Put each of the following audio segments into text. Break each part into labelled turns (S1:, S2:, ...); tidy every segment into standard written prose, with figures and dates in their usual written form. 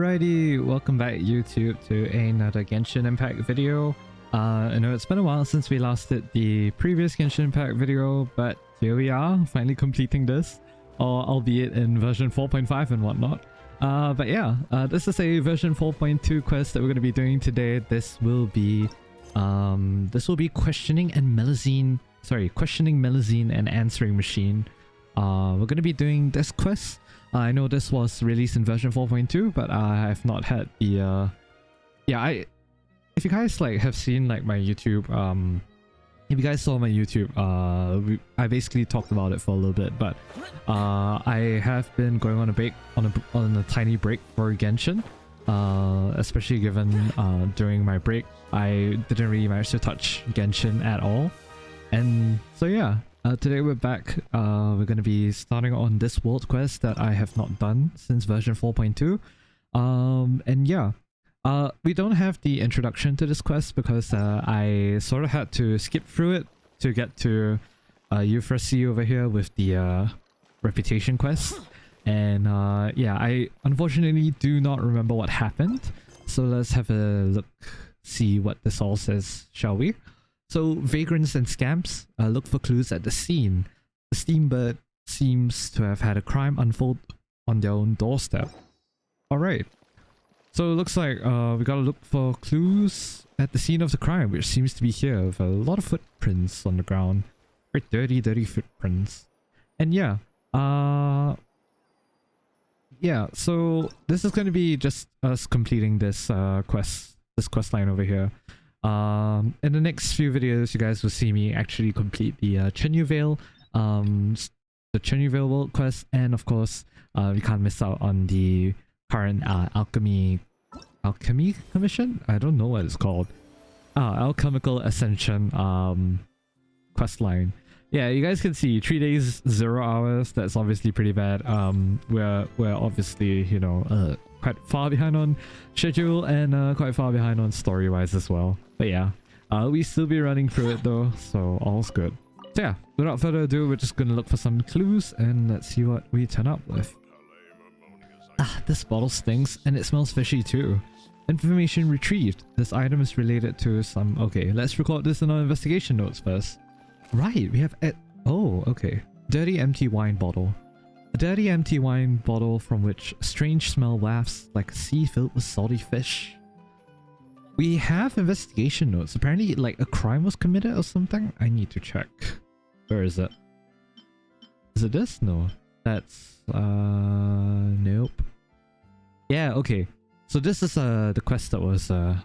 S1: Alrighty, welcome back YouTube to another Genshin Impact video. I know it's been a while since we last did the previous Genshin Impact video, but here we are, finally completing this, or albeit in version 4.5 and whatnot. But yeah, this is a version 4.2 quest that we're going to be doing today. This will be questioning Melusine and answering machine. We're going to be doing this quest. I know this was released in version 4.2, but I have not had the if you guys have seen my YouTube, if you guys saw my YouTube, I basically talked about it for a little bit, but I have been going on a break, on a tiny break for Genshin, especially given during my break I didn't really manage to touch Genshin at all, and so yeah. Today we're back. We're going to be starting on this world quest that I have not done since version 4.2. And yeah, we don't have the introduction to this quest because I sort of had to skip through it to get to Euphrasia over here with the reputation quest. And yeah, I unfortunately do not remember what happened. So let's have a look, see what this all says, shall we? So, vagrants and scamps look for clues at the scene. The steambird seems to have had a crime unfold on their own doorstep. Alright. So, it looks like we gotta look for clues at the scene of the crime, which seems to be here with a lot of footprints on the ground. Very dirty footprints. And yeah. Yeah, so this is going to be just us completing this quest line over here. In the next few videos you guys will see me actually complete the Chenyu Vale world quest, and of course we can't miss out on the current alchemy commission. I don't know what it's called. Alchemical Ascension quest line. Yeah, you guys can see 3 days 0 hours. That's obviously pretty bad. We're obviously, you know, quite far behind on schedule and quite far behind on story wise as well. But yeah, we still be running through it though, so all's good. So yeah, without further ado, we're just gonna look for some clues and let's see what we turn up with. Ah, this bottle stinks and it smells fishy too. Information retrieved. This item is related to some... Okay, let's record this in our investigation notes first. Right, we have... Oh, okay. Dirty empty wine bottle. A dirty empty wine bottle from which a strange smell wafts like a sea filled with salty fish. We have investigation notes. Apparently, a crime was committed or something? I need to check. Where is it? Is it this? No. That's... Nope. Yeah, okay. So this is the quest that was... So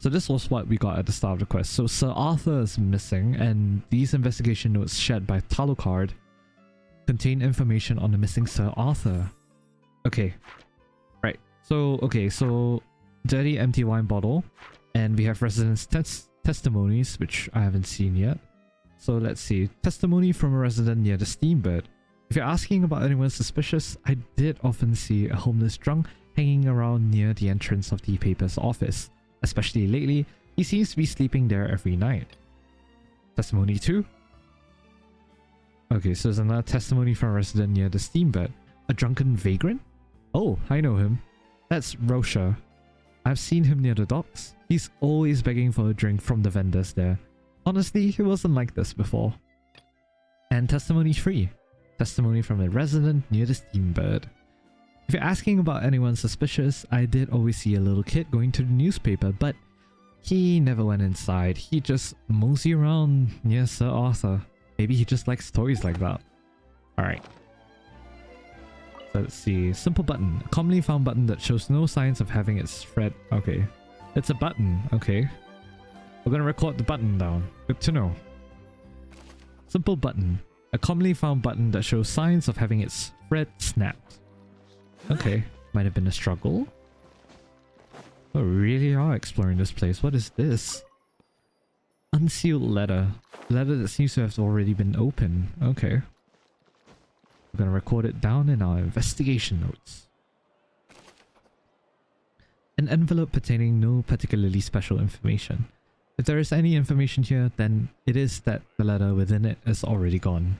S1: this was what we got at the start of the quest. So Sir Arthur is missing, and these investigation notes shared by Talochard contain information on the missing Sir Arthur. Okay. Right. So, okay, so... Dirty empty wine bottle, and we have residents' testimonies, which I haven't seen yet. So let's see. Testimony from a resident near the steambird. If you're asking about anyone suspicious, I did often see a homeless drunk hanging around near the entrance of the paper's office. Especially lately, he seems to be sleeping there every night. Testimony 2. Okay, so there's another testimony from a resident near the steambird. A drunken vagrant? Oh, I know him. That's Rosha. I've seen him near the docks. He's always begging for a drink from the vendors there. Honestly, he wasn't like this before. And testimony 3. Testimony from a resident near the steambird. If you're asking about anyone suspicious, I did always see a little kid going to the newspaper, but he never went inside. He just mosey around near Sir Arthur. Maybe he just likes toys like that. Alright. So let's see. Simple button. A commonly found button that shows no signs of having its thread. Okay. It's a button. Okay. We're gonna record the button down. Good to know. Simple button. A commonly found button that shows signs of having its thread snapped. Okay. Might have been a struggle. Oh, we really are exploring this place. What is this? Unsealed letter. Letter that seems to have already been opened. Okay. We're gonna record it down in our investigation notes. An envelope pertaining no particularly special information. If there is any information here, then it is that the letter within it is already gone.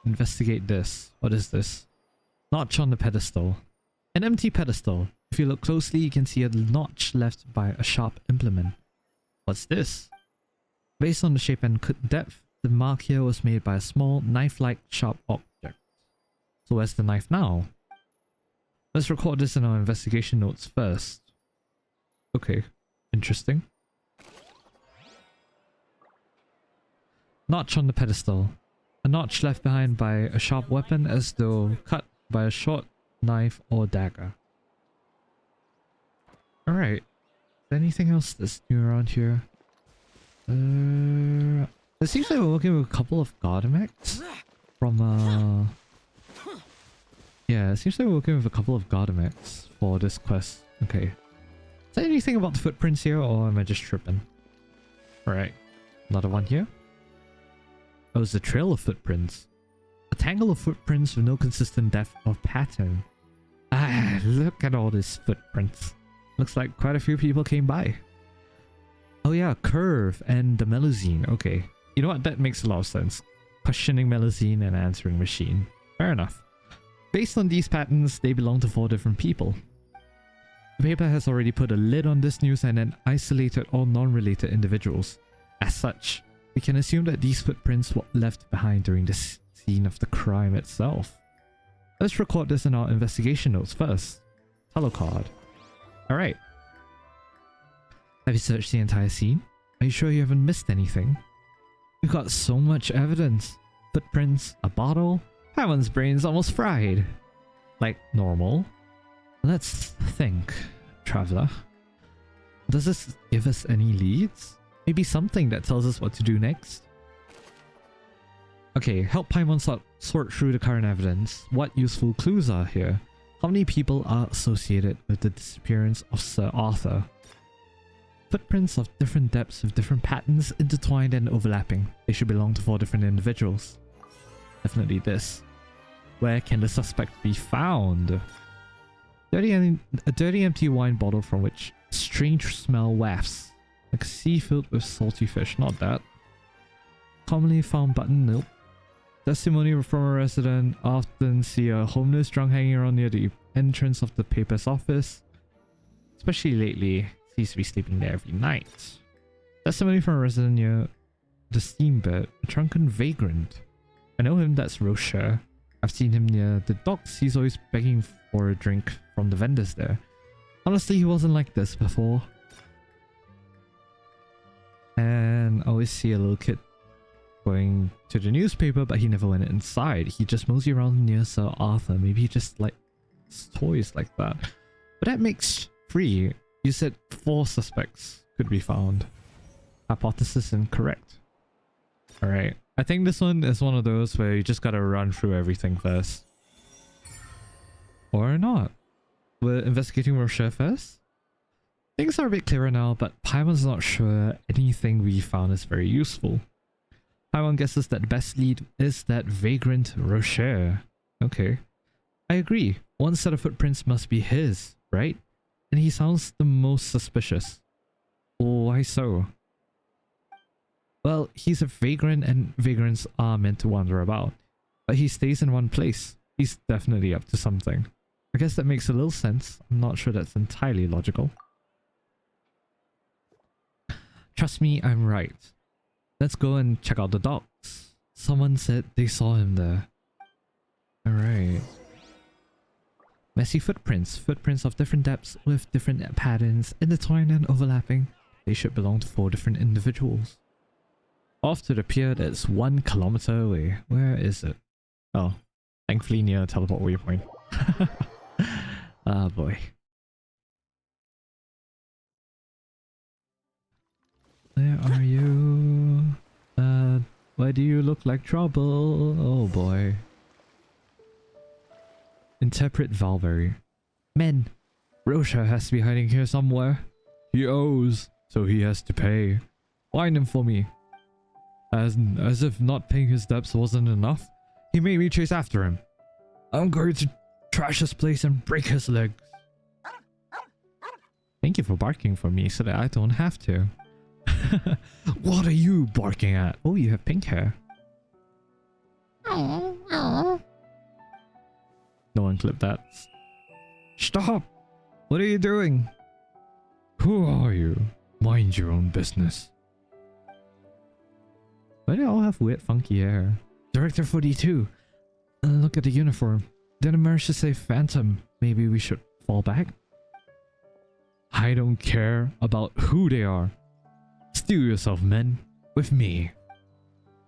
S1: Investigate this. What is this? Notch on the pedestal. An empty pedestal. If you look closely, you can see a notch left by a sharp implement. What's this? Based on the shape and depth, the mark here was made by a small, knife-like sharp object. So where's the knife now? Let's record this in our investigation notes first. Okay, interesting. Notch on the pedestal. A notch left behind by a sharp weapon as though cut by a short knife or dagger. Alright. Is there anything else that's new around here? It seems like we're working with a couple of Gardamex from yeah, it seems like we're working with a couple of Gardamex for this quest. Okay. Is there anything about the footprints here, or am I just tripping? Alright. Another one here. Oh, it's a trail of footprints. A tangle of footprints with no consistent depth or pattern. Ah, look at all these footprints. Looks like quite a few people came by. Oh yeah, Curve and the Melusine. Okay. You know what? That makes a lot of sense. Questioning Melusine and answering machine. Fair enough. Based on these patterns, they belong to 4 different people. The paper has already put a lid on this news and then isolated all non-related individuals. As such, we can assume that these footprints were left behind during the scene of the crime itself. Let's record this in our investigation notes first. Talochard. Alright. Have you searched the entire scene? Are you sure you haven't missed anything? We've got so much evidence. Footprints, a bottle. Hammond's brain's almost fried. Like normal. Let's think, Traveler. Does this give us any leads? Maybe something that tells us what to do next? Okay, help Paimon sort through the current evidence. What useful clues are here? How many people are associated with the disappearance of Sir Arthur? Footprints of different depths with different patterns intertwined and overlapping. They should belong to 4 different individuals. Definitely this. Where can the suspect be found? A dirty empty wine bottle from which a strange smell wafts. Like a sea filled with salty fish. Not that. Commonly found button. Nope. Testimony from a resident. Often see a homeless drunk hanging around near the entrance of the paper's office. Especially lately. Seems to be sleeping there every night. Testimony from a resident near the steamboat. A drunken vagrant. I know him, that's Rocher. I've seen him near the docks. He's always begging for a drink from the vendors there. Honestly, he wasn't like this before. And I always see a little kid going to the newspaper, but he never went inside. He just mosey around near Sir Arthur. Maybe he just likes toys like that. But that makes 3. You said 4 suspects could be found. Hypothesis incorrect. Alright. I think this one is one of those where you just gotta run through everything first. Or not. We're investigating Rocher first? Things are a bit clearer now, but Paimon's not sure anything we found is very useful. Paimon guesses that the best lead is that vagrant Rocher. Okay. I agree. One set of footprints must be his, right? And he sounds the most suspicious. Why so? Well, he's a vagrant and vagrants are meant to wander about. But he stays in one place. He's definitely up to something. I guess that makes a little sense. I'm not sure that's entirely logical. Trust me, I'm right. Let's go and check out the docks. Someone said they saw him there. Alright. Messy footprints. Footprints of different depths with different patterns, intertwined and overlapping. They should belong to 4 different individuals. Off to the pier that's 1 kilometer away. Where is it? Oh, thankfully near a teleport waypoint. Ah boy. Where are you? Why do you look like trouble? Oh boy. Interpret Valveri. Men, Rocher has to be hiding here somewhere. He owes, so he has to pay. Find him for me. As if not paying his debts wasn't enough, he made me chase after him. I'm going to trash this place and break his legs. Thank you for barking for me so that I don't have to. What are you barking at? Oh, you have pink hair. No one clipped that. Stop! What are you doing? Who are you? Mind your own business. Why do they all have weird funky hair? Director 42. Look at the uniform. Didn't manage to say Phantom. Maybe we should fall back? I don't care about who they are. Steal yourself, men. With me.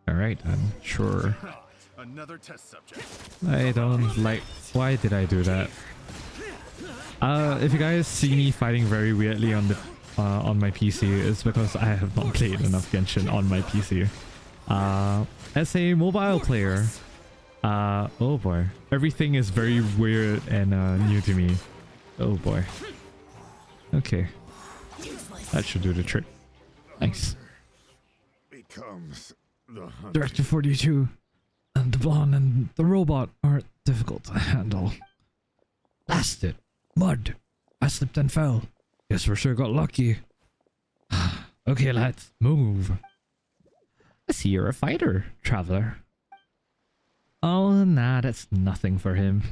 S1: Alright then, sure.
S2: Another test subject.
S1: I don't like... Why did I do that? If you guys see me fighting very weirdly on the on my PC, it's because I have not played enough Genshin on my PC. As a mobile player, oh boy, everything is very weird and new to me. Oh boy. Okay, that should do the trick. Nice.
S2: Becomes the
S1: Director 42 and the blonde and the robot aren't difficult to handle. Blast it. Mud. I slipped and fell. Guess we sure got lucky. Okay, lads, move. I see you're a fighter, traveler. Oh, nah, that's nothing for him.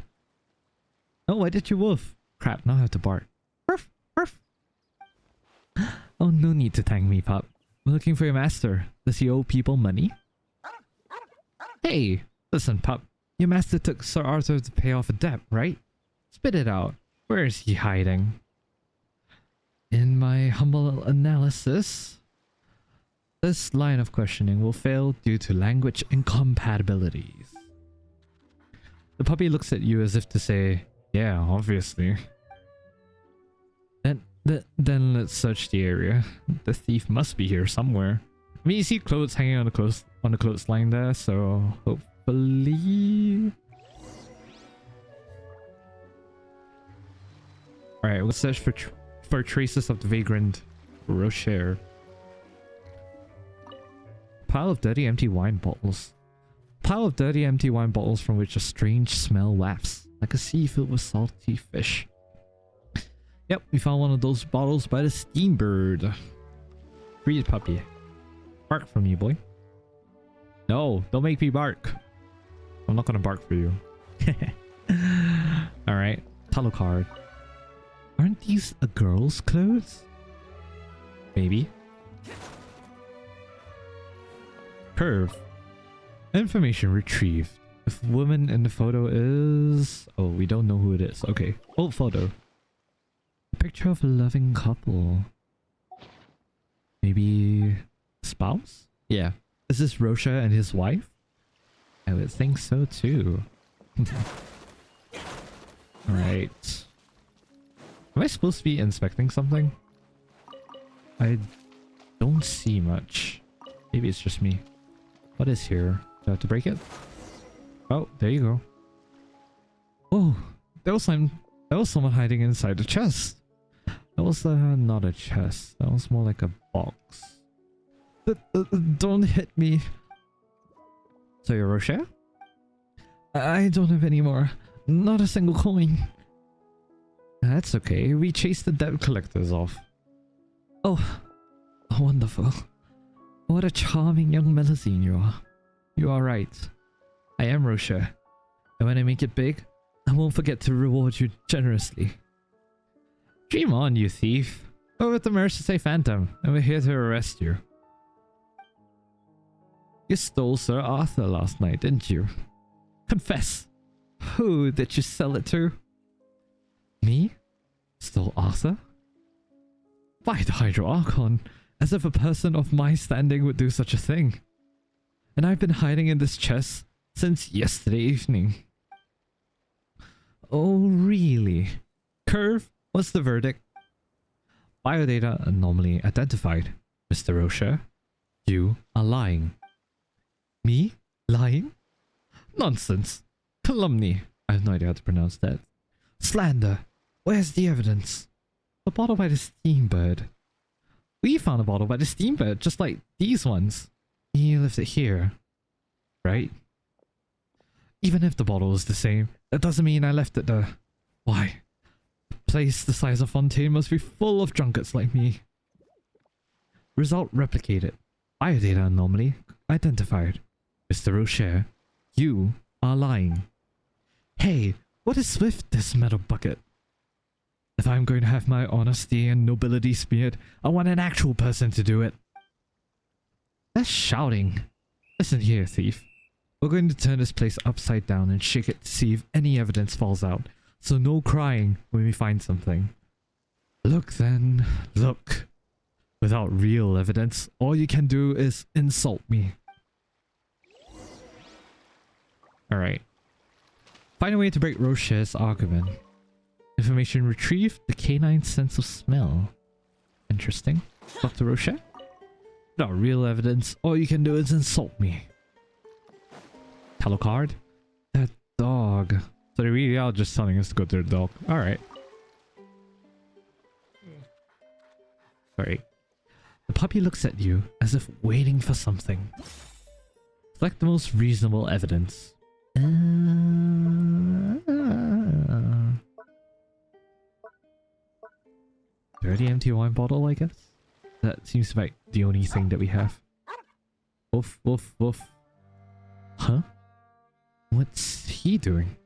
S1: Oh, why did you woof? Crap, now I have to bark. Ruff, ruff. Oh, no need to thank me, pup. We're looking for your master. Does he owe people money? Hey, listen, pup. Your master took Sir Arthur to pay off a debt, right? Spit it out. Where is he hiding? In my humble analysis, this line of questioning will fail due to language incompatibilities. The puppy looks at you as if to say, yeah, obviously. Then let's search the area. The thief must be here somewhere. I mean, you see clothes hanging on the clothesline there, so hopefully... Alright, we'll search for traces of the vagrant Rocher. Pile of dirty empty wine bottles. Pile of dirty empty wine bottles from which a strange smell wafts, like a sea filled with salty fish. Yep, we found one of those bottles by the steambird. Read, puppy. Bark for me, boy. No, don't make me bark. I'm not gonna bark for you. Alright, Talochard. Aren't these a girl's clothes? Maybe. Curve. Information retrieved. The woman in the photo is... Oh, we don't know who it is. Okay. Old photo. A picture of a loving couple. Maybe... spouse? Yeah. Is this Rocher and his wife? I would think so too. Alright. Am I supposed to be inspecting something? I don't see much. Maybe it's just me. What is here? Do I have to break it? Oh, there you go. Oh, there was someone hiding inside the chest. That was not a chest. That was more like a box. Don't hit me. So you're Rocher? I don't have any more. Not a single coin. That's okay. We chased the debt collectors off. Oh, wonderful. What a charming young Melusine you are. You are right. I am Rocher. And when I make it big, I won't forget to reward you generously. Dream on, you thief. We're with the Melusine Phantom, and we're here to arrest you. You stole Sir Arthur last night, didn't you? Confess. Who did you sell it to? Me? Stole Arthur? By the Hydro Archon, as if a person of my standing would do such a thing. And I've been hiding in this chest since yesterday evening. Oh, really? Curve, what's the verdict? Biodata anomaly identified. Mr. Rocher, you are lying. Me? Lying? Nonsense. Calumny. I have no idea how to pronounce that. Slander. Where's the evidence? The bottle by the steambird. We found a bottle by the steambird, just like these ones. You left it here, right? Even if the bottle is the same, that doesn't mean I left it there. Why? A place the size of Fontaine must be full of drunkards like me. Result replicated. Biodata anomaly identified. Mr. Rocher, you are lying. Hey, What is with this metal bucket? If I'm going to have my honesty and nobility smeared, I want an actual person to do it. That's shouting. Listen here, thief. We're going to turn this place upside down and shake it to see if any evidence falls out. So no crying when we find something. Look then, look. Without real evidence, all you can do is insult me. Alright. Find a way to break Rocher's argument. Information retrieved, the canine's sense of smell. Interesting. Dr. Rocher? Without real evidence, all you can do is insult me. Talochard? That dog. So they really are just telling us to go to the dog. Alright. Sorry. The puppy looks at you as if waiting for something. Select the most reasonable evidence. Dirty empty wine bottle, I guess? That seems to be the only thing that we have. Woof, woof, woof. Huh? What's he doing?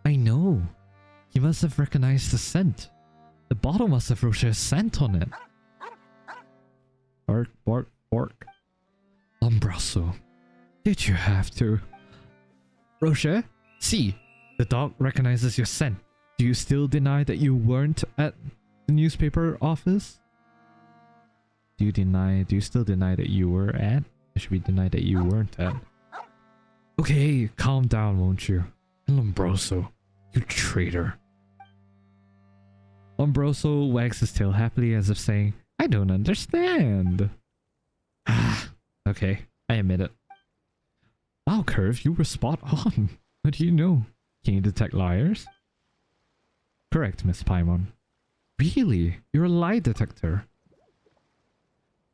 S1: I know. He must have recognized the scent. The bottle must have Rocher's scent on it. Bark, bark, bark. Umbrasso. Did you have to? Rocher? See, the dog recognizes your scent. Do you still deny that you weren't at the newspaper office? Do you still deny that you were at? It should be denied that you weren't at. Okay, calm down, won't you? Lombroso, you traitor. Lombroso wags his tail happily as if saying, I don't understand. Ah, okay, I admit it. Wow, Curve, you were spot on. What do you know? Can you detect liars? Correct, Miss Paimon. Really? You're a lie detector.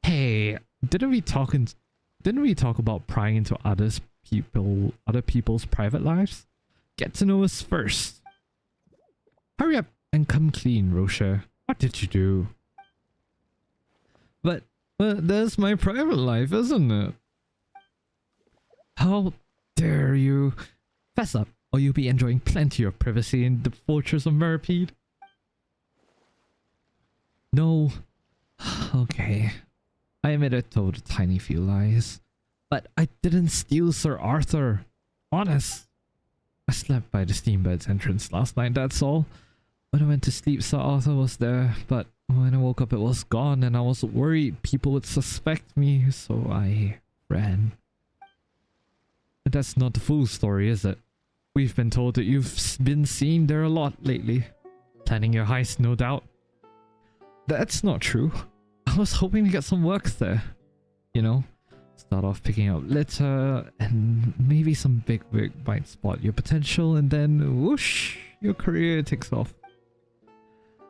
S1: Hey, didn't we talk about prying into other people's private lives? Get to know us first. Hurry up and come clean, Rocher. What did you do? But that's my private life, isn't it? How dare you? Fess up, or you'll be enjoying plenty of privacy in the fortress of Merpede. No. Okay. I admit I told a tiny few lies. But I didn't steal Sir Arthur. Honest. I slept by the steamboat's entrance last night, that's all. When I went to sleep, Sir Arthur was there, but when I woke up it was gone and I was worried people would suspect me, so I ran. But that's not the full story, is it? We've been told that you've been seen there a lot lately. Planning your heist, no doubt. That's not true. I was hoping to get some work there. You know, start off picking up litter, and maybe some big wig might spot your potential, and then whoosh, your career takes off.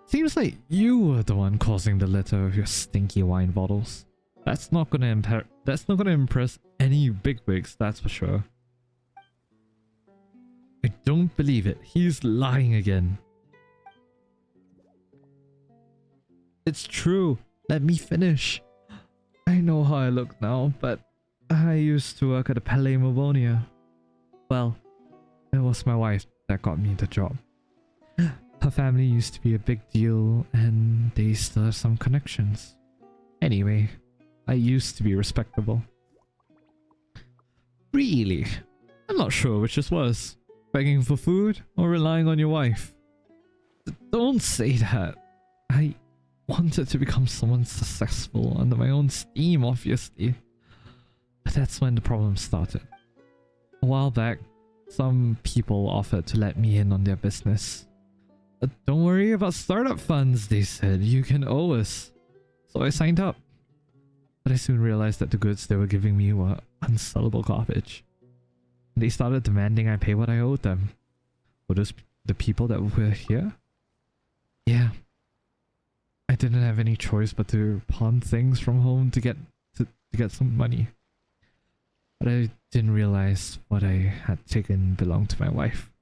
S1: Seems like you were the one causing the litter of your stinky wine bottles. That's not gonna impress any bigwigs, that's for sure. I don't believe it. He's lying again. It's true. Let me finish. I know how I look now, but I used to work at a Palais Movonia. Well, it was my wife that got me the job. Her family used to be a big deal, and they still have some connections. Anyway, I used to be respectable. Really? I'm not sure which is worse. Begging for food or relying on your wife? Don't say that. I wanted to become someone successful under my own steam, obviously. But that's when the problem started. A while back, some people offered to let me in on their business. Don't worry about startup funds, they said. You can owe us. So I signed up. But I soon realized that the goods they were giving me were unsellable garbage. They started demanding I pay what I owed them. Were those the people that were here? Yeah. I didn't have any choice but to pawn things from home to get some money. But I didn't realize what I had taken belonged to my wife.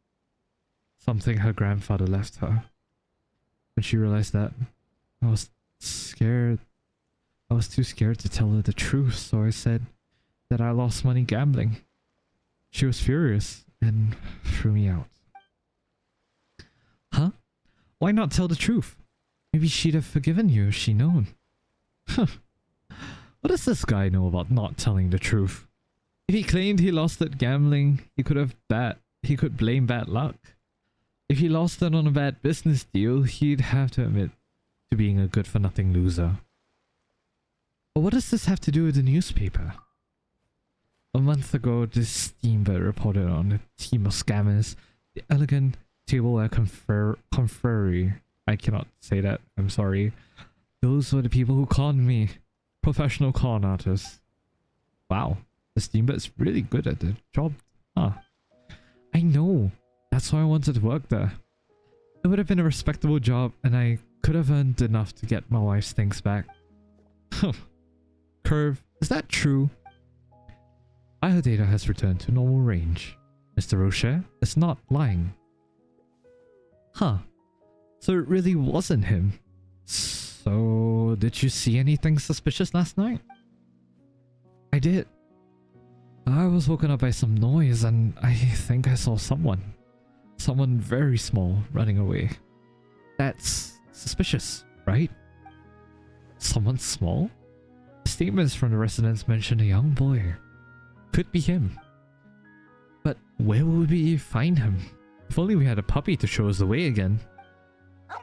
S1: Something her grandfather left her. When she realized that, I was scared. I was too scared to tell her the truth, so I said that I lost money gambling. She was furious and threw me out. Huh? Why not tell the truth? Maybe she'd have forgiven you if she'd known. Huh. What does this guy know about not telling the truth? If he claimed he lost at gambling, he could blame bad luck. If he lost it on a bad business deal, he'd have to admit to being a good-for-nothing loser. But what does this have to do with the newspaper? A month ago, this steamboat reported on a team of scammers, the elegant tableware confrery. I cannot say that, I'm sorry. Those were the people who conned me. Professional con artists. Wow, the steamboat's really good at the job. Huh. I know. That's why I wanted to work there. It would have been a respectable job and I could have earned enough to get my wife's things back. Curve, is that true? Our data has returned to normal range. Mr. Rocher is not lying. Huh. So it really wasn't him. So, did you see anything suspicious last night? I did. I was woken up by some noise and I think I saw someone. Someone very small running away. That's suspicious, right? Someone small? Statements from the residents mentioned a young boy. Could be him. But where would we find him? If only we had a puppy to show us the way again.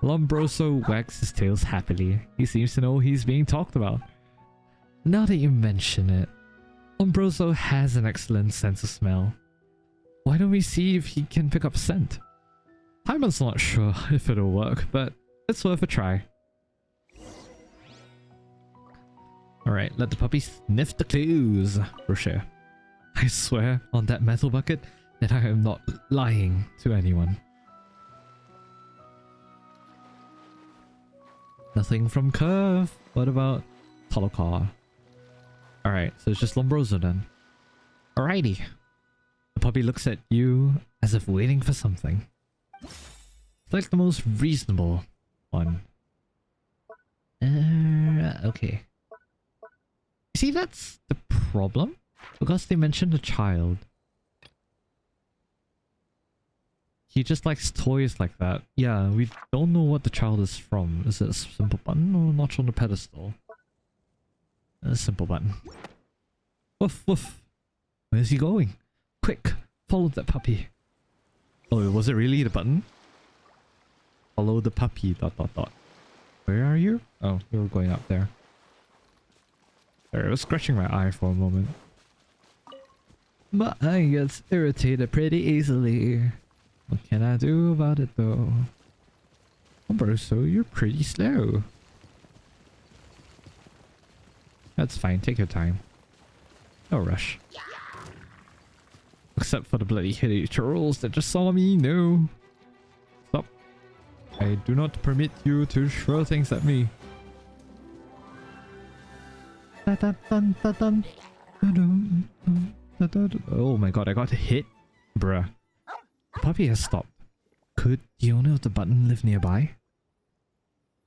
S1: Lombroso wags his tails happily. He seems to know he's being talked about. Now that you mention it, Lombroso has an excellent sense of smell. Why don't we see if he can pick up scent? Timon's not sure if it'll work, but it's worth a try. Alright, let the puppy sniff the clues, Rocher. I swear on that metal bucket that I am not lying to anyone. Nothing from Curve. What about Talochard? Alright, so it's just Lombroso then. Alrighty. The puppy looks at you as if waiting for something. It's like the most reasonable one. Okay. You see, that's the problem? Because they mentioned a child. He just likes toys like that. Yeah, we don't know what the child is from. Is it a simple button or notch on the pedestal? A simple button. Woof woof. Where's he going? Quick, follow that puppy. Oh, was it really the button? Follow the puppy, ... Where are you? Oh, you were going up there. Sorry, I was scratching my eye for a moment. My eye gets irritated pretty easily. What can I do about it though? Lombroso, you're pretty slow. That's fine, take your time. No rush. Except for the bloody hideous trolls that just saw me, no. Stop. I do not permit you to throw things at me. Oh my god, I got hit? Bruh. The puppy has stopped. Could the owner of the button live nearby?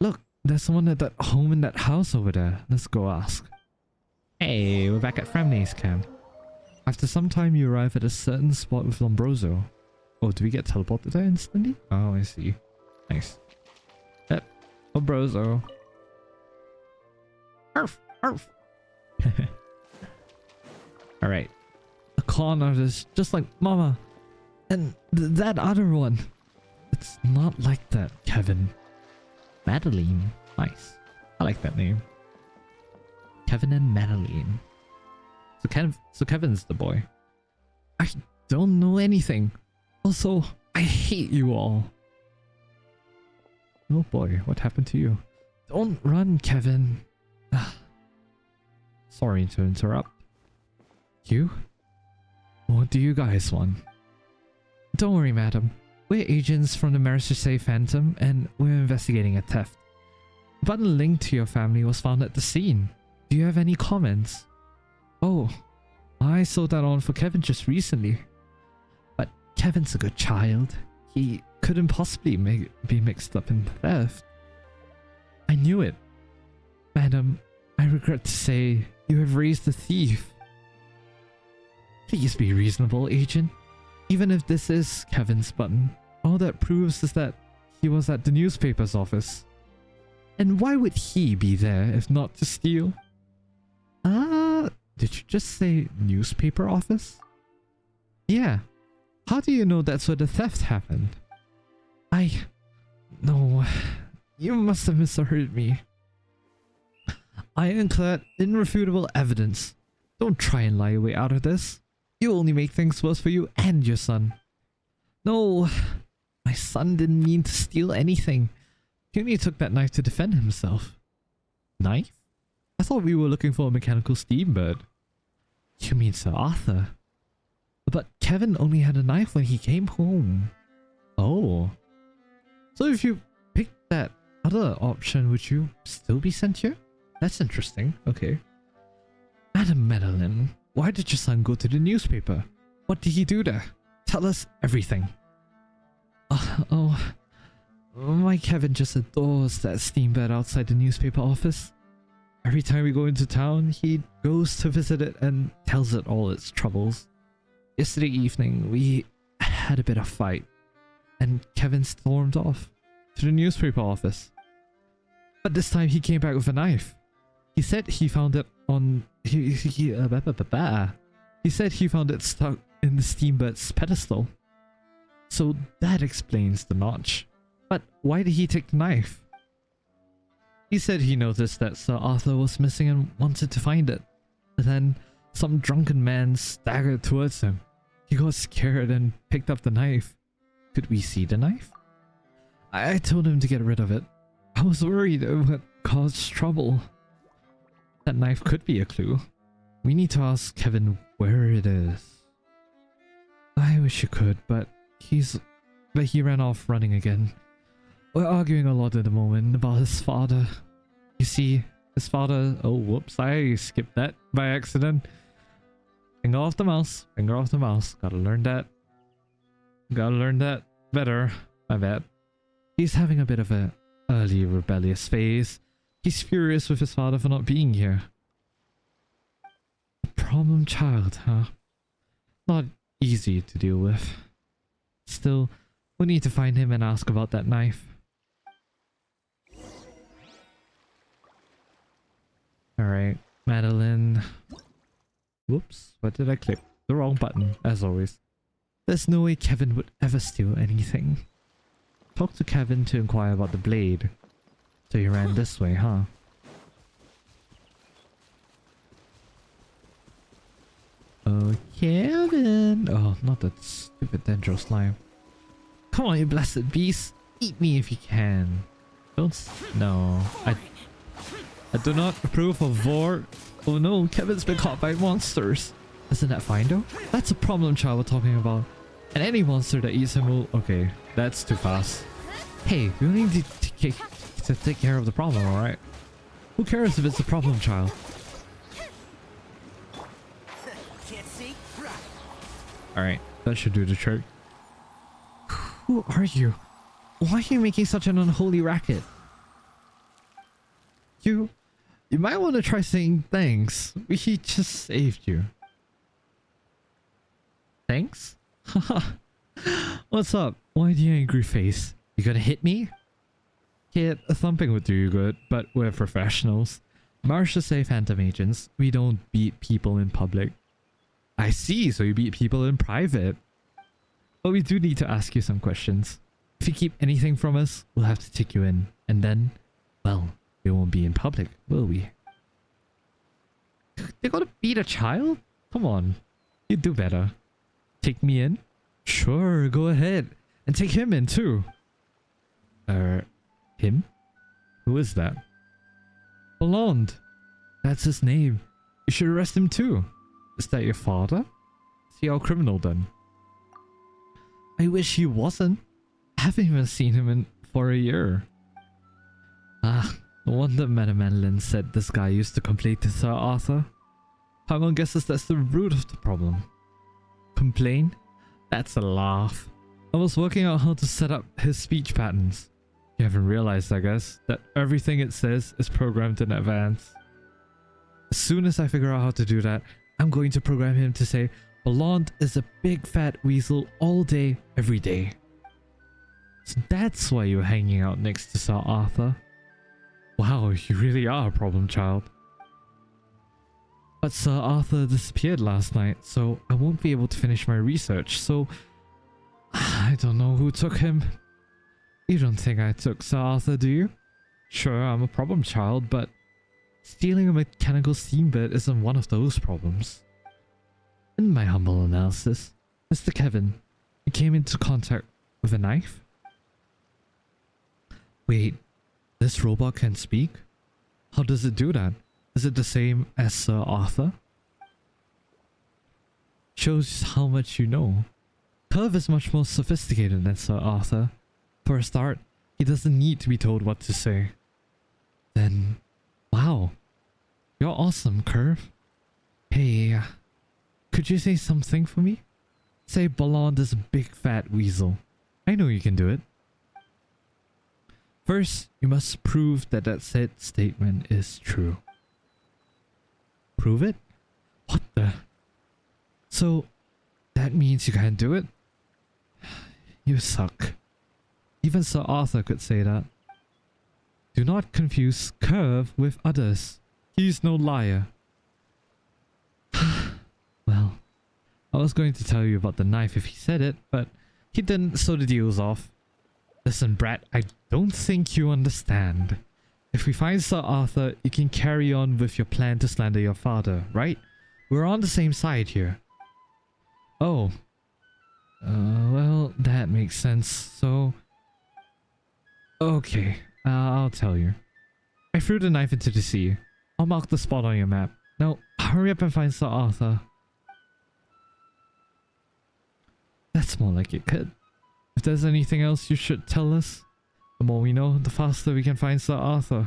S1: Look, there's someone at that home in that house over there. Let's go ask. Hey, we're back at Framney's camp. After some time, you arrive at a certain spot with Lombroso. Oh, do we get teleported there instantly? Oh, I see. Nice. Yep, Lombroso. Arf! Arf! Alright. A con artist, just like Mama. And that other one. It's not like that, Kevin. Madeline. Nice. I like that name. Kevin and Madeline. So Kevin's the boy. I don't know anything. Also, I hate you all. Oh boy, what happened to you? Don't run, Kevin. Sorry to interrupt. You? What do you guys want? Don't worry, madam. We're agents from the Melusine Phantom and we're investigating a theft. A button linked to your family was found at the scene. Do you have any comments? Oh, I sold that on for Kevin just recently. But Kevin's a good child. He couldn't possibly be mixed up in theft. I knew it. Madam, I regret to say you have raised a thief. Please be reasonable, Agent. Even if this is Kevin's button, all that proves is that he was at the newspaper's office. And why would he be there if not to steal? Did you just say newspaper office? Yeah. How do you know that's where the theft happened? No. You must have misheard me. Ironclad, irrefutable evidence. Don't try and lie your way out of this. You only make things worse for you and your son. No, my son didn't mean to steal anything. He only took that knife to defend himself. Knife? I thought we were looking for a mechanical steamboat. You mean Sir Arthur? But Kevin only had a knife when he came home. Oh. So if you picked that other option, would you still be sent here? That's interesting. Okay. Madam Melusine, why did your son go to the newspaper? What did he do there? Tell us everything. My Kevin just adores that steamboat outside the newspaper office. Every time we go into town, he goes to visit it and tells it all its troubles. Yesterday evening, we had a bit of fight, and Kevin stormed off to the newspaper office. But this time he came back with a knife. He said he found it on... He said he found it stuck in the steamboat's pedestal. So that explains the notch. But why did he take the knife? He said he noticed that Sir Arthur was missing and wanted to find it. But then some drunken man staggered towards him. He got scared and picked up the knife. Could we see the knife? I told him to get rid of it. I was worried it would cause trouble. That knife could be a clue. We need to ask Kevin where it is. I wish you could, but he ran off running again. We're arguing a lot at the moment about his father. You see, his father... Oh, whoops, I skipped that by accident. Finger off the mouse. Finger off the mouse. Gotta learn that. Gotta learn that better. My bad. He's having a bit of a early rebellious phase. He's furious with his father for not being here. A problem child, huh? Not easy to deal with. Still, we need to find him and ask about that knife. Alright, Madeline. Whoops, what did I click? The wrong button, as always. There's no way Kevin would ever steal anything. Talk to Kevin to inquire about the blade. So you ran this way, huh? Oh, Kevin! Oh, not that stupid dendro slime. Come on, you blessed beast! Eat me if you can. No. I do not approve of vor. Oh no, Kevin's been caught by monsters. Isn't that fine though? That's a problem child we're talking about. And any monster that eats him will... Okay, that's too fast. Hey, we only need to take care of the problem, alright? Who cares if it's a problem child? Alright, that should do the trick. Who are you? Why are you making such an unholy racket? You might want to try saying thanks. We just saved you. Thanks? Haha. What's up? Why the angry face? You gonna hit me? Kid, a thumping would do you good, but we're professionals. Marsha say phantom agents. We don't beat people in public. I see, so you beat people in private. But we do need to ask you some questions. If you keep anything from us, we'll have to take you in. And then, well, we won't be in public, will we? They're gonna beat a child? Come on. You do better. Take me in? Sure, go ahead. And take him in too. Him? Who is that? Blonde. That's his name. You should arrest him too. Is that your father? Is he our criminal then? I wish he wasn't. I haven't even seen him for a year. Ah, no wonder Madame Madeline said this guy used to complain to Sir Arthur. Paimon guesses that's the root of the problem. Complain? That's a laugh. I was working out how to set up his speech patterns. You haven't realized, I guess, that everything it says is programmed in advance. As soon as I figure out how to do that, I'm going to program him to say, Blonde is a big fat weasel all day, every day. So that's why you're hanging out next to Sir Arthur. Wow, you really are a problem child. But Sir Arthur disappeared last night, so I won't be able to finish my research, so I don't know who took him. You don't think I took Sir Arthur, do you? Sure, I'm a problem child, but stealing a mechanical steamboat isn't one of those problems. In my humble analysis, Mr. Kevin, you came into contact with a knife? Wait, this robot can speak? How does it do that? Is it the same as Sir Arthur? Shows how much you know. Curve is much more sophisticated than Sir Arthur. For a start, he doesn't need to be told what to say. Then, wow. You're awesome, Curve. Hey, could you say something for me? Say Blonde is a big fat weasel. I know you can do it. First, you must prove that said statement is true. Prove it? What the? So, that means you can't do it? You suck. Even Sir Arthur could say that. Do not confuse Curve with others. He's no liar. Well, I was going to tell you about the knife if he said it, but he didn't, so the deal's off. Listen, Brat, I don't think you understand. If we find Sir Arthur, you can carry on with your plan to slander your father, right? We're on the same side here. Oh. Well, that makes sense, so... Okay, I'll tell you. I threw the knife into the sea. I'll mark the spot on your map. Now, hurry up and find Sir Arthur. That's more like it, kid. If there's anything else you should tell us, the more we know, the faster we can find Sir Arthur.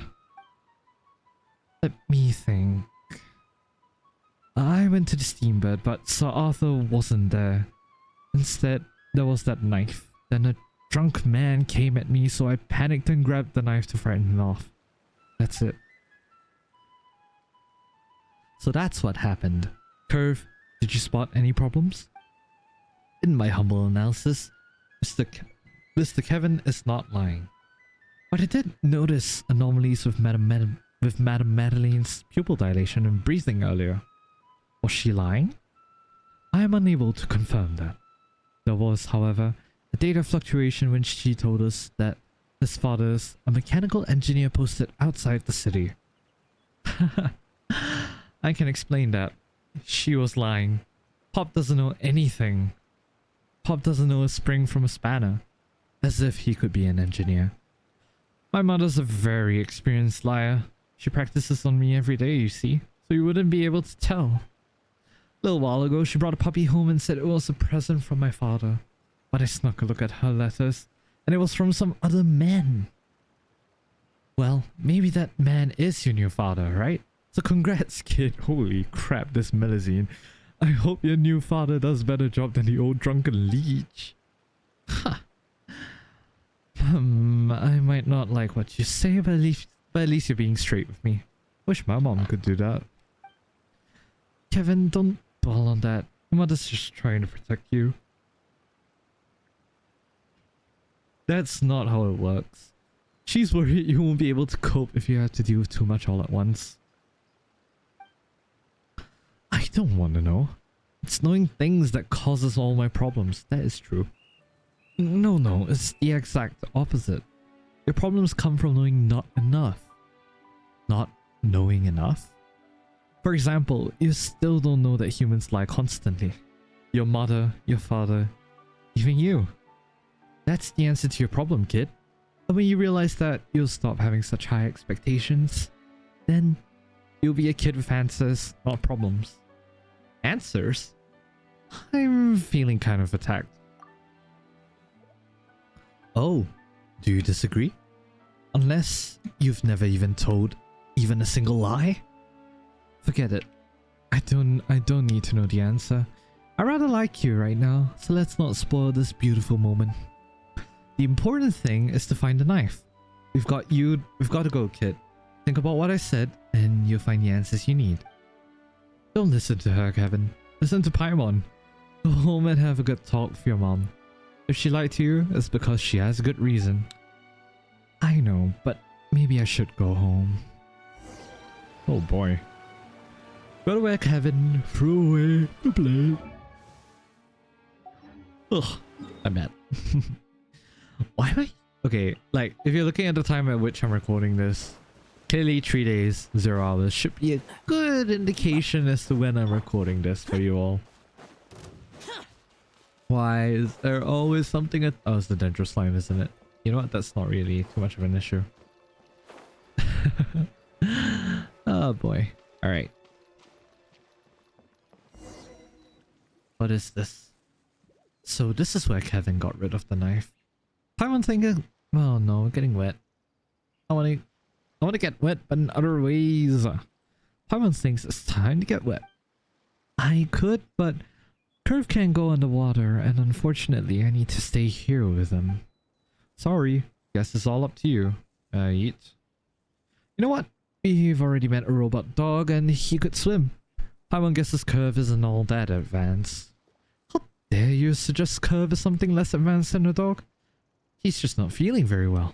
S1: Let me think. I went to the steamboat, but Sir Arthur wasn't there. Instead, there was that knife. Then a drunk man came at me, so I panicked and grabbed the knife to frighten him off. That's it. So that's what happened. Curve, did you spot any problems? In my humble analysis, Mr. Kevin is not lying. But I did notice anomalies with Madame Madeleine's pupil dilation and breathing earlier. Was she lying? I am unable to confirm that. There was, however, a data fluctuation when she told us that his father is a mechanical engineer posted outside the city. I can explain that. She was lying. Pop doesn't know anything. Pop doesn't know a spring from a spanner. As if he could be an engineer. My mother's a very experienced liar. She practices on me every day, you see, so you wouldn't be able to tell. A little while ago, she brought a puppy home and said it was a present from my father. But I snuck a look at her letters, and it was from some other man. Well, maybe that man is your new father, right? So congrats, kid. Holy crap, this Melusine. I hope your new father does a better job than the old drunken leech. Ha. I might not like what you say, but at least you're being straight with me. Wish my mom could do that. Kevin, don't dwell on that. Your mother's just trying to protect you. That's not how it works. She's worried you won't be able to cope if you have to deal with too much all at once. I don't want to know. It's knowing things that causes all my problems. That is true. No, it's the exact opposite. Your problems come from knowing not enough. Not knowing enough? For example, you still don't know that humans lie constantly. Your mother, your father, even you. That's the answer to your problem, kid. And when you realize that, you'll stop having such high expectations. Then, you'll be a kid with answers, not problems. Answers? I'm feeling kind of attacked. Oh, do you disagree? Unless you've never even told even a single lie? Forget it. I don't need to know the answer. I rather like you right now, so let's not spoil this beautiful moment. The important thing is to find the knife. We've got to go, kid. Think about what I said, and you'll find the answers you need. Don't listen to her, Kevin. Listen to Paimon. Go home and have a good talk with your mom. If she lied to you, it's because she has a good reason. I know, but maybe I should go home. Oh boy. Go to where Kevin threw away the blade. Ugh, I'm mad. Why am I? Okay, like, if you're looking at the time at which I'm recording this, clearly 3 days, 0 hours should be a good indication as to when I'm recording this for you all. Why is there always something at— oh, it's the dendro slime, isn't it? You know what? That's not really too much of an issue. Oh boy. Alright. What is this? So this is where Kevin got rid of the knife. I'm thinking, oh no, getting wet. I want to get wet, but in other ways. Paimon thinks it's time to get wet. I could, but Curve can't go underwater, and unfortunately I need to stay here with him. Sorry, guess it's all up to you. Eat. You know what? We've already met a robot dog and he could swim. Paimon guesses Curve isn't all that advanced. How dare you suggest Curve is something less advanced than a dog? He's just not feeling very well.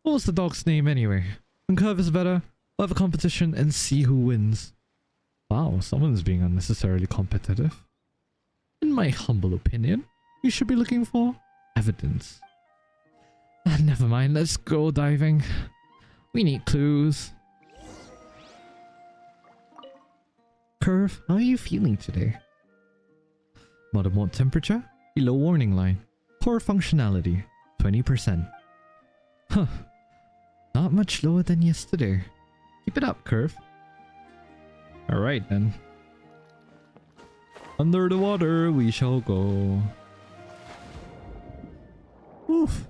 S1: What was the dog's name anyway? When Curve is better, we'll have a competition and see who wins. Wow, someone's being unnecessarily competitive. In my humble opinion, we should be looking for evidence. Never mind, let's go diving. We need clues. Curve, how are you feeling today? Modern mode temperature, below warning line. Poor functionality, 20%. Huh. Not much lower than yesterday. Keep it up, Curve. Alright then. Under the water we shall go. Oof.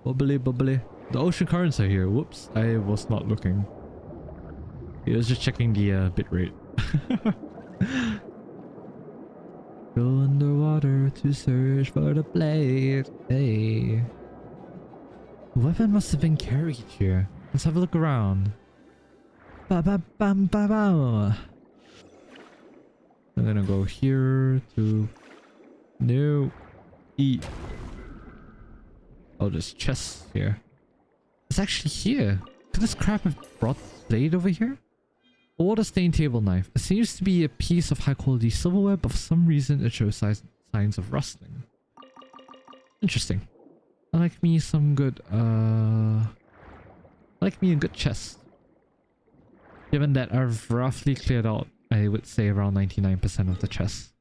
S1: Bubbly bubbly. The ocean currents are here. Whoops, I was not looking. I was just checking the bitrate. Go underwater to search for the blade. Hey. The weapon must have been carried here. Let's have a look around. Ba ba bam ba ba. I'm gonna go here to— no. Eat. Oh, there's chests here. It's actually here. Could this crap have brought the blade over here? A water-stained table knife. It seems to be a piece of high-quality silverware, but for some reason it shows signs of rusting. Interesting. I like me some good, I like me a good chest. Given that I've roughly cleared out, I would say, around 99% of the chest.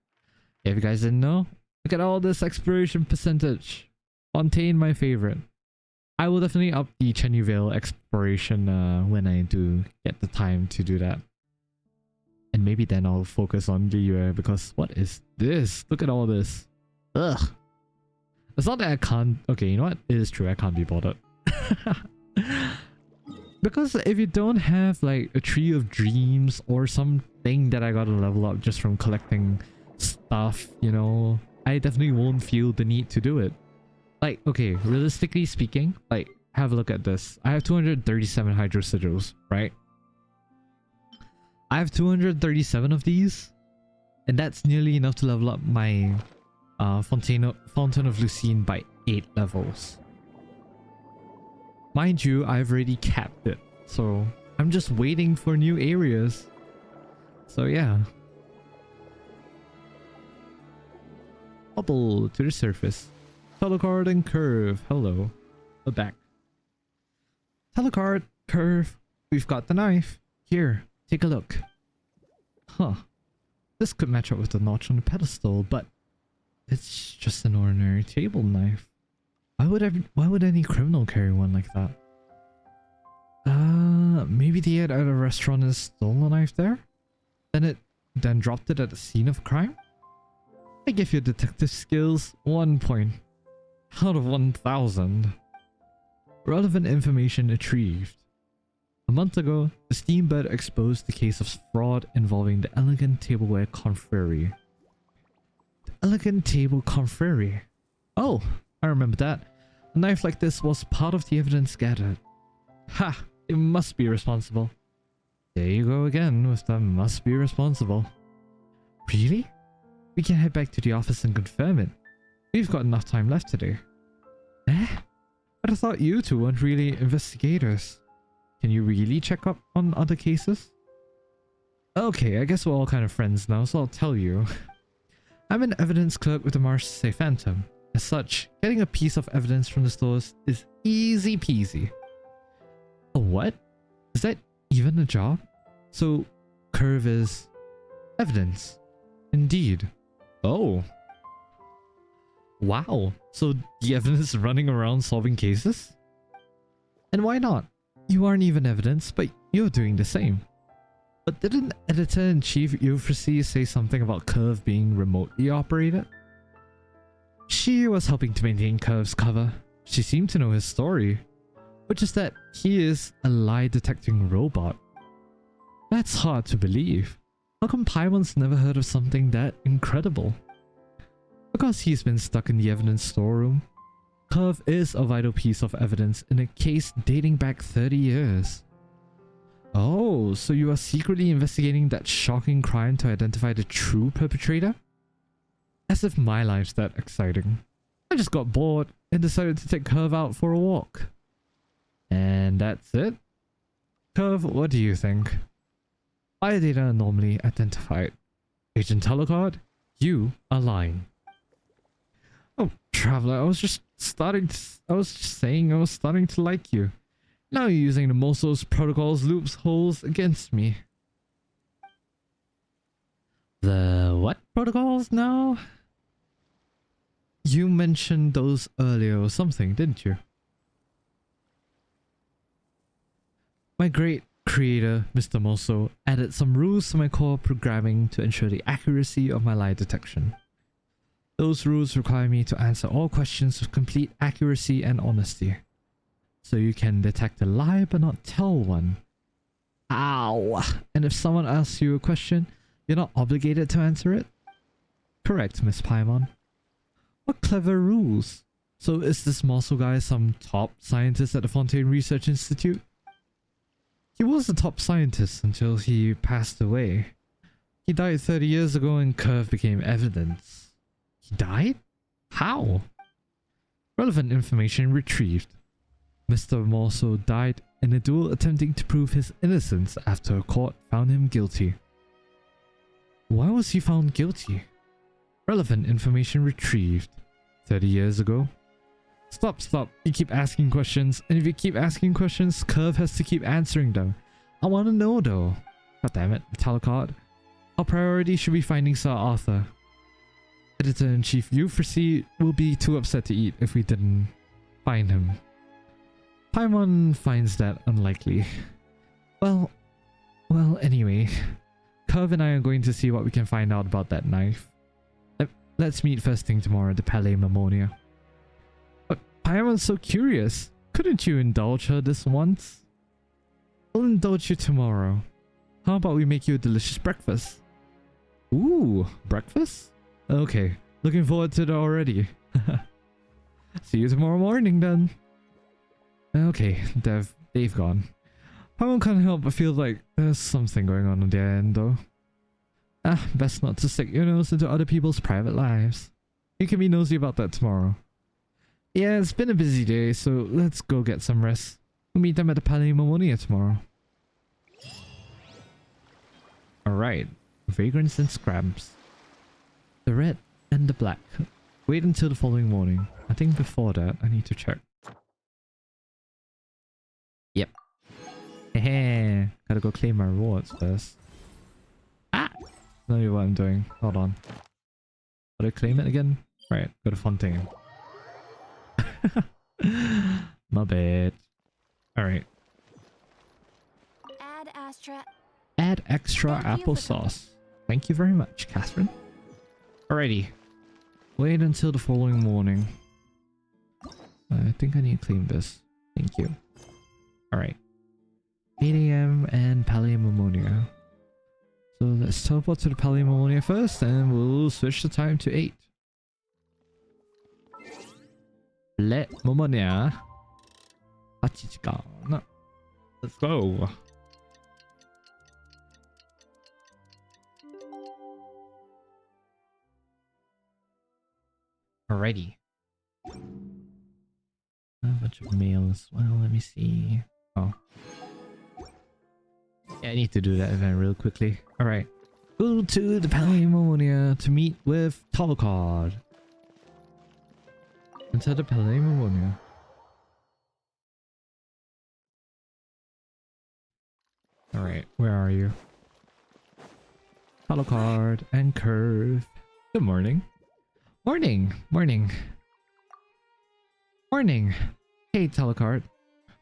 S1: If you guys didn't know, look at all this exploration percentage. Fontaine, my favorite. I will definitely up the Chenyu Vale exploration when I do get the time to do that. And maybe then I'll focus on Liyue, because what is this? Look at all this. Ugh. It's not that I can't— okay, you know what? It is true, I can't be bothered. Because if you don't have like a tree of dreams or something that I gotta level up just from collecting stuff, you know, I definitely won't feel the need to do it. Like, okay, realistically speaking, like, have a look at this. I have 237 hydro sigils, right? I have 237 of these, and that's nearly enough to level up my Fontaine of Melusine by 8 levels. Mind you, I've already capped it, so I'm just waiting for new areas. So yeah. Bubble to the surface. Talochard Curve, hello. We're back. Talochard Curve, we've got the knife. Here, take a look. Huh. This could match up with the notch on the pedestal, but it's just an ordinary table knife. Why would any criminal carry one like that? Maybe they had at a restaurant and stole a knife there? Then dropped it at the scene of crime? I give your detective skills 1 point out of 1,000. Relevant information retrieved. A month ago, the Steambird exposed the case of fraud involving the Elegant Tableware Confrérie. The Elegant Table Confrérie? Oh, I remember that. A knife like this was part of the evidence gathered. Ha! It must be responsible. There you go again with the must be responsible. Really? We can head back to the office and confirm it. We've got enough time left today. Eh? But I thought you two weren't really investigators. Can you really check up on other cases? Okay, I guess we're all kind of friends now, so I'll tell you. I'm an evidence clerk with the Marseille Phantom. As such, getting a piece of evidence from the stores is easy peasy. A what? Is that even a job? So, Curve is evidence. Indeed. Oh. Wow. So the evidence is running around solving cases? And why not? You aren't even evidence, but you're doing the same. But didn't Editor-in-Chief Euphrasie say something about Curve being remotely operated? She was helping to maintain Curve's cover. She seemed to know his story, which is that he is a lie-detecting robot. That's hard to believe. How come Paimon's never heard of something that incredible? Because he's been stuck in the evidence storeroom. Curve is a vital piece of evidence in a case dating back 30 years. Oh, so you are secretly investigating that shocking crime to identify the true perpetrator? As if my life's that exciting. I just got bored and decided to take Curve out for a walk. And that's it? Curve, what do you think? Biodata anomaly identified. Agent Talochard, you are lying. Oh, Traveler, I was just starting to like you. Now you're using the Moso's protocols loopholes against me. The what protocols now? You mentioned those earlier or something, didn't you? My great creator, Mr. Moso, added some rules to my core programming to ensure the accuracy of my lie detection. Those rules require me to answer all questions with complete accuracy and honesty. So you can detect a lie but not tell one. Ow! And if someone asks you a question, you're not obligated to answer it? Correct, Miss Paimon. What clever rules. So is this Moso guy some top scientist at the Fontaine Research Institute? He was a top scientist until he passed away. He died 30 years ago and Curve became evidence. He died? How? Relevant information retrieved. Mr. Moso died in a duel attempting to prove his innocence after a court found him guilty. Why was he found guilty? Relevant information retrieved. 30 years ago. Stop. You keep asking questions, and if you keep asking questions, Curve has to keep answering them. I want to know though. God damn it, Talochard. Our priority should be finding Sir Arthur. Editor-in-Chief Euphrasie will be too upset to eat if we didn't find him. Paimon finds that unlikely. Well, anyway. Curve and I are going to see what we can find out about that knife. Let's meet first thing tomorrow at the Palais Mammonia. But Paimon's so curious. Couldn't you indulge her this once? I'll indulge you tomorrow. How about we make you a delicious breakfast? Ooh, breakfast? Okay, looking forward to it already. See you tomorrow morning then. Okay, they've gone. Paimon can't help but feel like there's something going on their end though. Best not to stick your nose into other people's private lives. You can be nosy about that tomorrow. Yeah, it's been a busy day, so let's go get some rest. We'll meet them at the Palais Mammonia tomorrow. Alright, vagrants and scrams. The red and the black. Wait until the following morning. I think before that, I need to check. Yep. Hehe. Gotta go claim my rewards first. Ah! Let me know what I'm doing. Hold on. How do I claim it again? Right, go to Fontaine. My bad. Alright. Add extra applesauce. Thank you very much, Catherine. Alrighty. Wait until the following morning. I think I need to clean this. Thank you. Alright. 8 AM and Palais Mammonia. So let's teleport to the Palais Mammonia first and we'll switch the time to 8. Let Mammonia. Let's go. Alrighty. A bunch of mail as well. Let me see. Oh. Yeah, I need to do that event real quickly. Alright. Go to the Palimornia to meet with Talochard. Enter the Palimornia. Alright, where are you? Talochard and Curve. Good morning. Morning! Morning. Morning! Hey, Talochard.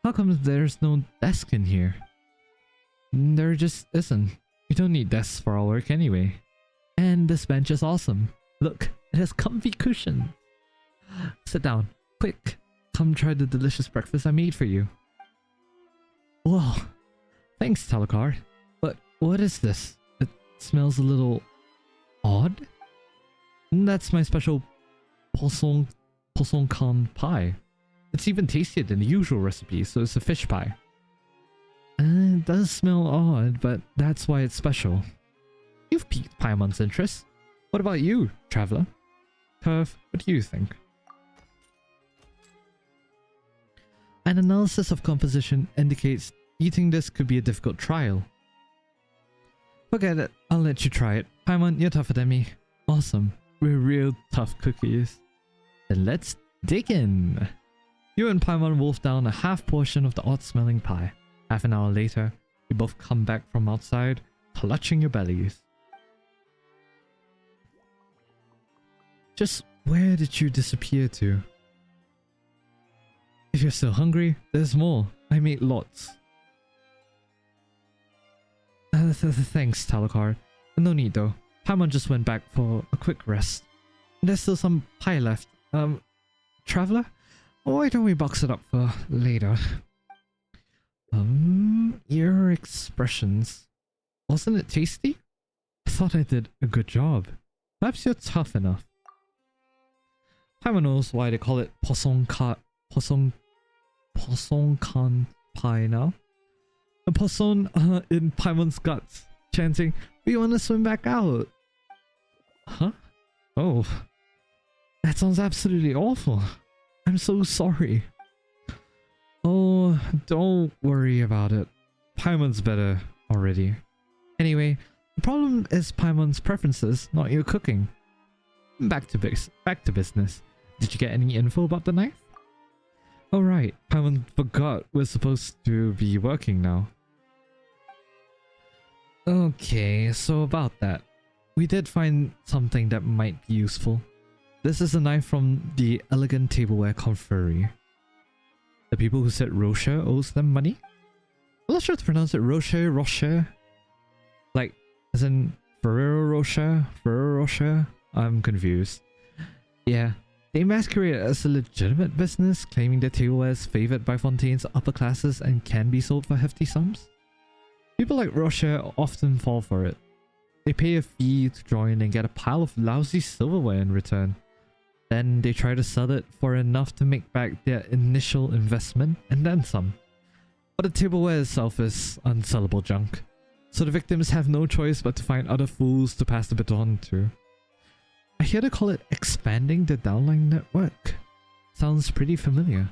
S1: How come there's no desk in here? There just isn't. We don't need desks for our work anyway. And this bench is awesome. Look, it has comfy cushions. Sit down. Quick. Come try the delicious breakfast I made for you. Whoa. Thanks, Talochard. But what is this? It smells a little odd? That's my special poisson con pie. It's even tastier than the usual recipe, so it's a fish pie. It does smell odd, but that's why it's special. You've piqued Paimon's interest. What about you, traveler? Curve, what do you think? An analysis of composition indicates eating this could be a difficult trial. Forget it, I'll let you try it. Paimon, you're tougher than me. Awesome, we're real tough cookies. Then let's dig in. You and Paimon wolf down a half portion of the odd-smelling pie. Half an hour later, you both come back from outside, clutching your bellies. Just where did you disappear to? If you're still hungry, there's more. I made lots. Thanks, Talochard. No need though. Paimon just went back for a quick rest. There's still some pie left. Traveler? Why don't we box it up for later? Your expressions. Wasn't it tasty? I thought I did a good job. Perhaps you're tough enough. Paimon knows why they call it poisson con pie now. A poisson in Paimon's guts, chanting, "We want to swim back out." Huh? Oh. That sounds absolutely awful. I'm so sorry. Oh, don't worry about it. Paimon's better already. Anyway, the problem is Paimon's preferences, not your cooking. Back to business. Did you get any info about the knife? Oh right, Paimon forgot we're supposed to be working now. Okay, so about that. We did find something that might be useful. This is a knife from the Elegant Tableware Confrérie. The people who said Rocher owes them money? I'm not sure to pronounce it Rocher. Like, as in Ferrero Rocher? I'm confused. Yeah, they masquerade as a legitimate business, claiming their tableware is favored by Fontaine's upper classes and can be sold for hefty sums. People like Rocher often fall for it. They pay a fee to join and get a pile of lousy silverware in return. Then they try to sell it for enough to make back their initial investment and then some. But the tableware itself is unsellable junk, so the victims have no choice but to find other fools to pass the baton to. I hear they call it expanding the downline network. Sounds pretty familiar.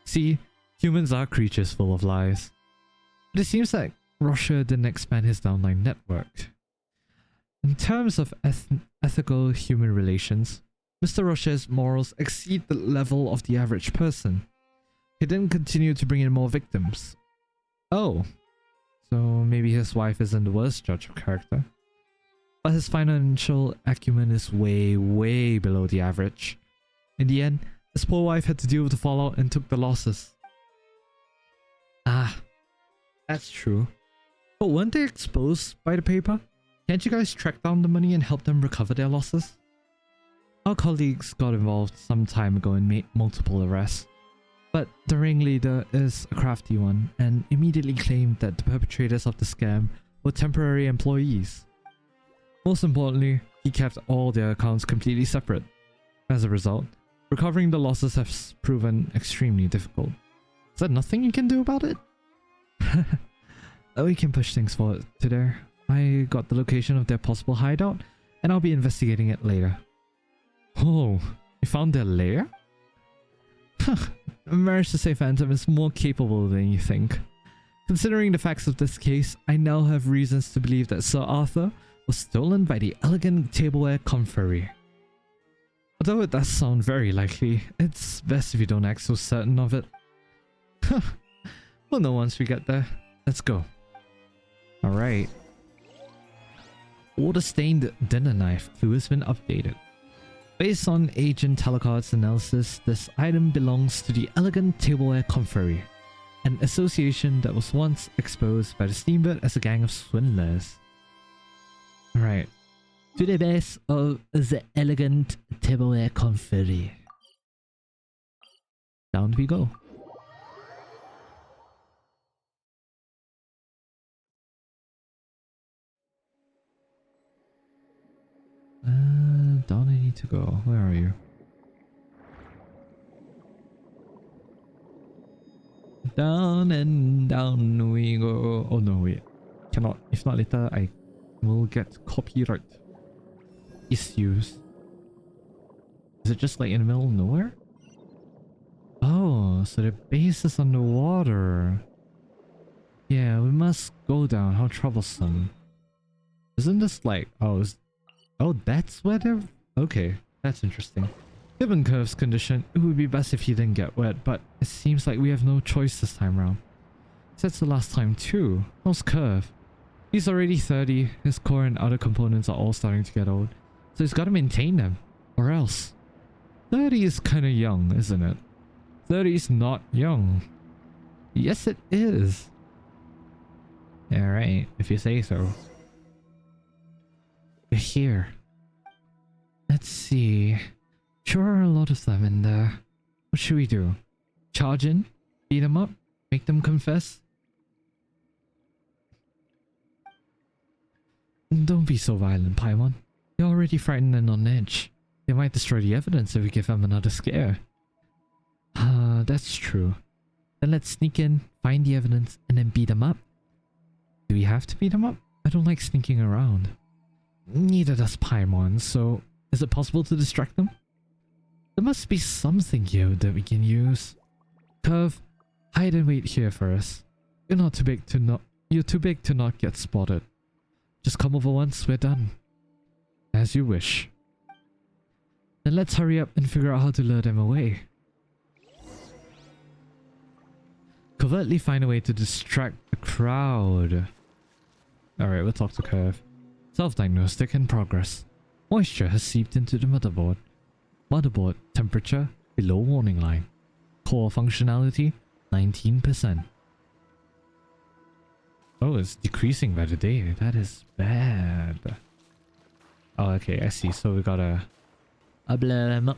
S1: See, humans are creatures full of lies. But it seems like Rocher didn't expand his downline network. In terms of ethical human relations, Mr. Rocher's morals exceed the level of the average person. He didn't continue to bring in more victims. Oh, so maybe his wife isn't the worst judge of character. But his financial acumen is way below the average. In the end, his poor wife had to deal with the fallout and took the losses. Ah, that's true. But weren't they exposed by the paper? Can't you guys track down the money and help them recover their losses? Our colleagues got involved some time ago and made multiple arrests. But the ringleader is a crafty one and immediately claimed that the perpetrators of the scam were temporary employees. Most importantly, he kept all their accounts completely separate. As a result, recovering the losses has proven extremely difficult. Is there nothing you can do about it? We can push things forward to there. I got the location of their possible hideout, and I'll be investigating it later. Oh, You found their lair? Managed to say Phantom is more capable than you think. Considering the facts of this case, I now have reasons to believe that Sir Arthur was stolen by the elegant tableware confrérie. Although it does sound very likely, it's best if you don't act so certain of it. We'll know once we get there. Let's go. Alright. Water-stained dinner knife clue has been updated. Based on Agent Talochard's analysis, this item belongs to the elegant tableware confrérie, an association that was once exposed by the Steamboat as a gang of swindlers. Alright. To the base of the elegant tableware confrérie. Down we go. Down I need to go. Where are you? Down and down we go. Oh no, wait. Cannot. If not later, I will get copyright issues. Is it just like in the middle of nowhere? Oh, so the base is underwater. Yeah, we must go down. How troublesome. Isn't this like... Oh, that's where they're... Okay, that's interesting. Given Curve's condition, it would be best if he didn't get wet, but it seems like we have no choice this time round. That's the last time too. How's Curve? He's already 30, his core and other components are all starting to get old, so he's gotta maintain them, or else. 30 is kinda young, isn't it? 30 is not young. Yes it is. Alright, if you say so. You're here. Let's see. Sure are a lot of them in there. What should we do? Charge in? Beat them up? Make them confess? Don't be so violent, Paimon. You're already frightened and on edge. They might destroy the evidence if we give them another scare. That's true. Then let's sneak in, find the evidence, and then beat them up. Do we have to beat them up? I don't like sneaking around. Neither does Paimon, so is it possible to distract them? There must be something here that we can use. Curve, hide and wait here for us. You're too big to not get spotted. Just come over once we're done. As you wish. Then let's hurry up and figure out how to lure them away. Covertly find a way to distract the crowd. Alright, we'll talk to Curve. Self-diagnostic in progress. Moisture has seeped into the motherboard. Motherboard temperature below warning line. Core functionality 19%. Oh, it's decreasing by the day. That is bad. Oh, okay, I see. So we gotta blow them up.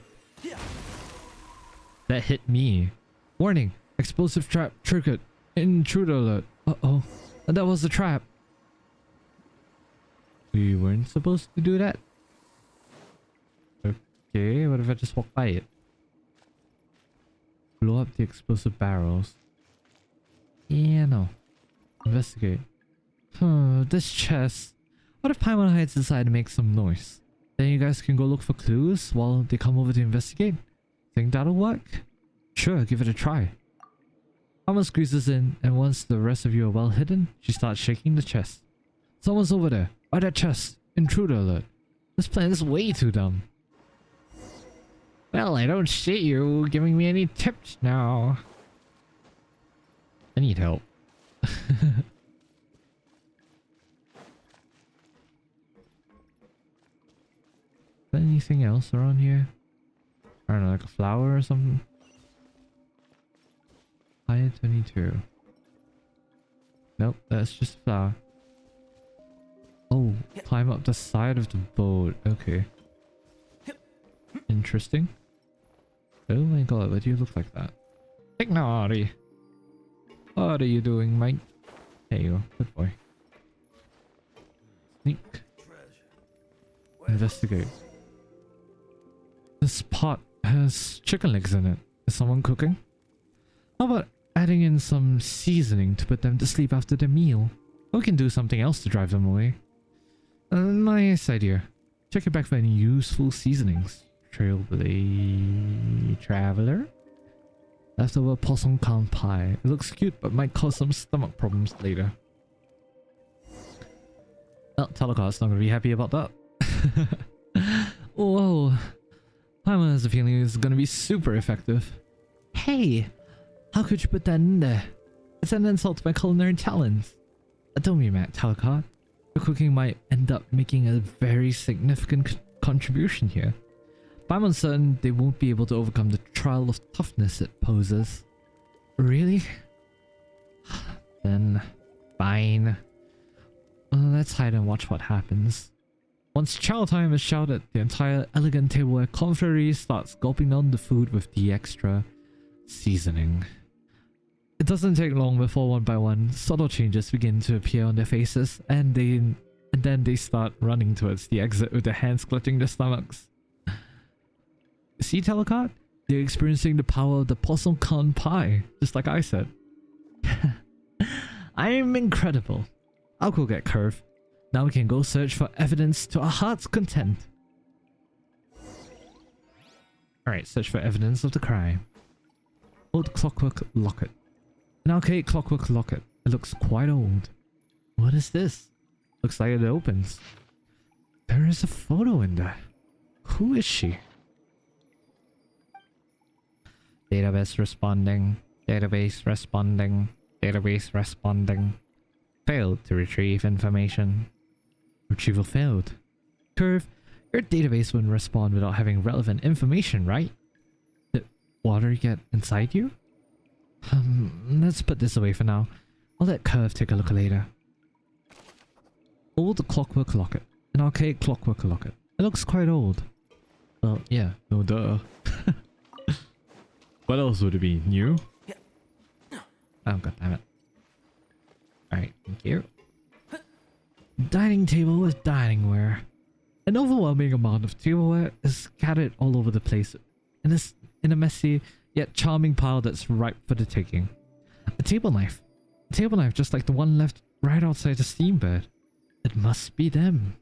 S1: That hit me. Warning! Explosive trap triggered. Intruder alert. Uh-oh. That was the trap. We weren't supposed to do that. Okay, what if I just walk by it? Blow up the explosive barrels. Yeah, no. Investigate. This chest. What if Paimon hides inside and makes some noise? Then you guys can go look for clues while they come over to investigate. Think that'll work? Sure, give it a try. Paimon squeezes in, and once the rest of you are well hidden, she starts shaking the chest. Someone's over there. By that chest. Intruder alert. This plan is way too dumb. Well, I don't see you giving me any tips now. I need help. Is there anything else around here? I don't know, like a flower or something? High 22. Nope, that's just a flower. Oh, climb up the side of the boat. Okay. Interesting. Oh my god, why do you look like that? Ignore. What are you doing, mate? There you go. Good boy. Sneak. Investigate. This pot has chicken legs in it. Is someone cooking? How about adding in some seasoning to put them to sleep after their meal? Or we can do something else to drive them away. Nice idea. Check your back for any useful seasonings. Trailblade Traveler. Leftover possum corn pie. It looks cute, but might cause some stomach problems later. Well, Talochard's not gonna be happy about that. Whoa. Paimon has a feeling it's gonna be super effective. Hey! How could you put that in there? It's an insult to my culinary talents. Don't be mad, Talochard. Your cooking might end up making a very significant contribution here. But I'm certain they won't be able to overcome the trial of toughness it poses. Really? Then, fine. Let's hide and watch what happens. Once chow time is shouted, the entire elegant tableware confrérie starts gulping down the food with the extra seasoning. It doesn't take long before one by one, subtle changes begin to appear on their faces, and then they start running towards the exit with their hands clutching their stomachs. See, Talochard? They're experiencing the power of the possum corn pie, just like I said. I'm incredible. I'll go get Curve. Now we can go search for evidence to our heart's content. Alright, search for evidence of the crime. Old clockwork locket. An archaic clockwork locket. It looks quite old. What is this? Looks like it opens. There is a photo in there. Who is she? Database responding. Database responding. Database responding. Failed to retrieve information. Retrieval failed. Curve, your database wouldn't respond without having relevant information, right? Did water get inside you? Let's put this away for now. I'll let Curve take a look later. Old clockwork locket. An archaic clockwork locket. It looks quite old. Well, yeah, no duh. What else would it be? New? Oh, god damn it. Alright, thank you. Dining table with diningware. An overwhelming amount of tableware is scattered all over the place in a messy yet charming pile that's ripe for the taking. A table knife. A table knife just like the one left right outside the steam bed. It must be them.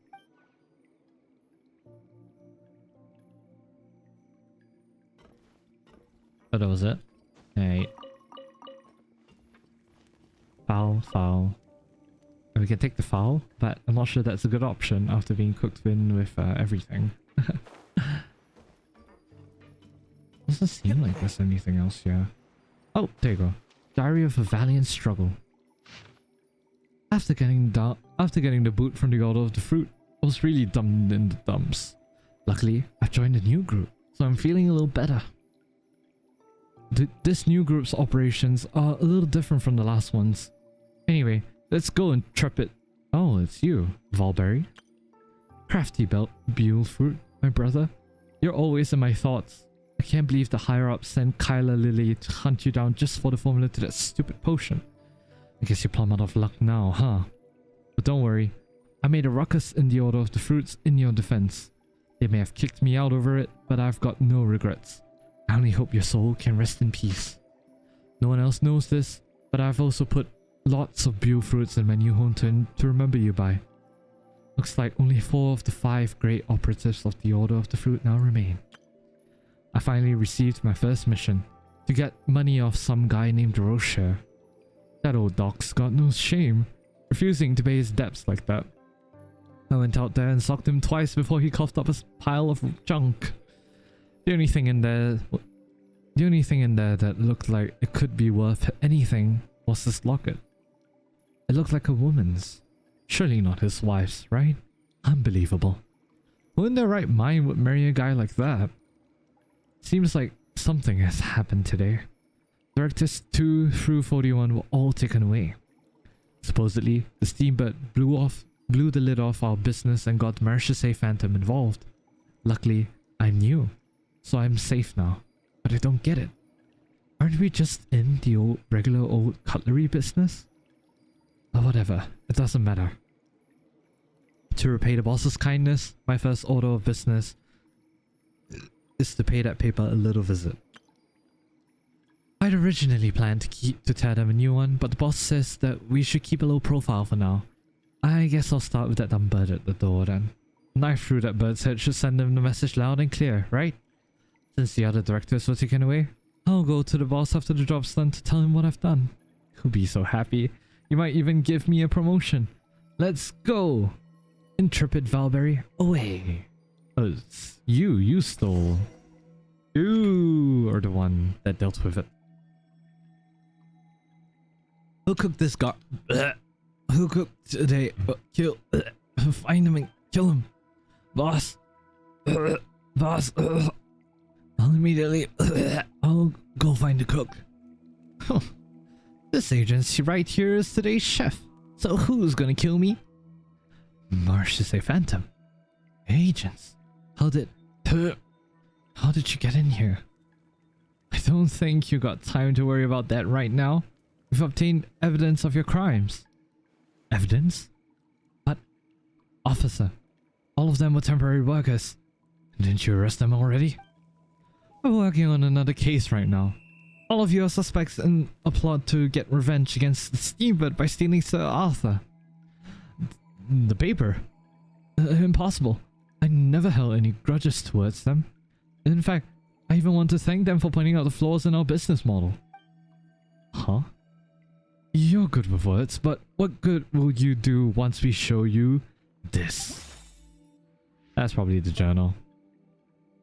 S1: Oh, that was it? Alright. Fowl. We can take the fowl, but I'm not sure that's a good option after being cooked in with everything. Doesn't seem like there's anything else here. Oh, there you go. Diary of a Valiant Struggle. After getting the boot from the Order of the Fruit, I was really dumped in the dumps. Luckily, I've joined a new group, so I'm feeling a little better. This new group's operations are a little different from the last ones. Anyway, let's go and trap it. Oh, it's you, Valberry. Crafty Buell Fruit, my brother. You're always in my thoughts. I can't believe the higher-ups sent Kyla Lily to hunt you down just for the formula to that stupid potion. I guess you're plumb out of luck now, huh? But don't worry. I made a ruckus in the Order of the Fruits in your defense. They may have kicked me out over it, but I've got no regrets. I only hope your soul can rest in peace. No one else knows this, but I've also put lots of Buell fruits in my new home to remember you by. Looks like only 4 of the 5 great operatives of the Order of the Fruit now remain. I finally received my first mission, to get money off some guy named Rocher. That old doc's got no shame, refusing to pay his debts like that. I went out there and socked him twice before he coughed up a pile of junk. The only thing in there that looked like it could be worth anything was this locket. It looked like a woman's. Surely not his wife's, right? Unbelievable. Who in their right mind would marry a guy like that? Seems like something has happened today. Directors 2 through 41 were all taken away. Supposedly, the steamboat blew the lid off our business and got the Marechaussee Phantom involved. Luckily, I'm new, so I'm safe now. But I don't get it. Aren't we just in the regular old cutlery business? Or whatever, it doesn't matter. To repay the boss's kindness, my first order of business is to pay that paper a little visit. I'd originally planned to tear them a new one, but the boss says that we should keep a low profile for now. I guess I'll start with that dumb bird at the door then. knife through that bird's head should send him the message loud and clear, right? Since the other directors were taken away, I'll go to the boss after the job's done to tell him what I've done. He'll be so happy. He might even give me a promotion. Let's go! Intrepid Valberry, away! Oh, it's you stole. You are the one that dealt with it. Who cooked this Who cooked today? Kill. Find him and kill him. Boss. Boss. I'll immediately. I'll go find the cook. This agency right here is today's chef. So who's gonna kill me? Marches a phantom. Agents. How did you get in here? I don't think you got time to worry about that right now. We've obtained evidence of your crimes. Evidence? What? Officer, all of them were temporary workers. Didn't you arrest them already? We're working on another case right now. All of you are suspects in a plot to get revenge against the Steamboat by stealing Sir Arthur. The paper? Impossible. I never held any grudges towards them. In fact, I even want to thank them for pointing out the flaws in our business model. Huh? You're good with words, but what good will you do once we show you this? That's probably the journal.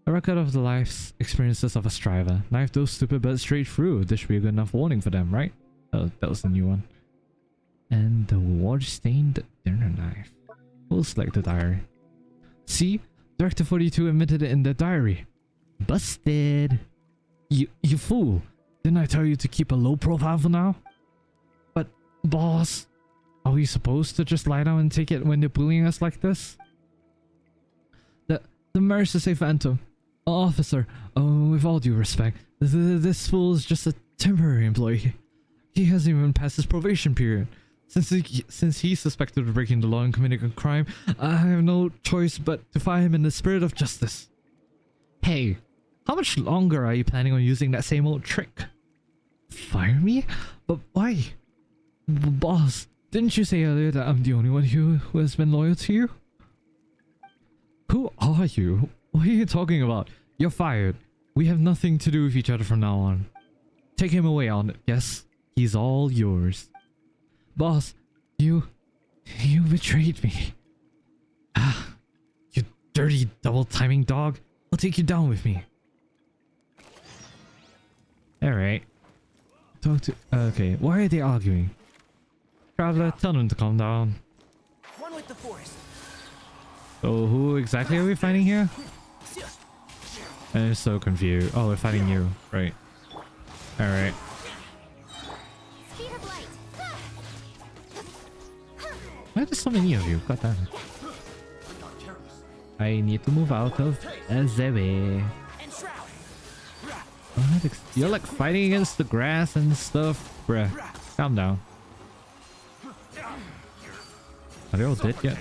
S1: A record of the life's experiences of a striver. Knife those stupid birds straight through. This should be a good enough warning for them, right? Oh, that was the new one. And the water-stained dinner knife. We'll select the diary. See? Director 42 admitted it in the diary. Busted! You fool! Didn't I tell you to keep a low profile for now? But, boss, are we supposed to just lie down and take it when they're bullying us like this? The Mercy Phantom. Officer, with all due respect, this fool is just a temporary employee. He hasn't even passed his probation period. Since he's suspected of breaking the law and committing a crime, I have no choice but to fire him in the spirit of justice. Hey, how much longer are you planning on using that same old trick? Fire me? But why? Boss, didn't you say earlier that I'm the only one who has been loyal to you? Who are you? What are you talking about? You're fired. We have nothing to do with each other from now on. Take him away on it. Yes, he's all yours. Boss, you betrayed me. Ah, you dirty double-timing dog. I'll take you down with me. Alright. Okay, why are they arguing? Traveler, tell them to calm down.
S3: One with the force.
S1: So who exactly are we fighting here? I'm so confused. Oh, we're fighting you. Right. Alright.
S4: Speed of light.
S1: Why are there so many of you? God damn. I need to move out of the way. You're like fighting against the grass and stuff. Bruh. Calm down. Are they all dead yet?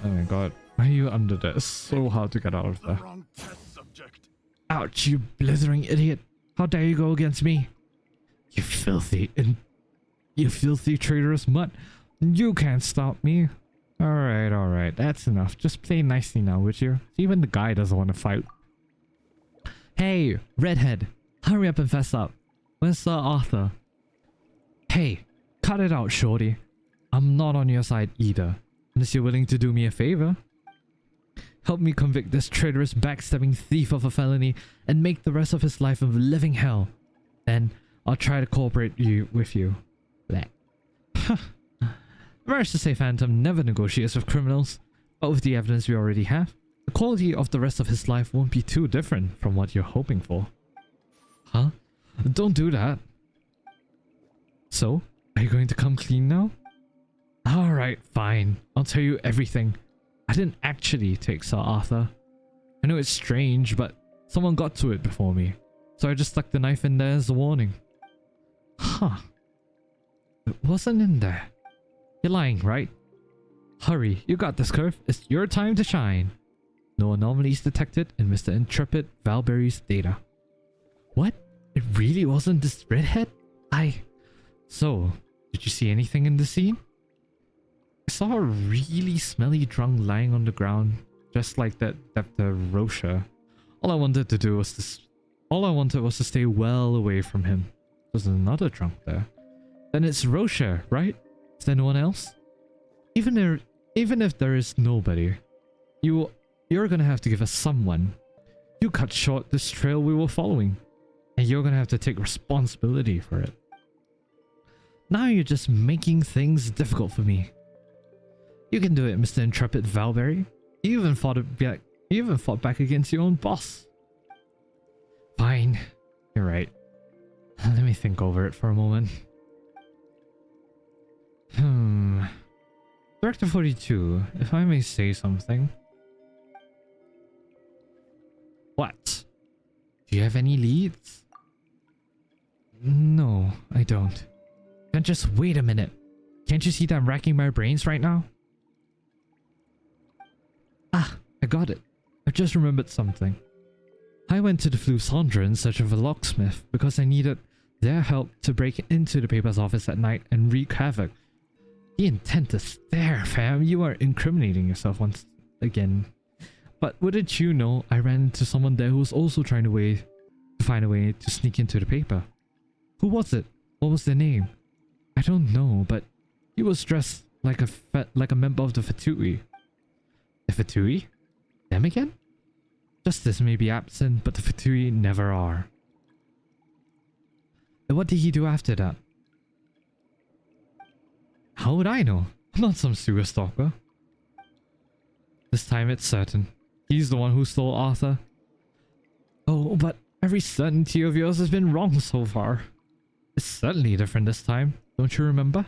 S1: Oh my god. Why are you under there? It's so hard to get out of there. Ouch, you blithering idiot. How dare you go against me? You filthy traitorous mutt. You can't stop me. Alright. That's enough. Just play nicely now, would you? Even the guy doesn't want to fight. Hey, redhead. Hurry up and fess up. Where's Sir Arthur? Hey, cut it out, shorty. I'm not on your side either. Unless you're willing to do me a favor. Help me convict this traitorous backstabbing thief of a felony and make the rest of his life a living hell. Then I'll try to cooperate with you. Blech. Mercy Phantom never negotiates with criminals, but with the evidence we already have, the quality of the rest of his life won't be too different from what you're hoping for. Huh? Don't do that. So, are you going to come clean now? Alright, fine. I'll tell you everything. I didn't actually take Sir Arthur. I know it's strange, but someone got to it before me, so I just stuck the knife in there as a warning. Huh. It wasn't in there. You're lying, right? Hurry, you got this, Curve. It's your time to shine. No anomalies detected in Mr. Intrepid Valberry's data. What? It really wasn't this redhead? So, did you see anything in the scene? I saw a really smelly drunk lying on the ground, just like that Dr. Rocha. All I wanted was to stay well away from him. There's another drunk there. Then it's Rocha, right? Is there no one else? Even if there is nobody, you're gonna have to give us someone. You cut short this trail we were following, and you're gonna have to take responsibility for it. Now you're just making things difficult for me. You can do it, Mr. Intrepid Valberry. You even fought back against your own boss. Fine. You're right. Let me think over it for a moment. Director 42, if I may say something. What? Do you have any leads? No, I don't. Then just wait a minute. Can't you see that I'm racking my brains right now? Ah, I got it. I've just remembered something. I went to the Flusandra in search of a locksmith because I needed their help to break into the paper's office at night and wreak havoc. The intent is there, fam. You are incriminating yourself once again. But wouldn't you know, I ran into someone there who was also trying to find a way to sneak into the paper. Who was it? What was their name? I don't know, but he was dressed like a member of the Fatui. The Fatui? Them again? Justice may be absent, but the Fatui never are. And what did he do after that? How would I know? I'm not some sewer stalker. This time it's certain. He's the one who stole Arthur. Oh, but every certainty of yours has been wrong so far. It's certainly different this time, don't you remember?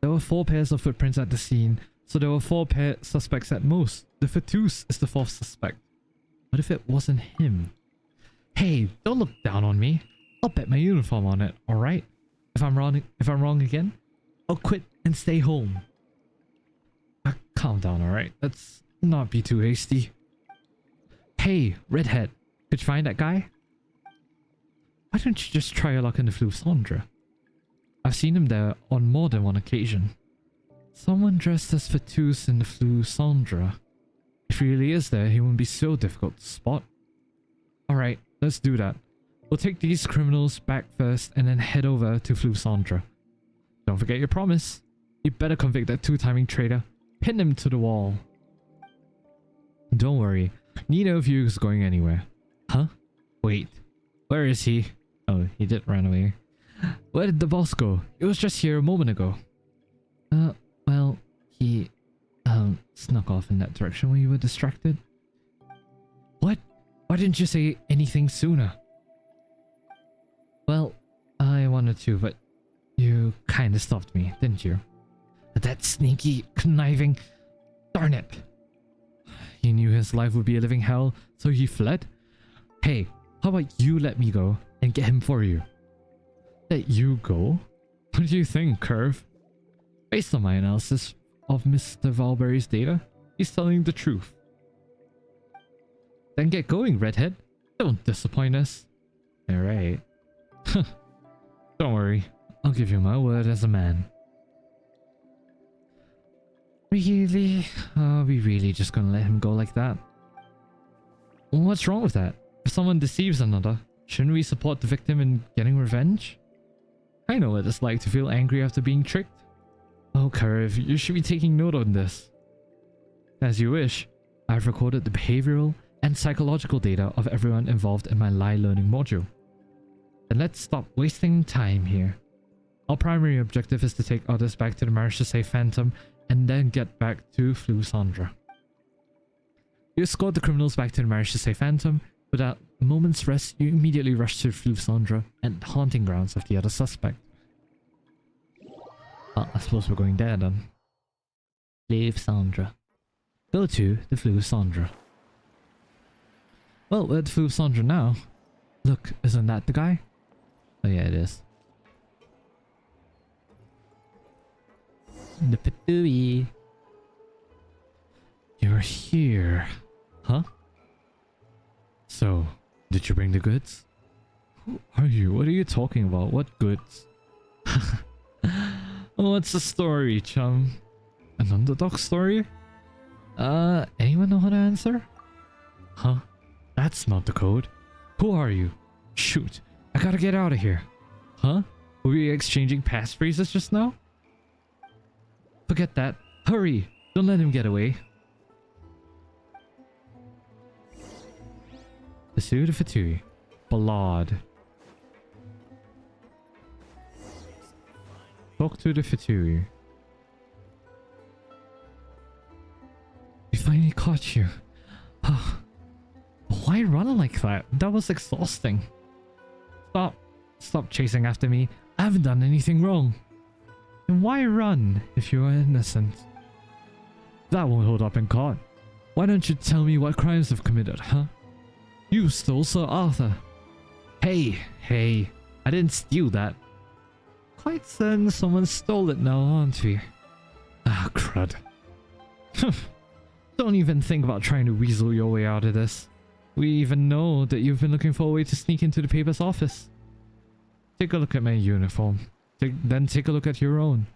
S1: There were 4 pairs of footprints at the scene, so there were 4 suspects at most. The Fatus is the 4th suspect. What if it wasn't him? Hey, don't look down on me. I'll bet my uniform on it, alright? If I'm wrong again, I'll quit and stay home. Calm down, alright? Let's not be too hasty. Hey, redhead, could you find that guy? Why don't you just try your luck in the Flusandra? I've seen him there on more than one occasion. Someone dressed as Fatus in the Flusandra. If he really is there, he wouldn't be so difficult to spot. Alright, let's do that. We'll take these criminals back first and then head over to Flusandra. Don't forget your promise. You better convict that 2-timing traitor. Pin him to the wall. Don't worry. Neither of you is going anywhere. Huh? Wait. Where is he? Oh, he did run away. Where did the boss go? He was just here a moment ago. Well, he snuck off in that direction when you were distracted. What? Why didn't you say anything sooner? Well, I wanted to, but you kinda stopped me, didn't you? That sneaky, conniving... Darn it! He knew his life would be a living hell, so he fled? Hey, how about you let me go and get him for you? Let you go? What do you think, Curve? Based on my analysis of Mr. Valberry's data, he's telling the truth. Then get going, redhead. Don't disappoint us. Alright. Don't worry. I'll give you my word as a man. Really? Are we really just gonna let him go like that? What's wrong with that? If someone deceives another, shouldn't we support the victim in getting revenge? I know what it's like to feel angry after being tricked. Oh, Curve, you should be taking note on this. As you wish, I've recorded the behavioral and psychological data of everyone involved in my lie learning module. Then let's stop wasting time here. Our primary objective is to take others back to the Marriage to Save Phantom and then get back to Flusandra. You escort the criminals back to the Marriage to Save Phantom. Without a moment's rest, you immediately rush to Flusandra and the haunting grounds of the other suspect. Well, I suppose we're going there then. Flusandra. Go to the Flusandra. Well, we're at Flusandra now. Look, isn't that the guy? Oh yeah, it is. The Patui. You're here. Huh? So, did you bring the goods? Who are you? What are you talking about? What goods? What's the story, chum? An underdog story? Anyone know how to answer? Huh? That's not the code. Who are you? Shoot, I gotta get out of here. Huh? Were we exchanging passphrases just now? Forget that. Hurry! Don't let him get away. Pursue the Fatui. Ballad. Talk to the Fatui. We finally caught you. Why run like that? That was exhausting. Stop chasing after me. I haven't done anything wrong. And why run if you are innocent? That won't hold up in court. Why don't you tell me what crimes I've committed, huh? You stole Sir Arthur. Hey, I didn't steal that. Quite certain someone stole it now, aren't we? Ah, crud. Don't even think about trying to weasel your way out of this. We even know that you've been looking for a way to sneak into the paper's office. Take a look at my uniform. Then take a look at your own.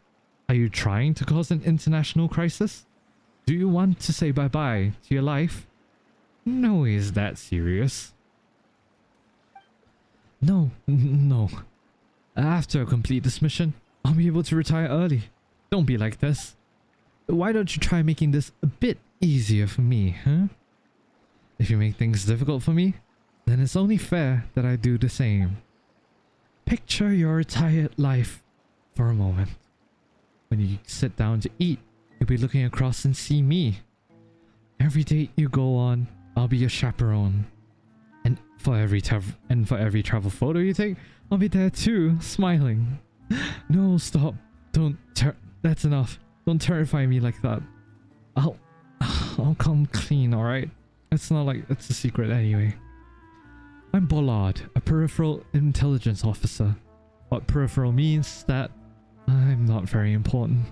S1: Are you trying to cause an international crisis? Do you want to say bye-bye to your life? No way is that serious. No. After I complete this mission, I'll be able to retire early. Don't be like this. Why don't you try making this a bit easier for me, huh? If you make things difficult for me, then it's only fair that I do the same. Picture your retired life for a moment. When you sit down to eat, you'll be looking across and see me. Every date you go on, I'll be your chaperone. And for every travel photo you take, I'll be there too, smiling. No, stop. That's enough. Don't terrify me like that. I'll come clean, alright? It's not like it's a secret anyway. I'm Bollard, a peripheral intelligence officer. What peripheral means is that I'm not very important.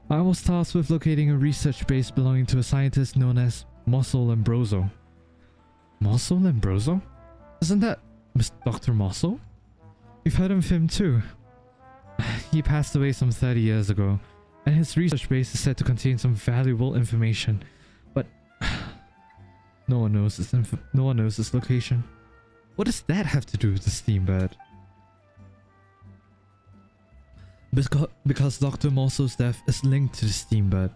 S1: I was tasked with locating a research base belonging to a scientist known as Mossel Ambroso. Mossel Ambroso? Isn't that Dr. Mossel? You've heard of him too. He passed away some 30 years ago, and his research base is said to contain some valuable information, but no one knows his location. What does that have to do with the Steambird? Because Dr. Mossel's death is linked to the Steambird.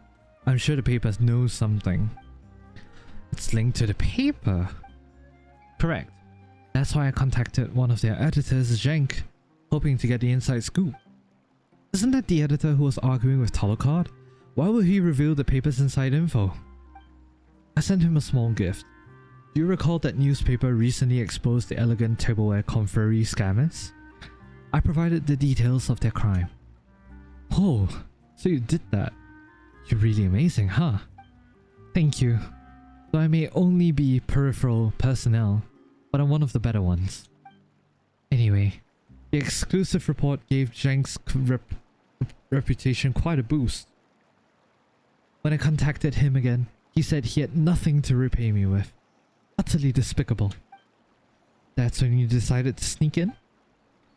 S1: I'm sure the paper knows something. It's linked to the paper? Correct. That's why I contacted one of their editors, Zhenk, hoping to get the inside scoop. Isn't that the editor who was arguing with Talochard? Why will he reveal the paper's inside info? I sent him a small gift. Do you recall that newspaper recently exposed the elegant tableware conferee scammers? I provided the details of their crime. Oh, so you did that. You're really amazing, huh? Thank you. So I may only be peripheral personnel, but I'm one of the better ones. Anyway, the exclusive report gave Zheng's reputation quite a boost. When I contacted him again, he said he had nothing to repay me with. Utterly despicable. That's when you decided to sneak in?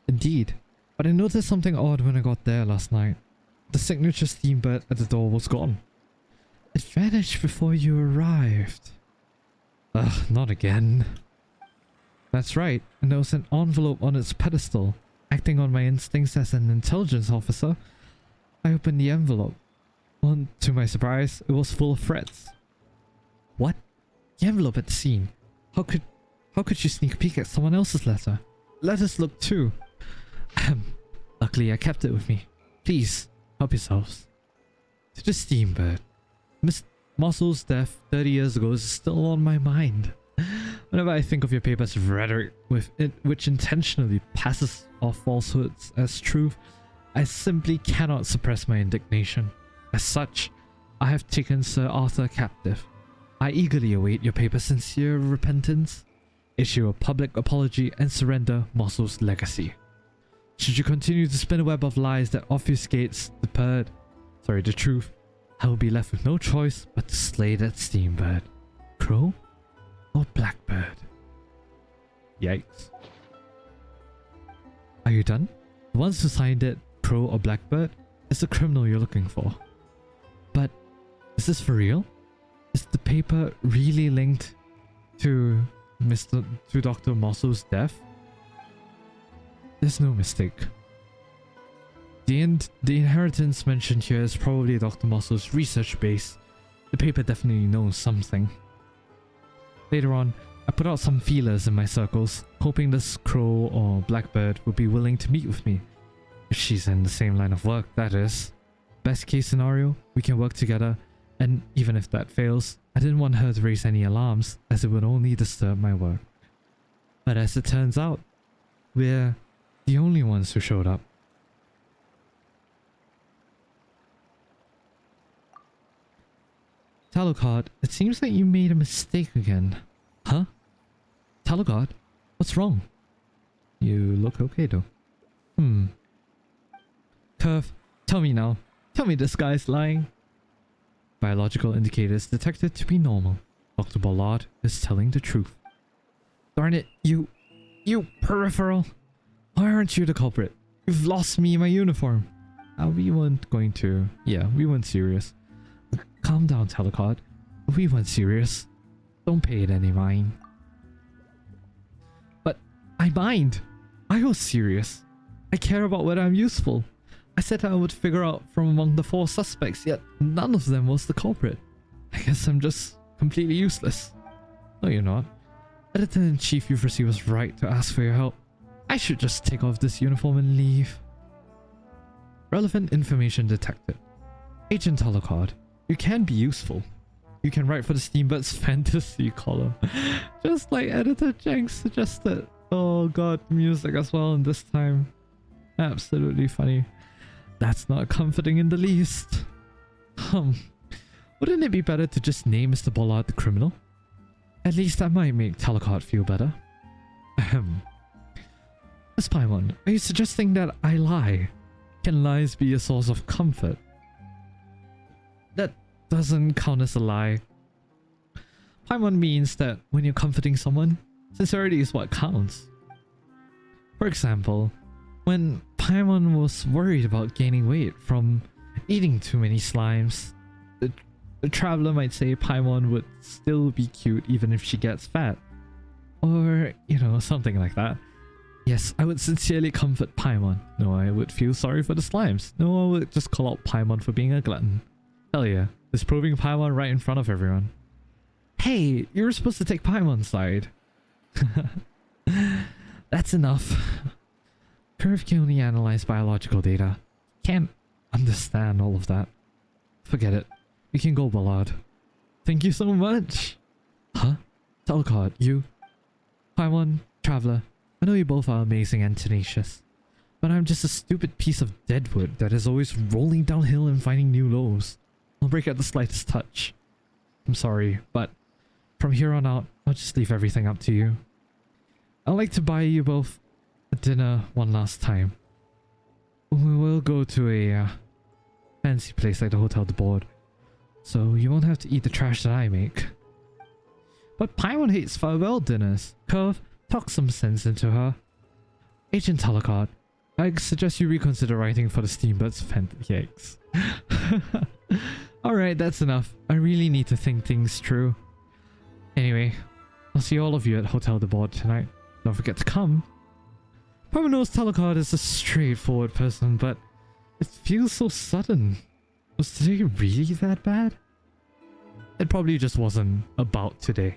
S1: Indeed, but I noticed something odd when I got there last night. The signature Steambird at the door was gone. It vanished before you arrived. Ugh, not again. That's right, and there was an envelope on its pedestal. Acting on my instincts as an intelligence officer, I opened the envelope. Well, to my surprise, it was full of threats. What? The envelope at the scene. How could you sneak a peek at someone else's letter? Let us look too. Luckily, I kept it with me. Please, help yourselves. To the Steambird. Miss Mossel's death 30 years ago is still on my mind. Whenever I think of your paper's rhetoric, which intentionally passes off falsehoods as truth, I simply cannot suppress my indignation. As such, I have taken Sir Arthur captive. I eagerly await your paper's sincere repentance, issue a public apology, and surrender Mossel's legacy. Should you continue to spin a web of lies that obfuscates the truth, I will be left with no choice but to slay that Steambird. Crow or Blackbird? Yikes. Are you done? The ones who signed it, Crow or Blackbird, is the criminal you're looking for. But Is this for real? Is the paper really linked to Dr. Mosso's death? There's no mistake. The inheritance mentioned here is probably Dr. Mosso's research base. The paper definitely knows something. Later on, I put out some feelers in my circles, hoping this crow or blackbird would be willing to meet with me. If she's in the same line of work, that is. Best case scenario, we can work together, and even if that fails, I didn't want her to raise any alarms, as it would only disturb my work. But as it turns out, we're the only ones who showed up. Talochard, it seems like you made a mistake again. Huh? Talochard, what's wrong? You look okay though. Curve, tell me now. Tell me this guy's lying. Biological indicators detected to be normal. Dr. Ballard is telling the truth. Darn it, you peripheral. Why aren't you the culprit? You've lost me my uniform. We weren't going to. Yeah, we weren't serious. Calm down, Talochard. We weren't serious. Don't pay it any mind. But I mind. I was serious. I care about whether I'm useful. I said I would figure out from among the 4 suspects, yet none of them was the culprit. I guess I'm just completely useless. No, you're not. Editor-in-Chief Euphrasia was right to ask for your help. I should just take off this uniform and leave. Relevant information detected. Agent Talochard, you can be useful. You can write for the Steamboat's fantasy column. Just like Editor Jenks suggested. Oh god, music as well, and this time. Absolutely funny. That's not comforting in the least. Wouldn't it be better to just name Mr. Ballard the criminal? At least that might make Talochard feel better. Miss Paimon, are you suggesting that I lie? Can lies be a source of comfort? That doesn't count as a lie. Paimon means that when you're comforting someone, sincerity is what counts. For example, when Paimon was worried about gaining weight from eating too many slimes, the traveler might say Paimon would still be cute even if she gets fat. Or, you know, something like that. Yes, I would sincerely comfort Paimon. No, I would feel sorry for the slimes. No, I would just call out Paimon for being a glutton. Hell yeah, disproving Paimon right in front of everyone. Hey, you were supposed to take Paimon's side. That's enough. Curve can only analyze biological data. Can't understand all of that. Forget it. You can go, Ballard. Thank you so much. Huh? Talochard, you? Paimon, Traveler, I know you both are amazing and tenacious, but I'm just a stupid piece of deadwood that is always rolling downhill and finding new lows. I'll break at the slightest touch. I'm sorry, but from here on out, I'll just leave everything up to you. I'd like to buy you both a dinner one last time. We will go to a fancy place like the Hotel de Board, so you won't have to eat the trash that I make. But Paimon hates farewell dinners. Curve, talk some sense into her. Agent Talochard, I suggest you reconsider writing for the Steamboat's Yikes. Alright, that's enough. I really need to think things through. Anyway, I'll see all of you at Hotel de Board tonight. Don't forget to come. Paimon knows Talochard is a straightforward person, but it feels so sudden. Was today really that bad? It probably just wasn't about today.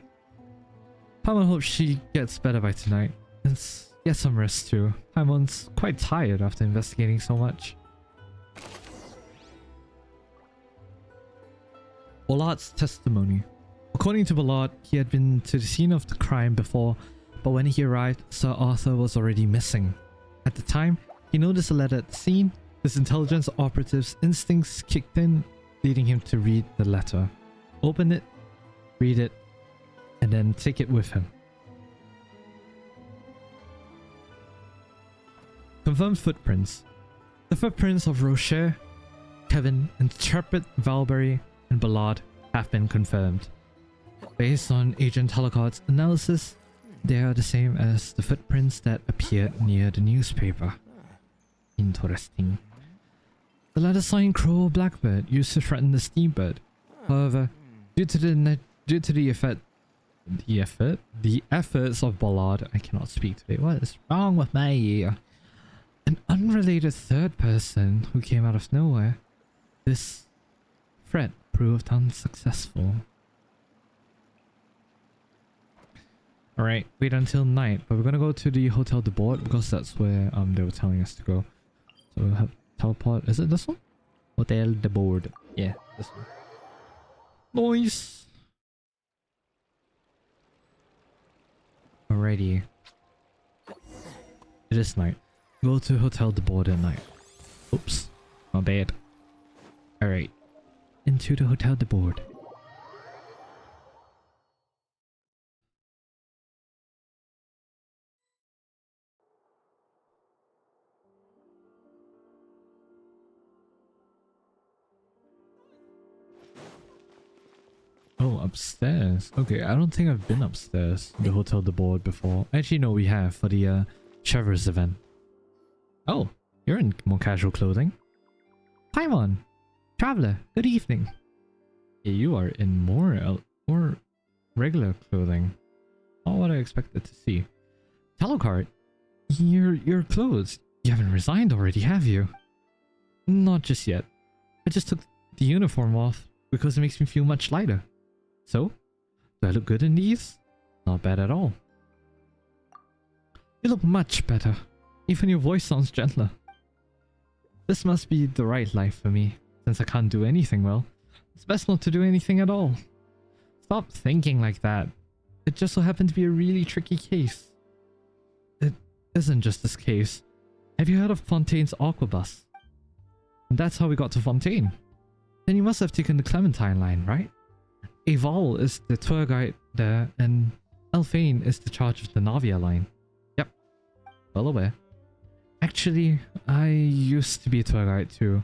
S1: Paimon hopes she gets better by tonight and get some rest too. Paimon's quite tired after investigating so much. Ballard's testimony. According to Ballard, he had been to the scene of the crime before, but when he arrived, Sir Arthur was already missing. At the time, he noticed a letter at the scene. His intelligence operative's instincts kicked in, leading him to read the letter. Open it, read it, and then take it with him. Confirmed footprints. The footprints of Rocher, Kevin, Intrepid, Valbury, and Ballard have been confirmed. Based on Agent Talochard's analysis, they are the same as the footprints that appeared near the newspaper. Interesting. The letter signed Crow or Blackbird used to threaten the Steamboat. However, due to the efforts of Ballard, I cannot speak today. What is wrong with me? An unrelated third person who came out of nowhere. This threat proved unsuccessful. Alright, wait until night, but we're gonna go to the Hotel de Bord because that's where they were telling us to go. So we'll have teleport. Is it this one? Hotel de Bord. Yeah, this one. Nice. Alrighty. It is night. Go to Hotel de Bord at night. Oops, my bad. Alright. Into the Hotel de Bord. Oh, upstairs. Okay, I don't think I've been upstairs in the Hotel de Bord before. Actually, no, we have for the Chever's event. Oh, you're in more casual clothing. Paimon, traveler, good evening. Yeah, you are in more regular clothing. Not what I expected to see. Talochard, your clothes. You haven't resigned already, have you? Not just yet. I just took the uniform off because it makes me feel much lighter. So, do I look good in these? Not bad at all. You look much better. Even your voice sounds gentler. This must be the right life for me, since I can't do anything well. It's best not to do anything at all. Stop thinking like that. It just so happened to be a really tricky case. It isn't just this case. Have you heard of Fontaine's Aquabus? And that's how we got to Fontaine. Then you must have taken the Clementine line, right? Eval is the tour guide there, and Elphane is the charge of the Navia line. Yep, well aware. Actually, I used to be a tour guide too.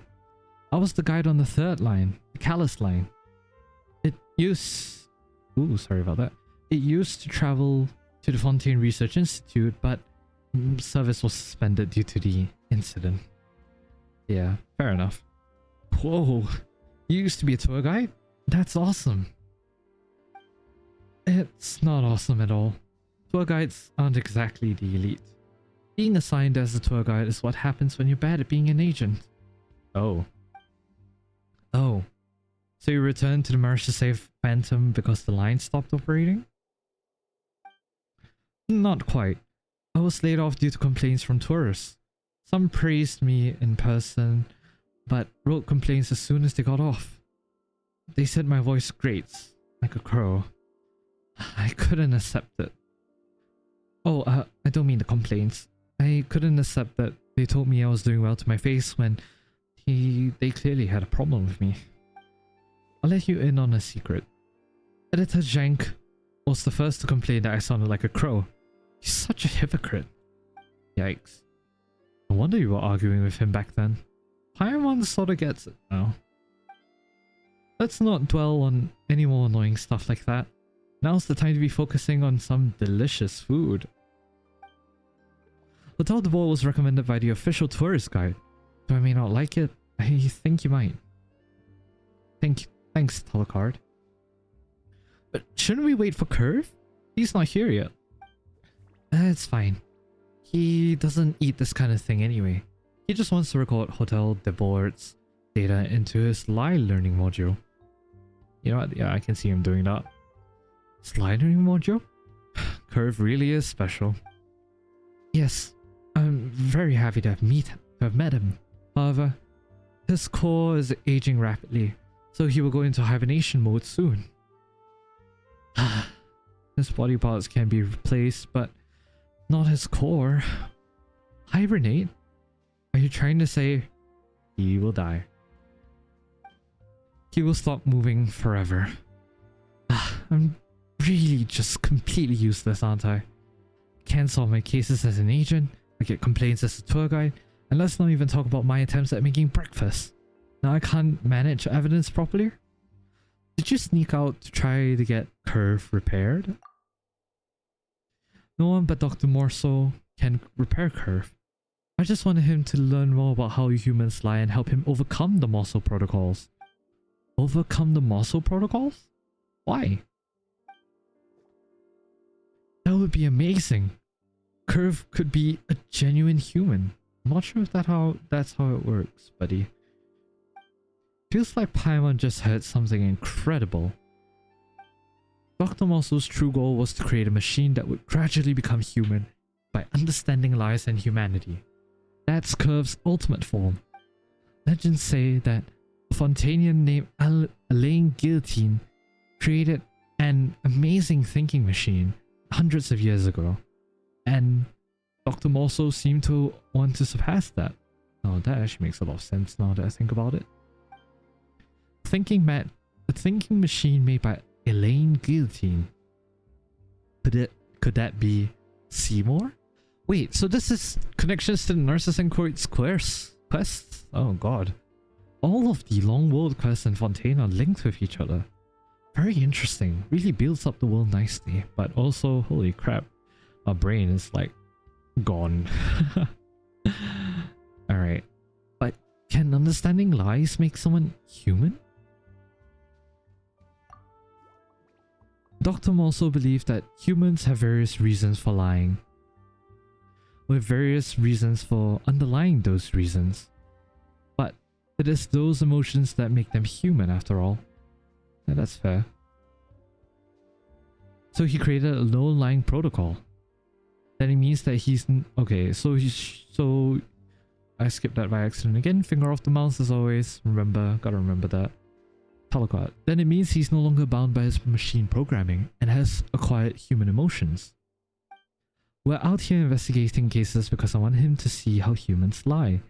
S1: I was the guide on the third line, the Callus line. Ooh, sorry about that. It used to travel to the Fontaine Research Institute, but service was suspended due to the incident. Yeah, fair enough. Whoa, you used to be a tour guide? That's awesome. It's not awesome at all. Tour guides aren't exactly the elite. Being assigned as a tour guide is what happens when you're bad at being an agent. Oh. Oh. So you returned to the Mauritius Phantom because the line stopped operating? Not quite. I was laid off due to complaints from tourists. Some praised me in person, but wrote complaints as soon as they got off. They said my voice grates, like a crow. I couldn't accept it. Oh, I don't mean the complaints. I couldn't accept that they told me I was doing well to my face when they clearly had a problem with me. I'll let you in on a secret. Editor Zhank was the first to complain that I sounded like a crow. He's such a hypocrite. Yikes. No wonder you were arguing with him back then. Paimon sorta gets it now. Let's not dwell on any more annoying stuff like that. Now's the time to be focusing on some delicious food. Hotel de Bord was recommended by the official tourist guide. Though I may not like it, I think you might. Thanks, Talochard. But shouldn't we wait for Curve? He's not here yet. It's fine. He doesn't eat this kind of thing anyway. He just wants to record Hotel de Bord's data into his live learning module. You know what? Yeah, I can see him doing that. Slide learning module? Curve really is special. Yes, I'm very happy to have met him. However, his core is aging rapidly, so he will go into hibernation mode soon. His body parts can be replaced, but not his core. Hibernate? Are you trying to say he will die? He will stop moving forever. I'm really just completely useless, aren't I? Can't solve my cases as an agent, I get complaints as a tour guide, and let's not even talk about my attempts at making breakfast. Now I can't manage evidence properly? Did you sneak out to try to get Curve repaired? No one but Dr. Morso can repair Curve. I just wanted him to learn more about how humans lie and help him overcome the Morso protocols. overcome the muscle protocols? Why? That would be amazing. Curve could be a genuine human. I'm not sure if that's how it works, buddy. Feels like Paimon just heard something incredible. Dr. Muscle's true goal was to create a machine that would gradually become human by understanding lies and humanity. That's Curve's ultimate form. Legends say that a Fontainian named Alain Guillotine created an amazing thinking machine hundreds of years ago, and Dr. Morso seemed to want to surpass that. Oh, that actually makes a lot of sense now that I think about it. A thinking machine made by Alain Guillotine. Could that be Seymour? Wait, so this is connections to the Narcissus and Croyd's quests? Oh god. All of the Long World quests and Fontaine are linked with each other. Very interesting. Really builds up the world nicely. But also, holy crap, our brain is like gone. Alright. But can understanding lies make someone human? Dr. Morso believed that humans have various reasons for lying, with various reasons for underlying those reasons. But it is those emotions that make them human after all. Yeah, that's fair. So he created a low-lying protocol. That it means that he's... Okay, so I skipped that by accident again. Finger off the mouse as always. Remember, gotta remember that. Talochard. Then it means he's no longer bound by his machine programming and has acquired human emotions. We're out here investigating cases because I want him to see how humans lie.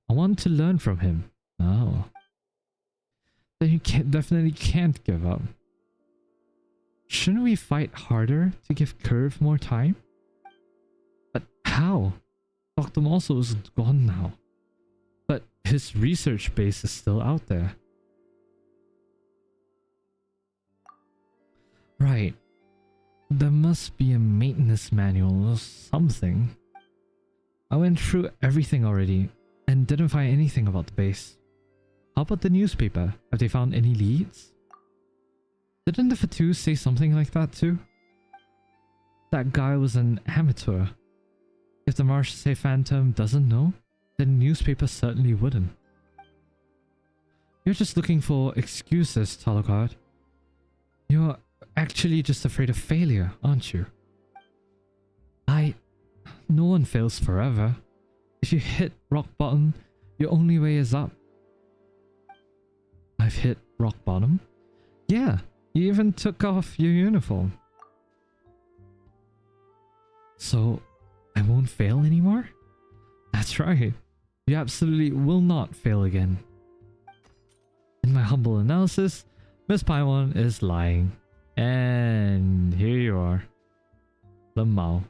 S1: I want to learn from him. Oh. Then you definitely can't give up. Shouldn't we fight harder to give Curve more time? But how? Dr. Morso is gone now. But his research base is still out there. Right. There must be a maintenance manual or something. I went through everything already and didn't find anything about the base. How about the newspaper? Have they found any leads? Didn't the Fatu say something like that too? That guy was an amateur. If the Marseille Phantom doesn't know, then the newspaper certainly wouldn't. You're just looking for excuses, Talochard. You're actually just afraid of failure, aren't you? No one fails forever. If you hit rock bottom, your only way is up. I've hit rock bottom? Yeah, you even took off your uniform. So, I won't fail anymore? That's right. You absolutely will not fail again. In my humble analysis, Miss Paimon is lying. And here you are. Lemao.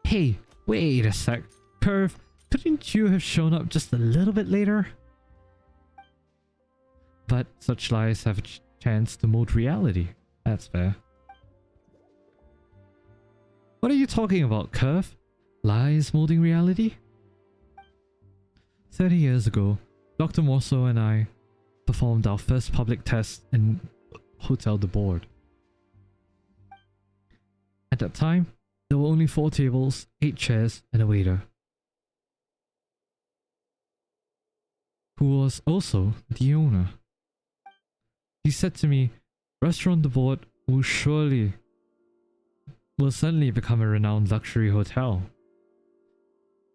S1: Hey, wait a sec. Curve, couldn't you have shown up just a little bit later? But such lies have a chance to mold reality. That's fair. What are you talking about, Curve? Lies molding reality? 30 years ago, Dr. Morso and I performed our first public test in Hotel de Board. At that time, there were only 4 tables, 8 chairs, and a waiter, who was also the owner. He said to me, Restaurant de Board will certainly become a renowned luxury hotel.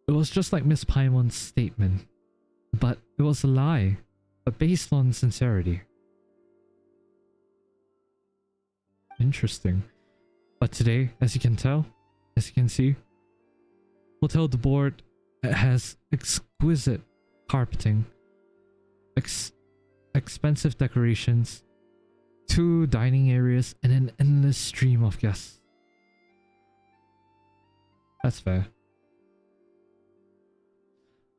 S1: It was just like Miss Paimon's statement, but it was a lie, but based on sincerity. Interesting. But today, as you can see, Hotel de Board has exquisite carpeting, expensive decorations, 2 dining areas, and an endless stream of guests. That's fair.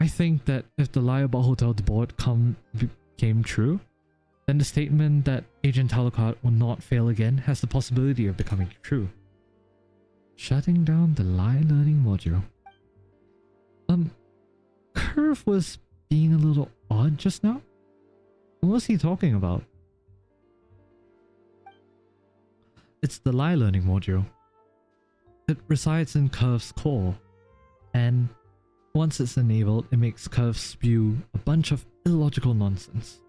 S1: I think that if the lie about Hotel de Board came true, then the statement that Agent Talochard will not fail again has the possibility of becoming true. Shutting down the lie learning module. Curve was being a little odd just now. What was he talking about? It's the lie learning module. It resides in Curve's core, and once it's enabled, it makes Curve spew a bunch of illogical nonsense.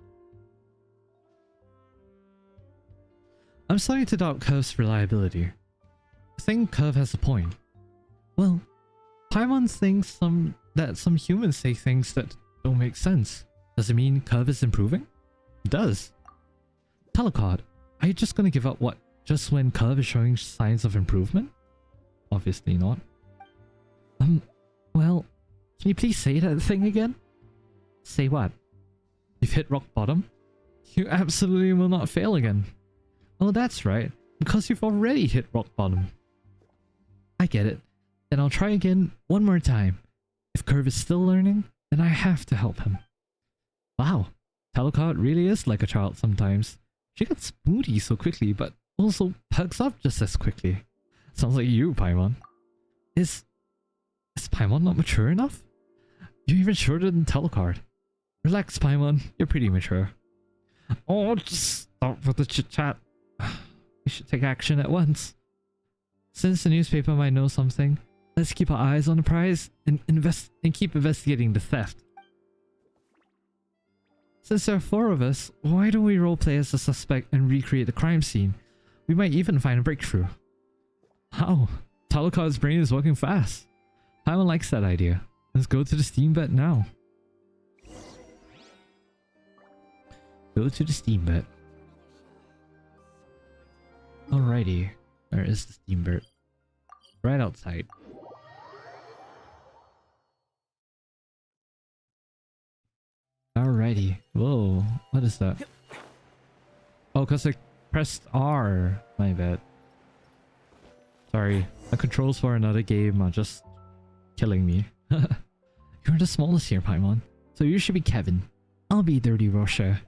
S1: I'm starting to doubt Curve's reliability. I think Curve has a point. Well, Paimon thinks that some humans say things that don't make sense. Does it mean Curve is improving? It does. Talochard, are you just gonna give up just when Curve is showing signs of improvement? Obviously not. Well, can you please say that thing again? Say what? You've hit rock bottom? You absolutely will not fail again. Oh, that's right, because you've already hit rock bottom. I get it. Then I'll try again one more time. If Curve is still learning, then I have to help him. Wow, Talochard really is like a child sometimes. She gets moody so quickly, but also perks up just as quickly. Sounds like you, Paimon. Is Paimon not mature enough? You're even shorter than Talochard. Relax, Paimon. You're pretty mature. Oh, just stop with the chit-chat. We should take action at once. Since the newspaper might know something, let's keep our eyes on the prize and keep investigating the theft. Since there are 4 of us, why don't we roleplay as the suspect and recreate the crime scene? We might even find a breakthrough. Wow, Talochard's brain is working fast. Paimon likes that idea. Let's go to the steam bed now. Go to the steam bed. Alrighty, where is the steam bed? Right outside. Alrighty. Whoa, what is that? Oh, because I pressed R. My bad. Sorry, my controls for another game are just killing me. You're the smallest here, Paimon, so you should be Kevin. I'll be Dirty Rocher.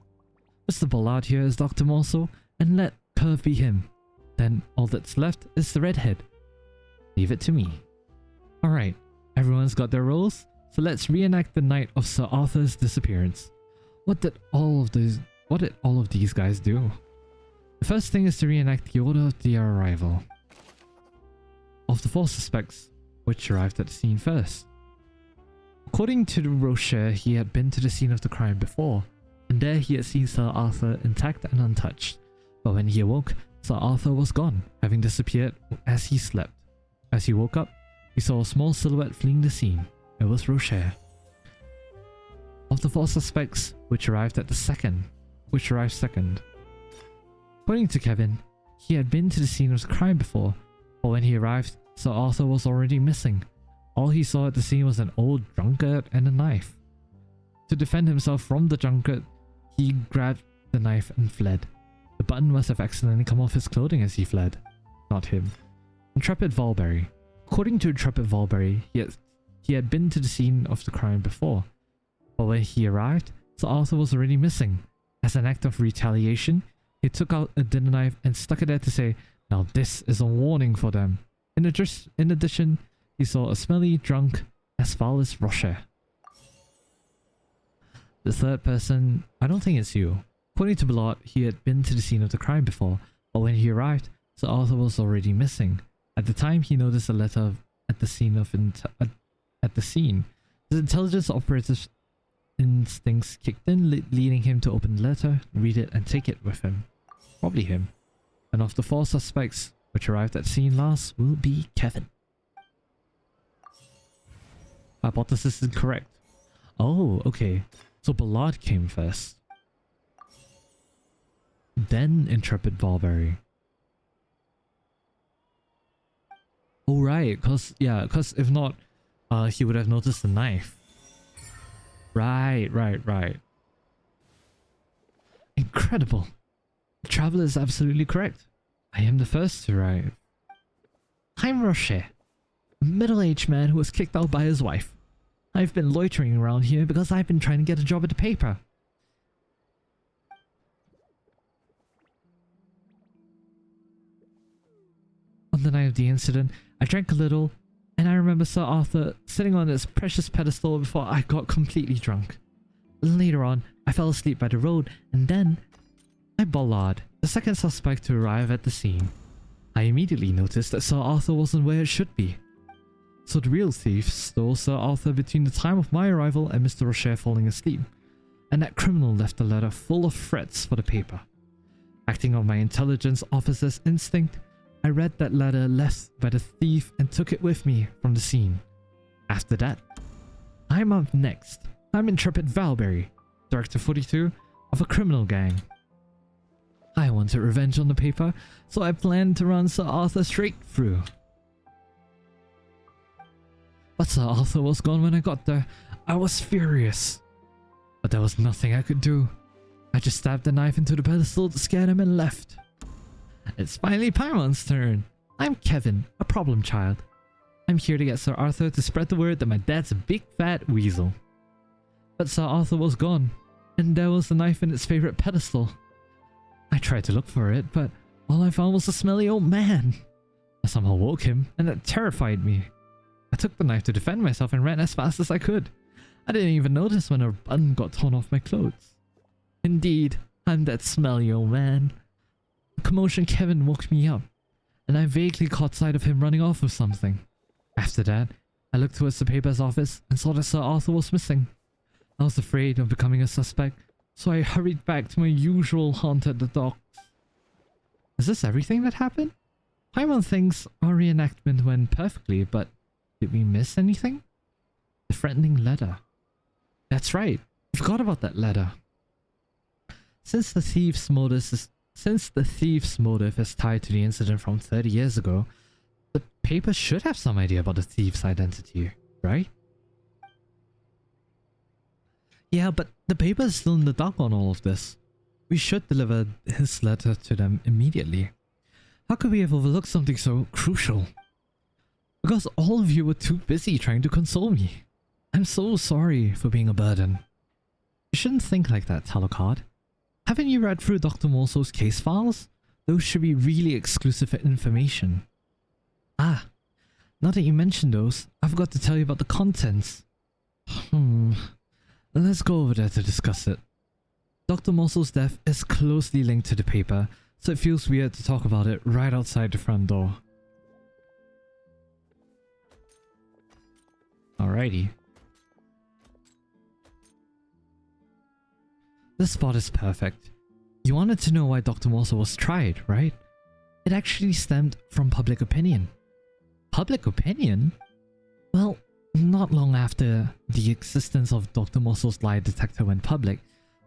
S1: Mr. Ballard here is Dr. Morso, and let Curve be him. Then all that's left is the redhead. Leave it to me. Alright, everyone's got their roles, so let's reenact the night of Sir Arthur's disappearance. What did all of these guys do? The first thing is to reenact the order of their arrival. Of the 4 suspects, which arrived at the scene first. According to the Rocher, he had been to the scene of the crime before, and there he had seen Sir Arthur intact and untouched. But when he awoke, Sir Arthur was gone, having disappeared as he slept. As he woke up, he saw a small silhouette fleeing the scene. It was Rocher. Of the 4 suspects, which arrived second. According to Kevin, he had been to the scene of the crime before, but when he arrived, Sir Arthur was already missing. All he saw at the scene was an old drunkard and a knife. To defend himself from the drunkard, he grabbed the knife and fled. The button must have accidentally come off his clothing as he fled. Not him. Intrepid Valberry. According to Intrepid Valberry, he had been to the scene of the crime before, but when he arrived, Sir Arthur was already missing. As an act of retaliation, he took out a dinner knife and stuck it there to say, "Now this is a warning for them." In addition, he saw a smelly drunk as foul as Rocher. The third person, I don't think it's you. According to Ballard, he had been to the scene of the crime before, but when he arrived, Sir Arthur was already missing. At the time, he noticed a letter at the scene. His intelligence operative instincts kicked in, leading him to open the letter, read it, and take it with him. Probably him. And of the 4 suspects, which arrived at the scene last, will be Kevin. Hypothesis is incorrect. Oh, okay. So Ballard came first. Then Intrepid Valberry. Oh right, cause if not, he would have noticed the knife. Right. Incredible. The traveler is absolutely correct. I am the first to arrive. I'm Rocher, a middle-aged man who was kicked out by his wife. I've been loitering around here because I've been trying to get a job at the paper. On the night of the incident, I drank a little, and I remember Sir Arthur sitting on this precious pedestal before I got completely drunk. Later on, I I fell asleep by the road, and then I bollard, the second suspect to arrive at the scene. I immediately noticed that Sir Arthur wasn't where it should be. So the real thief stole Sir Arthur between the time of my arrival and Mr. Rocher falling asleep, and that criminal left a letter full of threats for the paper. Acting on my intelligence officer's instinct, I read that letter left by the thief and took it with me from the scene. After that, I'm up next. I'm Intrepid Valberry, Director 42 of a criminal gang. I wanted revenge on the paper, so I planned to run Sir Arthur straight through. But Sir Arthur was gone when I got there. I was furious. But there was nothing I could do. I just stabbed the knife into the pedestal to scare him and left. It's finally Paimon's turn. I'm Kevin, a problem child. I'm here to get Sir Arthur to spread the word that my dad's a big fat weasel. But Sir Arthur was gone, and there was the knife in its favorite pedestal. I tried to look for it, but all I found was a smelly old man. I somehow woke him, and that terrified me. I took the knife to defend myself and ran as fast as I could. I didn't even notice when a button got torn off my clothes. Indeed, I'm that smelly old man. The commotion Kevin woke me up, and I vaguely caught sight of him running off with something. After that, I looked towards the paper's office and saw that Sir Arthur was missing. I was afraid of becoming a suspect, so I hurried back to my usual haunt at the docks. Is this everything that happened? Paimon thinks our reenactment went perfectly, but did we miss anything? The threatening letter. That's right, I forgot about that letter. Since the thief's motive is tied to the incident from 30 years ago, the paper should have some idea about the thief's identity, right? Yeah, but the paper is still in the dark on all of this. We should deliver his letter to them immediately. How could we have overlooked something so crucial? Because all of you were too busy trying to console me. I'm so sorry for being a burden. You shouldn't think like that, Talochard. Haven't you read through Dr. Morso's case files? Those should be really exclusive information. Ah, now that you mentioned those, I forgot to tell you about the contents. Let's go over there to discuss it. Dr. Morso's death is closely linked to the paper, so it feels weird to talk about it right outside the front door. Alrighty. This spot is perfect. You wanted to know why Dr. Morso was tried, right? It actually stemmed from public opinion. Public opinion? Well, not long after the existence of Dr. Morso's lie detector went public,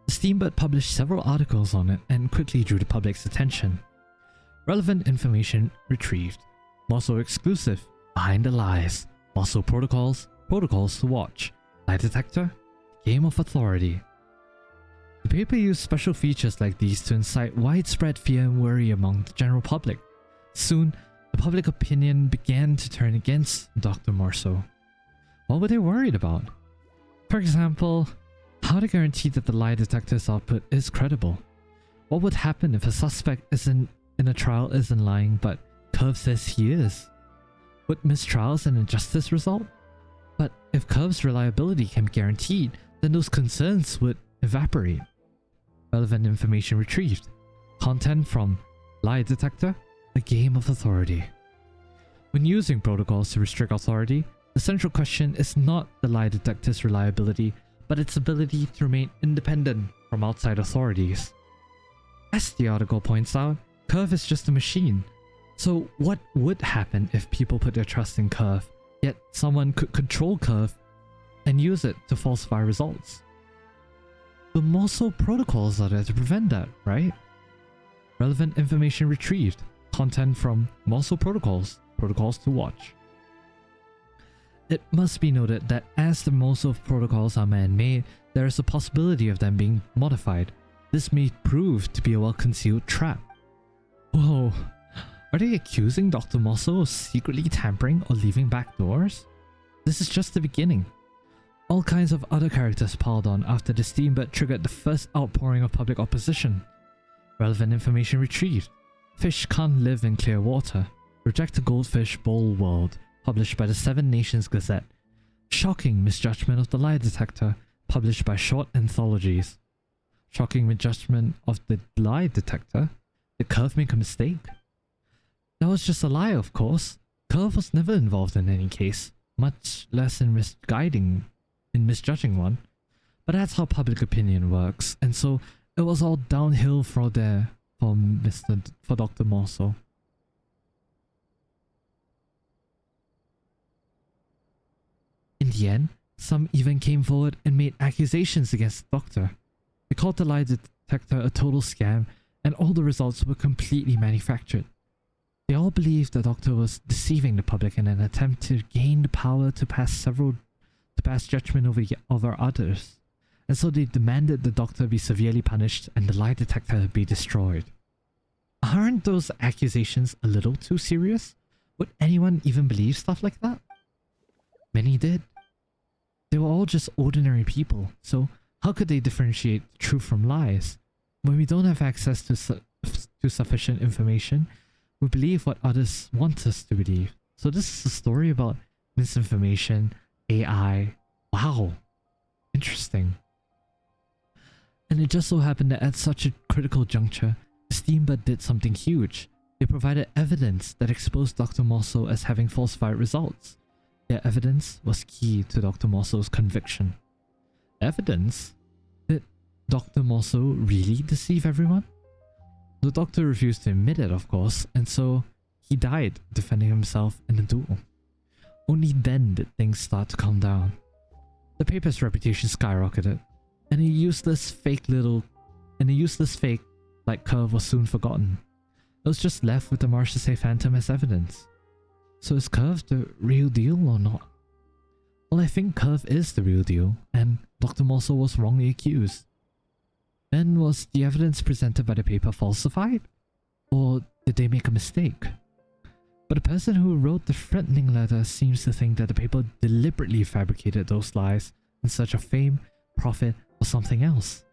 S1: the Steambird published several articles on it and quickly drew the public's attention. Relevant information retrieved. Morso exclusive. Behind the lies. Morso protocols. Protocols to watch. Lie detector. Game of authority. The paper used special features like these to incite widespread fear and worry among the general public. Soon, the public opinion began to turn against Dr. Morso. What were they worried about? For example, how to guarantee that the lie detector's output is credible? What would happen if a suspect in a trial isn't lying but Curve says he is? Would mistrials and injustice result? But if Curve's reliability can be guaranteed, then those concerns would evaporate. Relevant information retrieved. Content from Lie Detector, a game of authority. When using protocols to restrict authority, the central question is not the lie detector's reliability, but its ability to remain independent from outside authorities. As the article points out, Curve is just a machine. So what would happen if people put their trust in Curve, yet someone could control Curve and use it to falsify results? The Morso protocols are there to prevent that, right? Relevant information retrieved. Content from Morso protocols. Protocols to watch. It must be noted that as the Morso protocols are man-made, there is a possibility of them being modified. This may prove to be a well-concealed trap. Whoa, are they accusing Dr. Morso of secretly tampering or leaving back doors? This is just the beginning. All kinds of other characters piled on after the Steambird triggered the first outpouring of public opposition. Relevant information retrieved. Fish can't live in clear water. Reject a Goldfish Bowl World, published by the Seven Nations Gazette. Shocking misjudgment of the lie detector, published by Short Anthologies. shocking misjudgment of the lie detector. Did Curve make a mistake? That was just a lie, of course. Curve was never involved in any case, much less in misjudging one. But that's how public opinion works, and so it was all downhill from there for Dr. Morso. In the end, some even came forward and made accusations against the doctor. They called the lie detector a total scam, and all the results were completely manufactured. They all believed the doctor was deceiving the public in an attempt to gain the power to pass judgment over others, and so they demanded the doctor be severely punished and the lie detector be destroyed. Aren't those accusations a little too serious? Would anyone even believe stuff like that? Many did. They were all just ordinary people, so how could they differentiate truth from lies? When we don't have access to sufficient information, we believe what others want us to believe. So this is a story about misinformation, AI. Wow. Interesting. And it just so happened that at such a critical juncture, Steamboat did something huge. They provided evidence that exposed Dr. Morso as having falsified results. Their evidence was key to Dr. Morso's conviction. Evidence? Did Dr. Morso really deceive everyone? The doctor refused to admit it, of course, and so he died defending himself in a duel. Only then did things start to calm down. The paper's reputation skyrocketed, and a useless fake like Curve was soon forgotten. It was just left with the Marchese Phantom as evidence. So is Curve the real deal or not? Well, I think Curve is the real deal, and Dr. Morso was wrongly accused. Then was the evidence presented by the paper falsified? Or did they make a mistake? But the person who wrote the threatening letter seems to think that the paper deliberately fabricated those lies in search of fame, profit, or something else.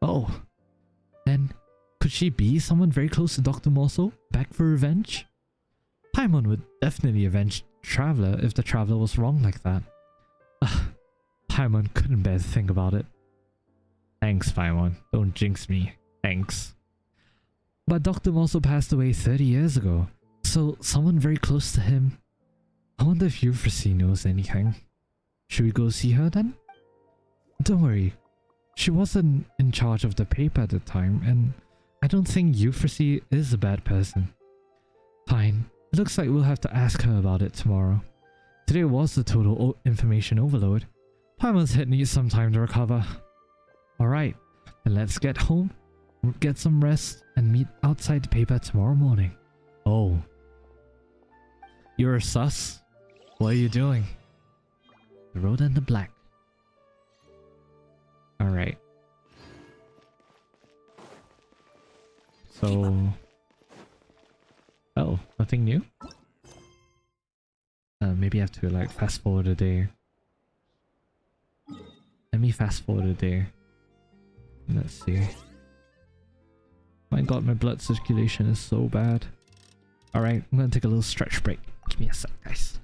S1: Oh, then could she be someone very close to Dr. Morso, back for revenge? Paimon would definitely avenge Traveler if the Traveler was wrong like that. Paimon couldn't bear to think about it. Thanks, Paimon. Don't jinx me. Thanks. But Dr. Morso passed away 30 years ago, so someone very close to him. I wonder if Euphrasie knows anything. Should we go see her then? Don't worry. She wasn't in charge of the paper at the time, and I don't think Euphrasie is a bad person. Fine. It looks like we'll have to ask her about it tomorrow. Today was the total information overload. Paimon's head needs some time to recover. Alright, then let's get home, get some rest, and meet outside the paper tomorrow morning. Oh. You're sus? What are you doing? The road and the black. Alright. So... Oh, nothing new? Maybe I have to like fast forward a day. Let me fast forward a day. Let's see. My god, my blood circulation is so bad. Alright, I'm gonna take a little stretch break. Give me a sec, guys.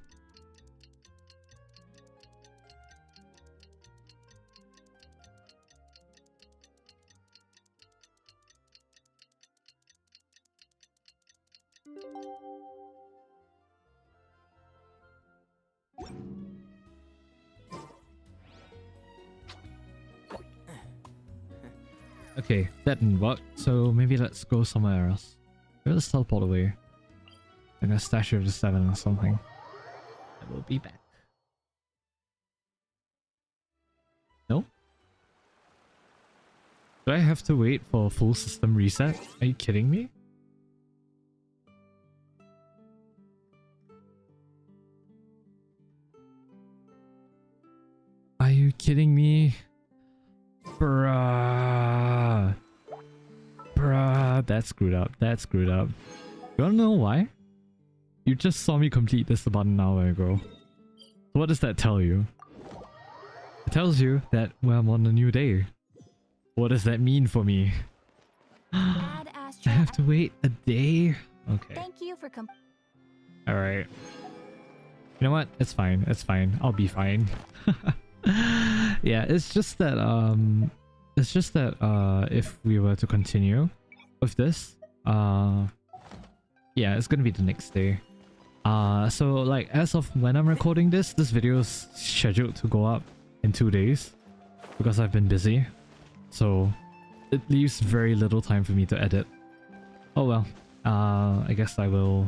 S1: Okay, that didn't work, so maybe let's go somewhere else. Maybe let's teleport away. Like a Statue of the Seven or something. I will be back. No? Do I have to wait for a full system reset? Are you kidding me? Are you kidding me? Bruh. Bruh. That's screwed up. That's screwed up. You wanna know why? You just saw me complete this about an hour ago. So what does that tell you? It tells you that well, I'm on a new day. What does that mean for me?
S4: Ad
S1: I
S4: Astra.
S1: have to wait a day? Okay.
S4: Thank you for
S1: Alright. You know what? It's fine. It's fine. I'll be fine. Yeah, it's just that It's just that if we were to continue with this, yeah, it's gonna be the next day. So like as of when I'm recording this video is scheduled to go up in 2 days because I've been busy. So it leaves very little time for me to edit. Oh well, I guess I will...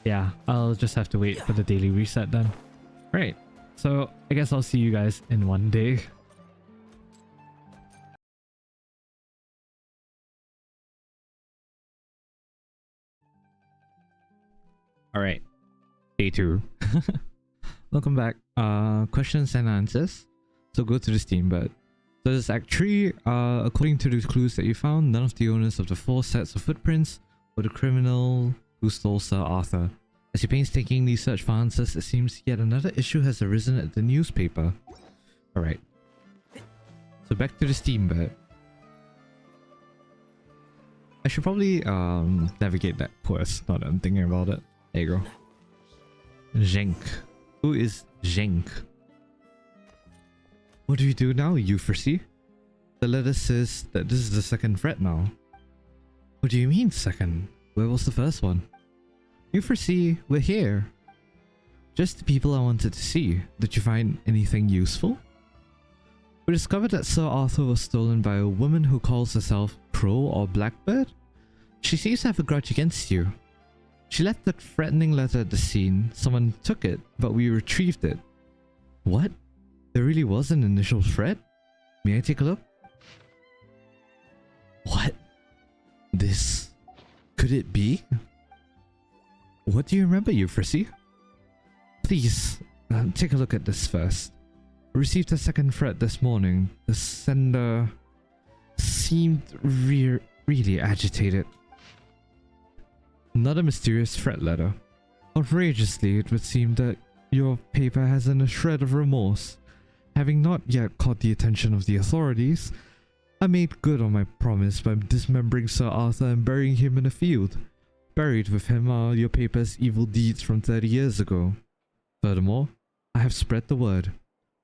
S1: Yeah, I'll just have to wait for the daily reset then. Right, so I guess I'll see you guys in 1 day. Alright, day 2. Welcome back. Questions and answers. So go to the Steam bed. So this is Act 3. According to the clues that you found, none of the owners of the 4 sets of footprints were the criminal who stole Sir Arthur. As you painstakingly search for answers, it seems yet another issue has arisen at the newspaper. Alright. So back to the Steam bed. I should probably navigate that quest now that I'm thinking about it. There you go. Zhenk. Who is Zhenk? What do you do now, Euphrasie? The letter says that this is the second threat now. What do you mean second? Where was the first one? Euphrasie, we're here. Just the people I wanted to see. Did you find anything useful? We discovered that Sir Arthur was stolen by a woman who calls herself Crow or Blackbird. She seems to have a grudge against you. She left a threatening letter at the scene. Someone took it, but we retrieved it. What? There really was an initial threat? May I take a look? What? This... could it be? What do you remember, Euphrasie? Please, take a look at this first. I received a second threat this morning. The sender seemed really agitated. Another mysterious threat letter. Outrageously, it would seem that your paper hasn't a shred of remorse. Having not yet caught the attention of the authorities, I made good on my promise by dismembering Sir Arthur and burying him in a field. Buried with him are your paper's evil deeds from 30 years ago. Furthermore, I have spread the word.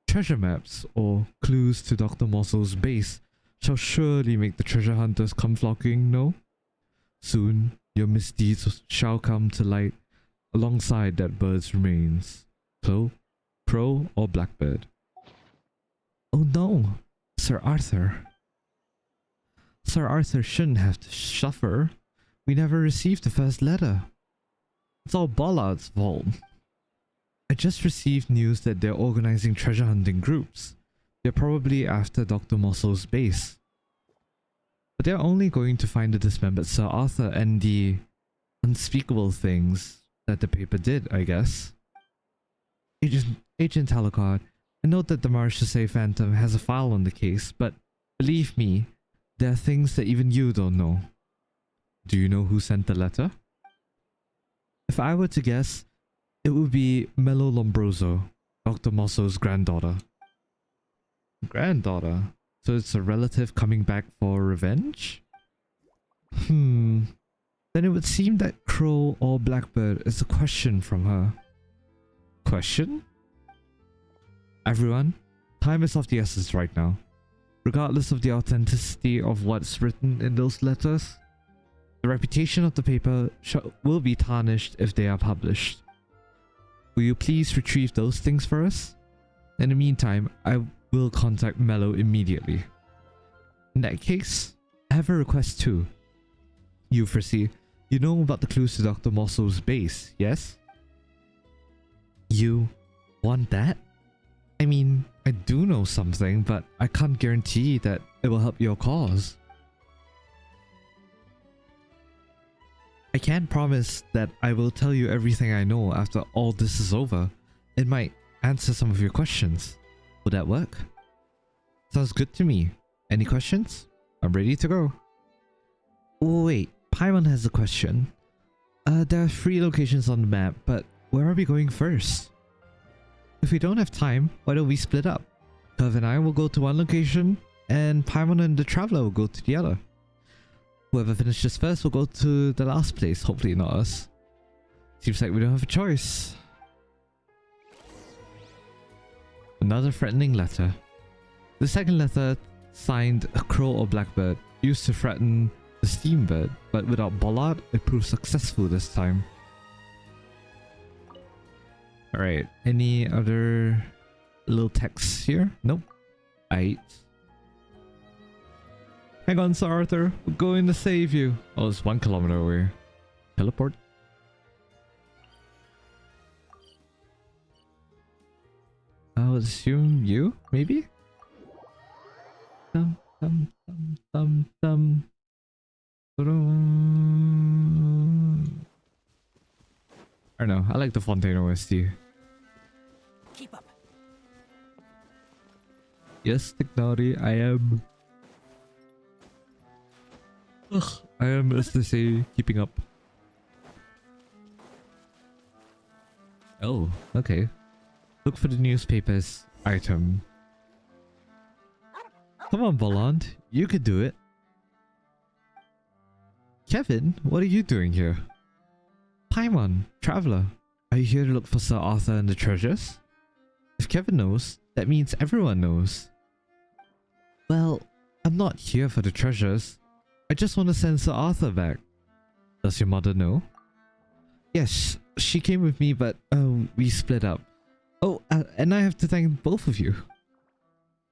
S1: Treasure maps, or clues to Dr. Mossel's base, shall surely make the treasure hunters come flocking, no? Soon, your misdeeds shall come to light alongside that bird's remains. So, Crow or Blackbird? Oh no, Sir Arthur. Sir Arthur shouldn't have to suffer. We never received the first letter. It's all Bollard's fault. I just received news that they're organizing treasure hunting groups. They're probably after Dr. Mossel's base. But they're only going to find the dismembered Sir Arthur and the unspeakable things that the paper did, I guess. Agent Talochard, I know that the Marchese Phantom has a file on the case, but believe me, there are things that even you don't know. Do you know who sent the letter? If I were to guess, it would be Melo Lombroso, Dr. Mosso's granddaughter. Granddaughter? So it's a relative coming back for revenge? Then it would seem that Crow or Blackbird is a question from her. Question? Everyone, time is of the essence right now. Regardless of the authenticity of what's written in those letters, the reputation of the paper will be tarnished if they are published. Will you please retrieve those things for us? In the meantime, I will contact Mello immediately. In that case, I have a request too. Euphrasie, you know about the clues to Dr. Mossel's base, yes? You want that? I mean, I do know something, but I can't guarantee that it will help your cause. I can't promise that I will tell you everything I know after all this is over. It might answer some of your questions. Would that work? Sounds good to me. Any questions? I'm ready to go. Wait, Paimon has a question. There are 3 locations on the map, but where are we going first? If we don't have time, why don't we split up? Curve and I will go to one location, and Paimon and the Traveler will go to the other. Whoever finishes first will go to the last place, hopefully not us. Seems like we don't have a choice. Another threatening letter. The second letter, signed a crow or blackbird, used to threaten the steambird, but without bollard, it proved successful this time. Alright, any other little texts here? Nope. Aight. Hang on, Sir Arthur. We're going to save you. Oh, it's 1 kilometer away. Teleport. I would assume you, maybe? Dum dum dum dum dum. I don't know. I like the Fontaine OST.
S3: Keep up.
S1: Yes, Technology, I am. Ugh, I am, as they say, keeping up. Oh, okay. Look for the newspaper's item. Come on, Bolland. You could do it. Kevin, what are you doing here? Paimon, Traveler, are you here to look for Sir Arthur and the treasures? If Kevin knows, that means everyone knows. Well, I'm not here for the treasures. I just want to send Sir Arthur back. Does your mother know? Yes, she came with me, but we split up. Oh, and I have to thank both of you.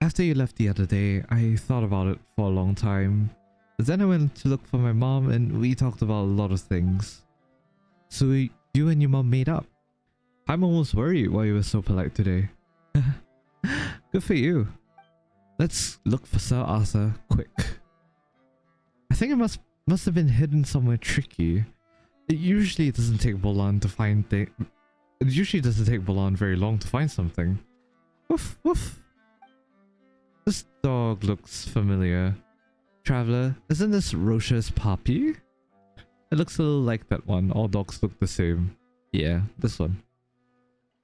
S1: After you left the other day, I thought about it for a long time. But then I went to look for my mom and we talked about a lot of things. So you and your mom made up. I'm almost worried why you were so polite today. Good for you. Let's look for Sir Arthur quick. I think it must have been hidden somewhere tricky. It usually doesn't take Bolland to find It usually doesn't take Bolland very long to find something. Woof woof. This dog looks familiar. Traveler, isn't this Roche's puppy? It looks a little like that one. All dogs look the same. Yeah, this one.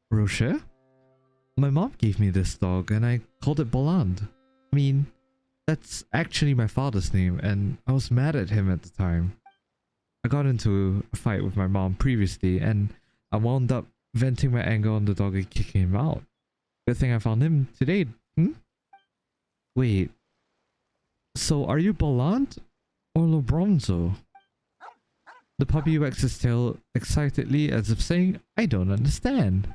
S1: Roche? My mom gave me this dog and I called it Bolland. I mean, that's actually my father's name and I was mad at him at the time. I got into a fight with my mom previously and I wound up venting my anger on the dog and kicking him out. Good thing I found him today. Wait. So are you Bolland or Lobronzo? The puppy wags his tail excitedly as if saying, I don't understand.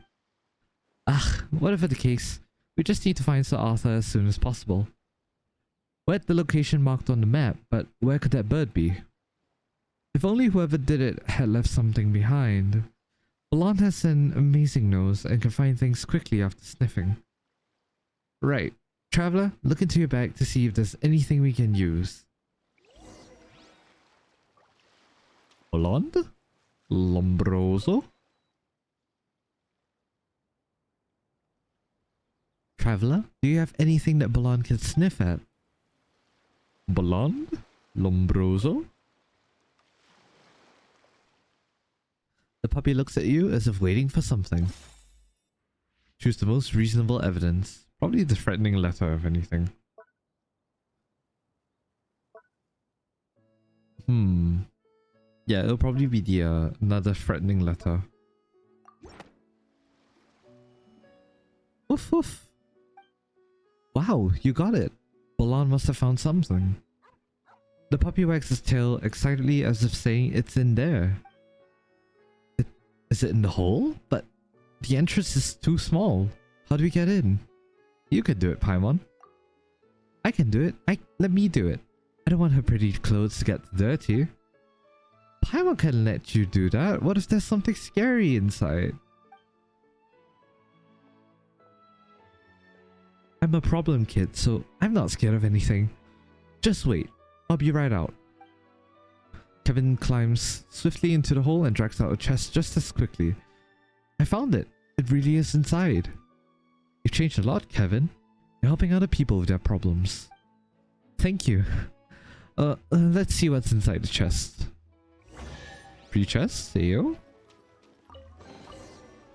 S1: Ah, whatever the case, we just need to find Sir Arthur as soon as possible. We're at the location marked on the map, but where could that bird be? If only whoever did it had left something behind. Bolland has an amazing nose and can find things quickly after sniffing. Right. Traveler, look into your bag to see if there's anything we can use. Bolland? Lombroso? Traveler, do you have anything that Bolland can sniff at? Bolland? Lombroso? The puppy looks at you as if waiting for something. Choose the most reasonable evidence. Probably the threatening letter, if anything. Yeah, it'll probably be the another threatening letter. Woof woof. Wow, you got it. Bolland must have found something. The puppy wags his tail excitedly as if saying it's in there. Is it in the hole? But the entrance is too small. How do we get in? You can do it, Paimon. I can do it. Let me do it. I don't want her pretty clothes to get dirty. Paimon can let you do that. What if there's something scary inside? I'm a problem kid, so I'm not scared of anything. Just wait. I'll be right out. Kevin climbs swiftly into the hole and drags out a chest just as quickly. I found it. It really is inside. You've changed a lot, Kevin. You're helping other people with their problems. Thank you. Let's see what's inside the chest. Free chest, Ayo.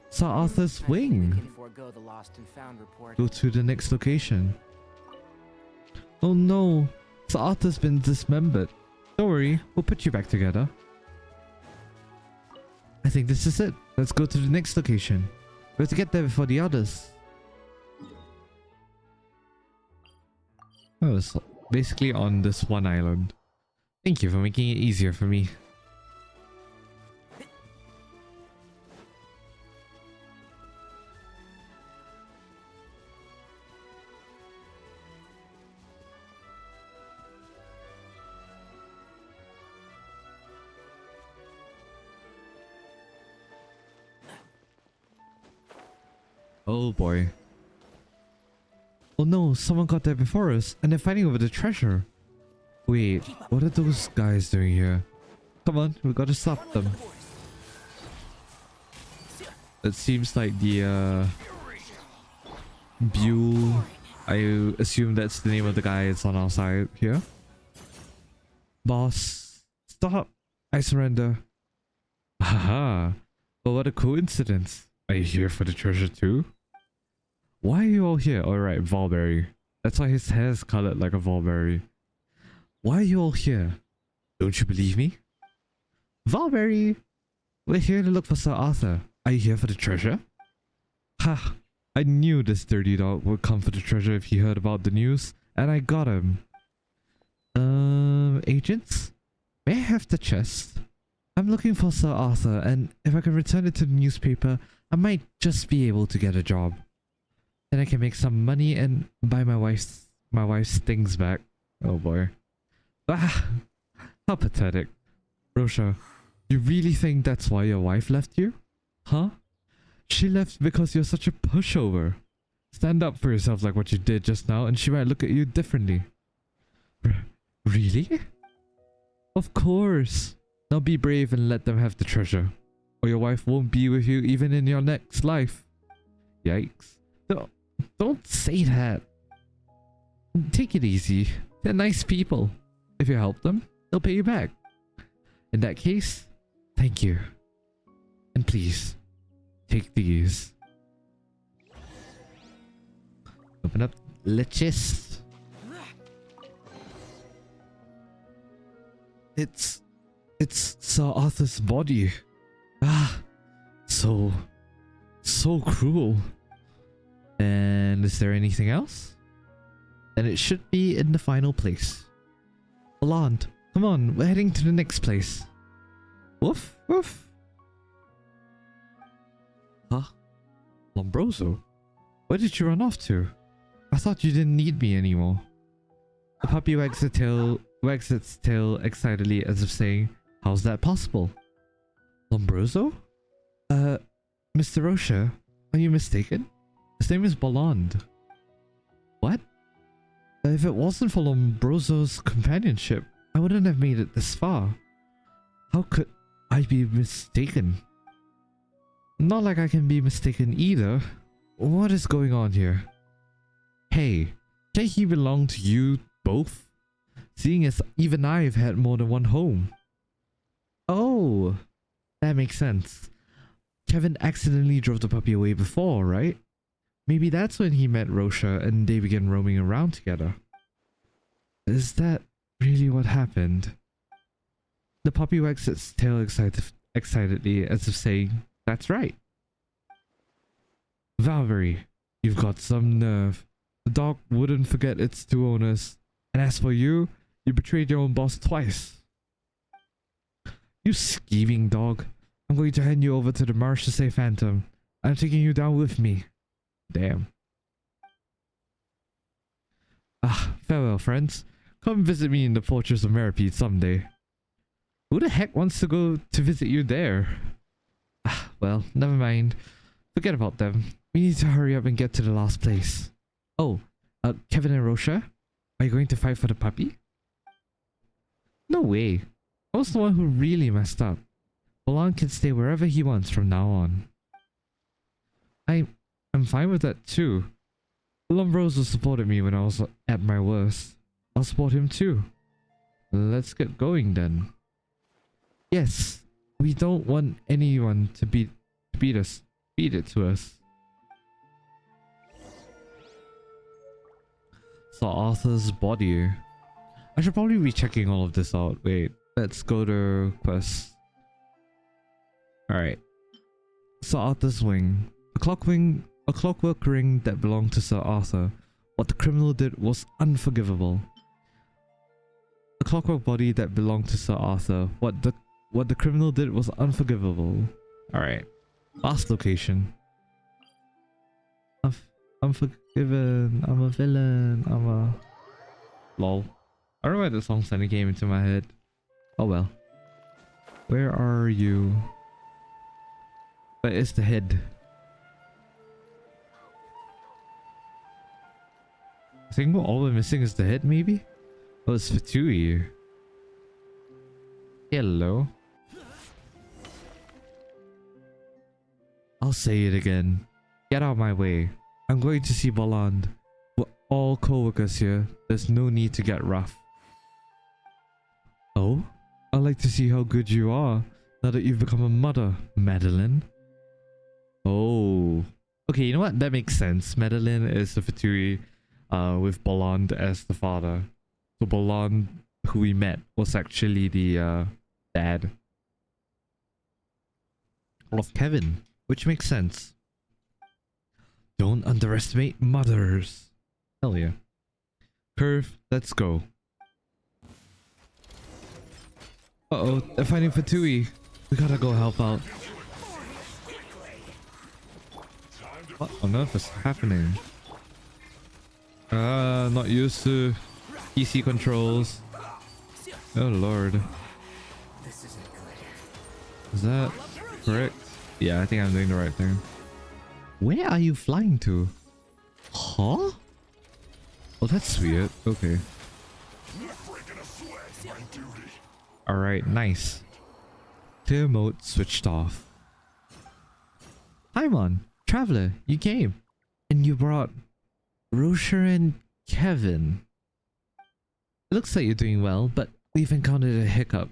S1: Sir Arthur's wing.
S3: Forego the lost and found report.
S1: Go to the next location. Oh no, Sir Arthur's been dismembered. Don't worry, we'll put you back together. I think this is it. Let's go to the next location. We have to get there before the others. I was basically on this one island. Thank you for making it easier for me. Oh boy. Oh no, someone got there before us and they're fighting over the treasure. Wait, what are those guys doing here? Come on, we gotta stop them. It seems like the Buell, I assume that's the name of the guy that's on our side here. Boss, stop. I surrender. Haha. But what a coincidence. Are you here for the treasure too? Why are you all here? Alright, Valberry. That's why his hair is colored like a Valberry. Why are you all here? Don't you believe me? Valberry! We're here to look for Sir Arthur. Are you here for the treasure? Ha! I knew this dirty dog would come for the treasure if he heard about the news, and I got him. Agents? May I have the chest? I'm looking for Sir Arthur, and if I can return it to the newspaper, I might just be able to get a job. Then I can make some money and buy my wife's things back. Oh boy. Ah! How pathetic. Rosha, you really think that's why your wife left you? Huh? She left because you're such a pushover. Stand up for yourself like what you did just now and she might look at you differently. Really? Of course. Now be brave and let them have the treasure. Or your wife won't be with you even in your next life. Yikes. Don't say that. Take it easy. They're nice people. If you help them, they'll pay you back. In that case, thank you. And please, take these. Open up the chest. It's Sir Arthur's body. Ah, so cruel. And is there anything else? Then it should be in the final place. Blonde, come on, we're heading to the next place. Woof, woof. Huh? Lombroso? Where did you run off to? I thought you didn't need me anymore. The puppy wags its tail excitedly as if saying, how's that possible? Lombroso? Mr. Rosha, are you mistaken? His name is Blonde. What? If it wasn't for Lombroso's companionship, I wouldn't have made it this far. How could I be mistaken? Not like I can be mistaken either. What is going on here? Hey, can't he belong to you both? Seeing as even I've had more than one home. Oh, that makes sense. Kevin accidentally drove the puppy away before, right? Maybe that's when he met Rosha and they began roaming around together. Is that really what happened? The puppy wags its tail excitedly as if saying, that's right. Valkyrie, you've got some nerve. The dog wouldn't forget its two owners. And as for you, you betrayed your own boss twice. You scheming dog. I'm going to hand you over to the Marchese Phantom. I'm taking you down with me. Damn. Ah, farewell friends. Come visit me in the Fortress of Meripede someday. Who the heck wants to go to visit you there? Ah, well, never mind. Forget about them. We need to hurry up and get to the last place. Oh, Kevin and Rosha? Are you going to fight for the puppy? No way. I was the one who really messed up. Bolon can stay wherever he wants from now on. I'm fine with that too. Lombroso supported me when I was at my worst. I'll support him too. Let's get going then. Yes, we don't want anyone to beat it to us. Sir Arthur's body. I should probably be checking all of this out. Wait, let's go to quest. Alright. Sir Arthur's wing. A clockwork ring that belonged to Sir Arthur What the criminal did was unforgivable. The clockwork body that belonged to Sir Arthur. What the criminal did was unforgivable. Alright. Last location. I'm forgiven. I'm a villain. I'm a... Lol. I don't know why the song suddenly came into my head. Oh well. Where are you? Where is the head? I think all we're missing is the head, maybe? Oh, it's Fatui. Hello. I'll say it again. Get out of my way. I'm going to see Bolland. We're all co-workers here. There's no need to get rough. Oh? I'd like to see how good you are now that you've become a mother, Madeline. Oh. Okay, you know what? That makes sense. Madeline is the Fatui with Bolland as the father. So Bolland, who we met, was actually the dad of Kevin, which makes sense. Don't underestimate mothers. Hell yeah. Curve, let's go. Uh-oh, they're fighting Fatui. We gotta go help out. What on earth is happening? Not used to PC controls. Oh lord. Is that correct? Yeah, I think I'm doing the right thing. Where are you flying to? Huh? Oh, that's weird. Okay. Alright, nice. Clear mode switched off. Hi, Mon. Traveler, you came. And you brought Rocher and Kevin. It looks like you're doing well, but we've encountered a hiccup.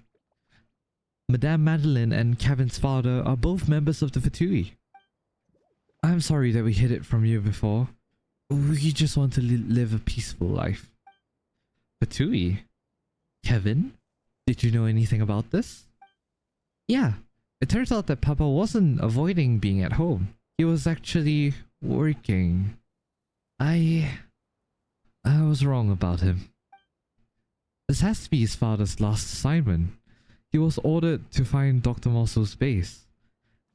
S1: Madame Madeline and Kevin's father are both members of the Fatui. I'm sorry that we hid it from you before. We just want to live a peaceful life. Fatui? Kevin? Did you know anything about this? Yeah, it turns out that Papa wasn't avoiding being at home. He was actually working. I was wrong about him. This has to be his father's last assignment. He was ordered to find Dr. Mosso's base.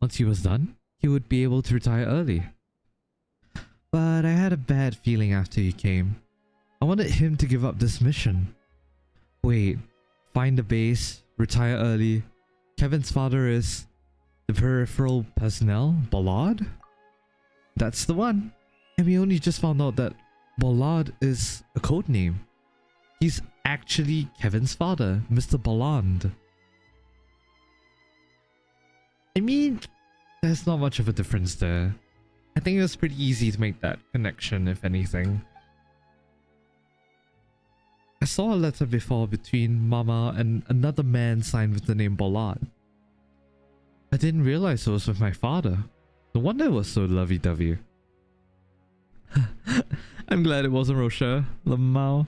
S1: Once he was done, he would be able to retire early. But I had a bad feeling after he came. I wanted him to give up this mission. Wait, find the base, retire early. Kevin's father is the peripheral personnel, Ballard? That's the one. And we only just found out that Ballard is a code name. He's actually Kevin's father, Mr. Bolland. I mean, there's not much of a difference there. I think it was pretty easy to make that connection, if anything. I saw a letter before between Mama and another man signed with the name Ballard. I didn't realize it was with my father. No wonder it was so lovey-dovey. I'm glad it wasn't Rocher, Lamau.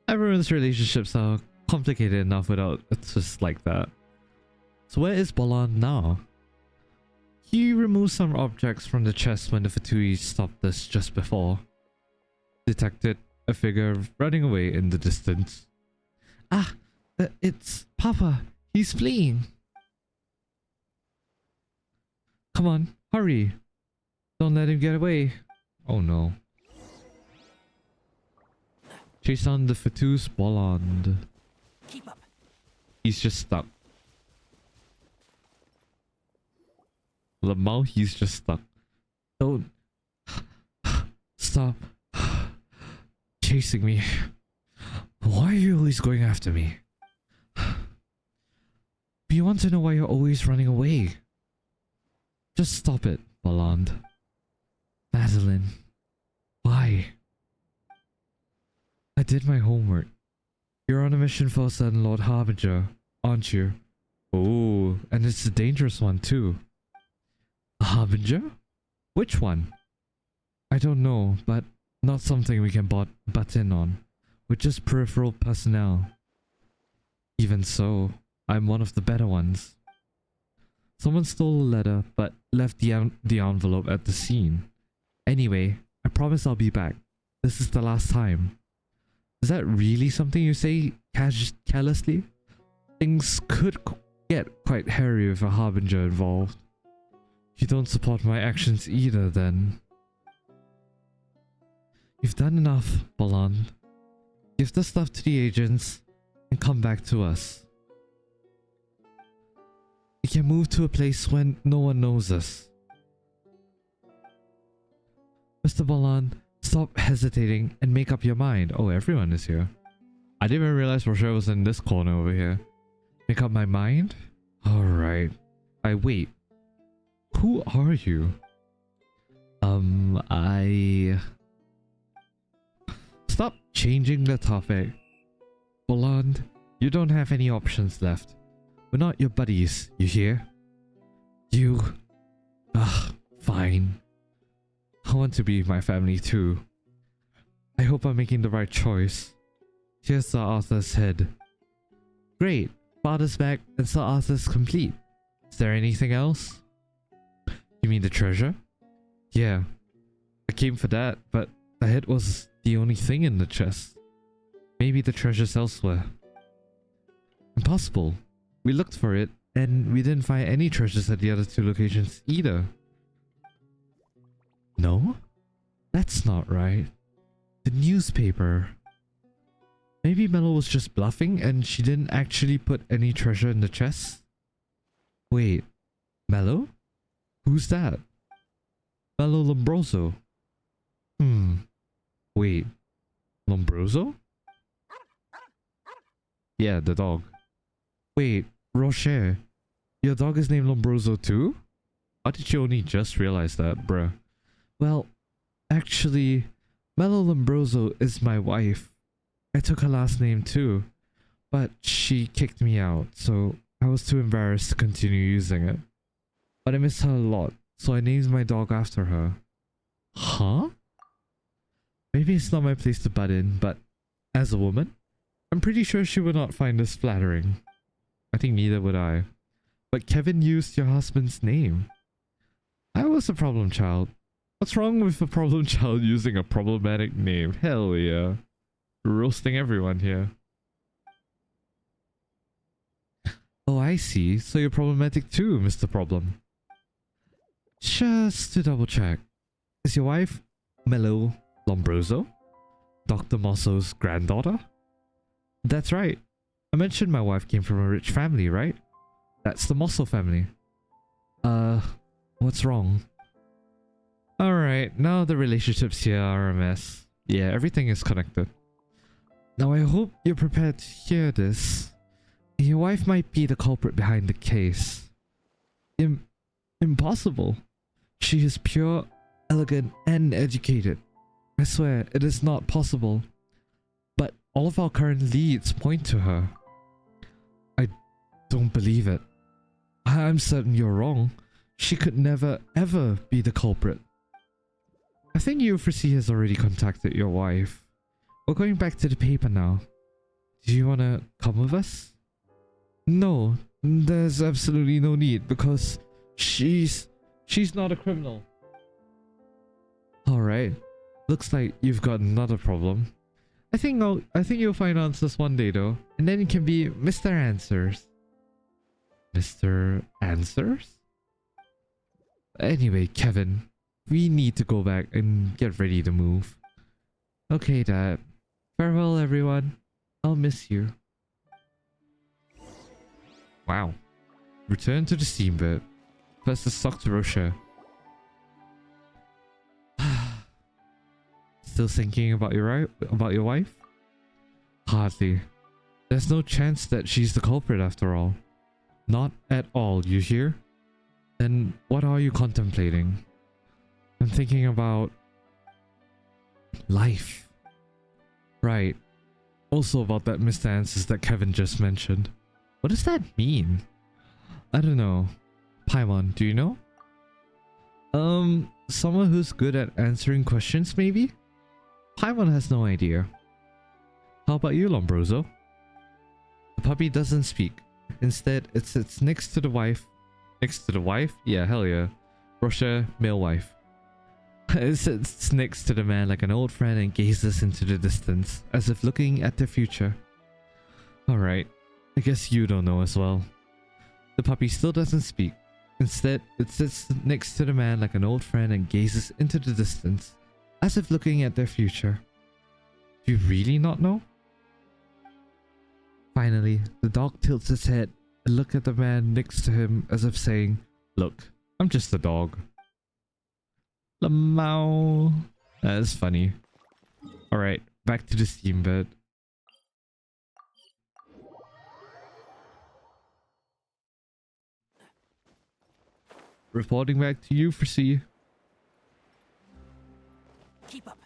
S1: Everyone's relationships are complicated enough without a twist like that. So where is Bolland now? He removed some objects from the chest when the Fatui stopped us just before. Detected a figure running away in the distance. Ah, it's Papa. He's fleeing. Come on, hurry. Don't let him get away. Oh no. Chase down the Fatu's Bolland.
S3: Keep up.
S1: He's just stuck. Lamau, he's just stuck. Don't stop chasing me. Why are you always going after me? You want to know why you're always running away? Just stop it, Bolland. Madeline. Why? I did my homework. You're on a mission for a certain Lord Harbinger, aren't you? Oh, and it's a dangerous one too. A Harbinger? Which one? I don't know, but not something we can butt in on. We're just peripheral personnel. Even so, I'm one of the better ones. Someone stole a letter, but left the envelope at the scene. Anyway, I promise I'll be back. this is the last time. Is that really something you say carelessly? Things could get quite hairy with a harbinger involved. You don't support my actions either, then. You've done enough, Balan. Give the stuff to the agents and come back to us. We can move to a place when no one knows us. Mr. Balan, stop hesitating and make up your mind. Oh, everyone is here. I didn't even realize Rochelle was in this corner over here. Make up my mind? Alright. Wait. Who are you? Stop changing the topic. Balan, you don't have any options left. We're not your buddies, you hear? Fine. I want to be my family too. I hope I'm making the right choice. Here's Sir Arthur's head. Great. Father's back and Sir Arthur's complete. Is there anything else? You mean the treasure? Yeah. I came for that, but the head was the only thing in the chest. Maybe the treasure's elsewhere. Impossible. We looked for it, and we didn't find any treasures at the other two locations either. No? That's not right. The newspaper. Maybe Melo was just bluffing and she didn't actually put any treasure in the chest? Wait, Melo? Who's that? Melo Lombroso. Wait, Lombroso? Yeah, the dog. Wait, Rocher, your dog is named Lombroso too? How did you only just realize that, bruh? Well, actually, Melo Lombroso is my wife. I took her last name too, but she kicked me out, so I was too embarrassed to continue using it. But I miss her a lot, so I named my dog after her. Huh? Maybe it's not my place to butt in, but as a woman, I'm pretty sure she would not find this flattering. I think neither would I. But Kevin used your husband's name. I was a problem child. What's wrong with a problem child using a problematic name? Hell yeah. Roasting everyone here. Oh, I see. So you're problematic too, Mr. Problem. Just to double check. Is your wife Melo Lombroso? Dr. Mosso's granddaughter? That's right. I mentioned my wife came from a rich family, right? That's the Mosso family. What's wrong? Alright, now the relationships here are a mess. Yeah, everything is connected. Now I hope you're prepared to hear this. Your wife might be the culprit behind the case. Impossible. She is pure, elegant, and educated. I swear, it is not possible. But all of our current leads point to her. I don't believe it. I'm certain you're wrong. She could never, ever be the culprit. I think Euphrasie has already contacted your wife. We're going back to the paper now. Do you want to come with us? No, there's absolutely no need because she's not a criminal. Alright, looks like you've got another problem. I think you'll find answers one day though, and then you can be Mr. Answers. Mr. Answers? Anyway, Kevin, we need to go back and get ready to move. Okay, Dad. Farewell, everyone. I'll miss you. Wow. Return to the steamboat. First, let's talk to Rocher. Still thinking about your wife? Hardly. There's no chance that she's the culprit after all. Not at all, you hear? Then what are you contemplating? I'm thinking about life. Right. Also about that Mr. Answers that Kevin just mentioned. What does that mean? I don't know. Paimon, do you know? Someone who's good at answering questions, maybe? Paimon has no idea. How about you, Lombroso? The puppy doesn't speak. Instead, it sits next to the wife. Next to the wife? Yeah, hell yeah. Rocher, male wife. It sits next to the man like an old friend and gazes into the distance, as if looking at their future. Alright, I guess you don't know as well. The puppy still doesn't speak. Instead, it sits next to the man like an old friend and gazes into the distance, as if looking at their future. Do you really not know? Finally, the dog tilts its head and looks at the man next to him as if saying, "Look, I'm just a dog." Lamau. That is funny. Alright, back to the steambird. Reporting back to you, Foresee.
S3: Keep up.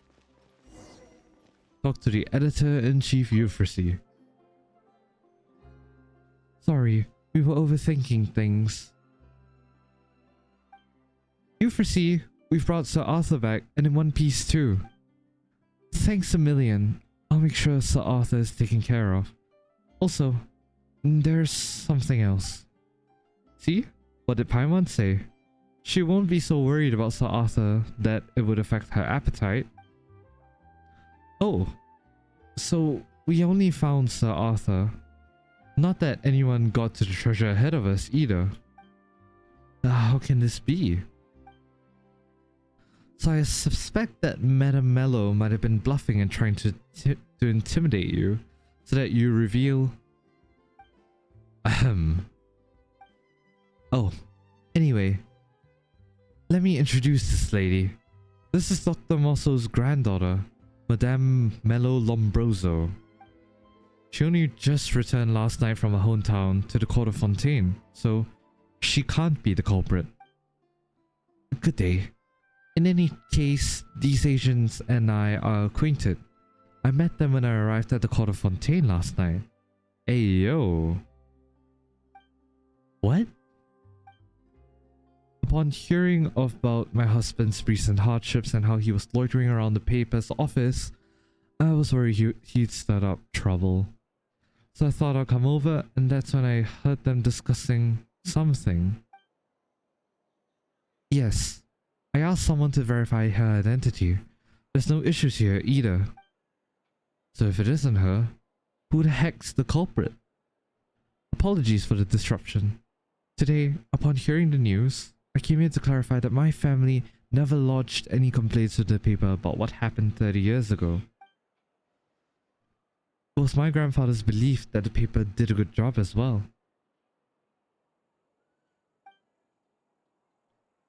S1: Talk to the editor-in-chief, Euphrasie. Sorry, we were overthinking things. Euphrasie, we've brought Sir Arthur back, and in one piece too. Thanks a million. I'll make sure Sir Arthur is taken care of. Also, there's something else. See? What did Paimon say? She won't be so worried about Sir Arthur that it would affect her appetite. Oh, so we only found Sir Arthur. Not that anyone got to the treasure ahead of us either. How can this be? So I suspect that Madame Mello might have been bluffing and trying to intimidate you, so that you reveal... Ahem. Oh, anyway, let me introduce this lady. This is Dr. Mosso's granddaughter, Madame Mello Lombroso. She only just returned last night from her hometown to the court of Fontaine, so she can't be the culprit. Good day. In any case, these agents and I are acquainted. I met them when I arrived at the court of Fontaine last night. Hey yo. What? Upon hearing about my husband's recent hardships and how he was loitering around the paper's office, I was worried he'd stirred up trouble. So I thought I'd come over, and that's when I heard them discussing something. Yes, I asked someone to verify her identity. There's no issues here either. So if it isn't her, who the heck's the culprit? Apologies for the disruption. Today, upon hearing the news, I came here to clarify that my family never lodged any complaints with the paper about what happened 30 years ago. It was my grandfather's belief that the paper did a good job as well.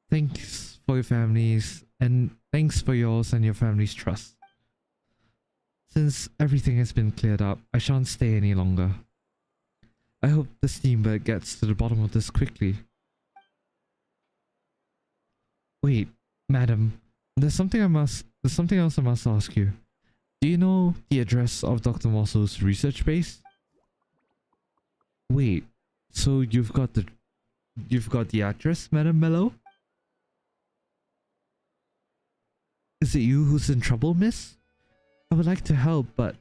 S1: Thanks for your families, and thanks for yours and your family's trust. Since everything has been cleared up, I shan't stay any longer. I hope the steamboat gets to the bottom of this quickly. Wait, madam, there's something else I must ask you. Do you know the address of Dr. Mosso's research base? Wait, so you've got the address, Madame Mello? Is it you who's in trouble, miss? I would like to help, but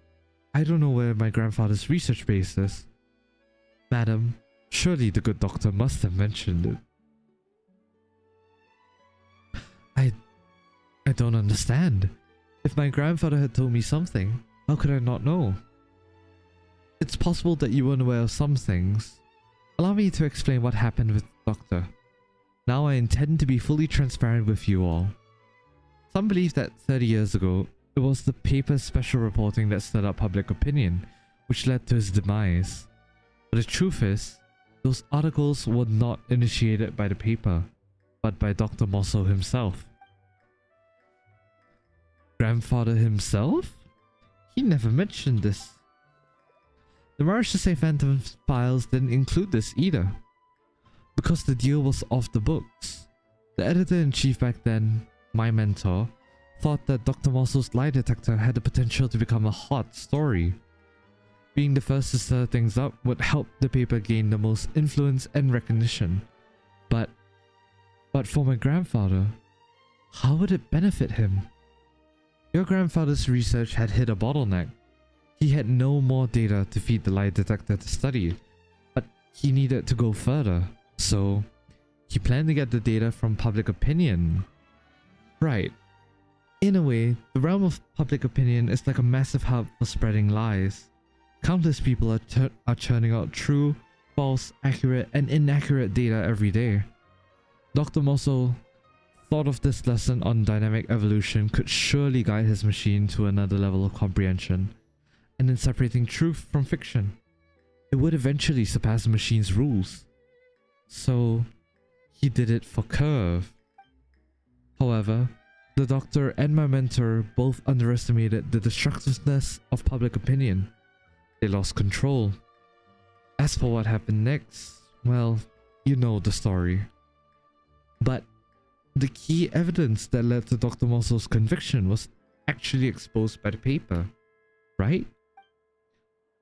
S1: I don't know where my grandfather's research base is. Madam, surely the good doctor must have mentioned it. I don't understand. If my grandfather had told me something, how could I not know? It's possible that you weren't aware of some things. Allow me to explain what happened with the doctor. Now I intend to be fully transparent with you all. Some believe that 30 years ago, it was the paper's special reporting that stirred up public opinion, which led to his demise. But the truth is, those articles were not initiated by the paper, but by Dr. Mosso himself. Grandfather himself? He never mentioned this. The Marriage to Say Phantom files didn't include this either, because the deal was off the books. The editor-in-chief back then, my mentor, thought that Dr. Mosso's lie detector had the potential to become a hot story. Being the first to stir things up would help the paper gain the most influence and recognition. But for my grandfather, how would it benefit him? Your grandfather's research had hit a bottleneck. He had no more data to feed the lie detector to study, but he needed to go further. So, he planned to get the data from public opinion. Right. In a way, the realm of public opinion is like a massive hub for spreading lies. Countless people are churning out true, false, accurate, and inaccurate data every day. Dr. Mosso thought of this lesson on dynamic evolution could surely guide his machine to another level of comprehension, and in separating truth from fiction, it would eventually surpass the machine's rules. So, he did it for Curve. However, the doctor and my mentor both underestimated the destructiveness of public opinion. They lost control. As for what happened next, well, you know the story. But the key evidence that led to Dr. Mosso's conviction was actually exposed by the paper, right?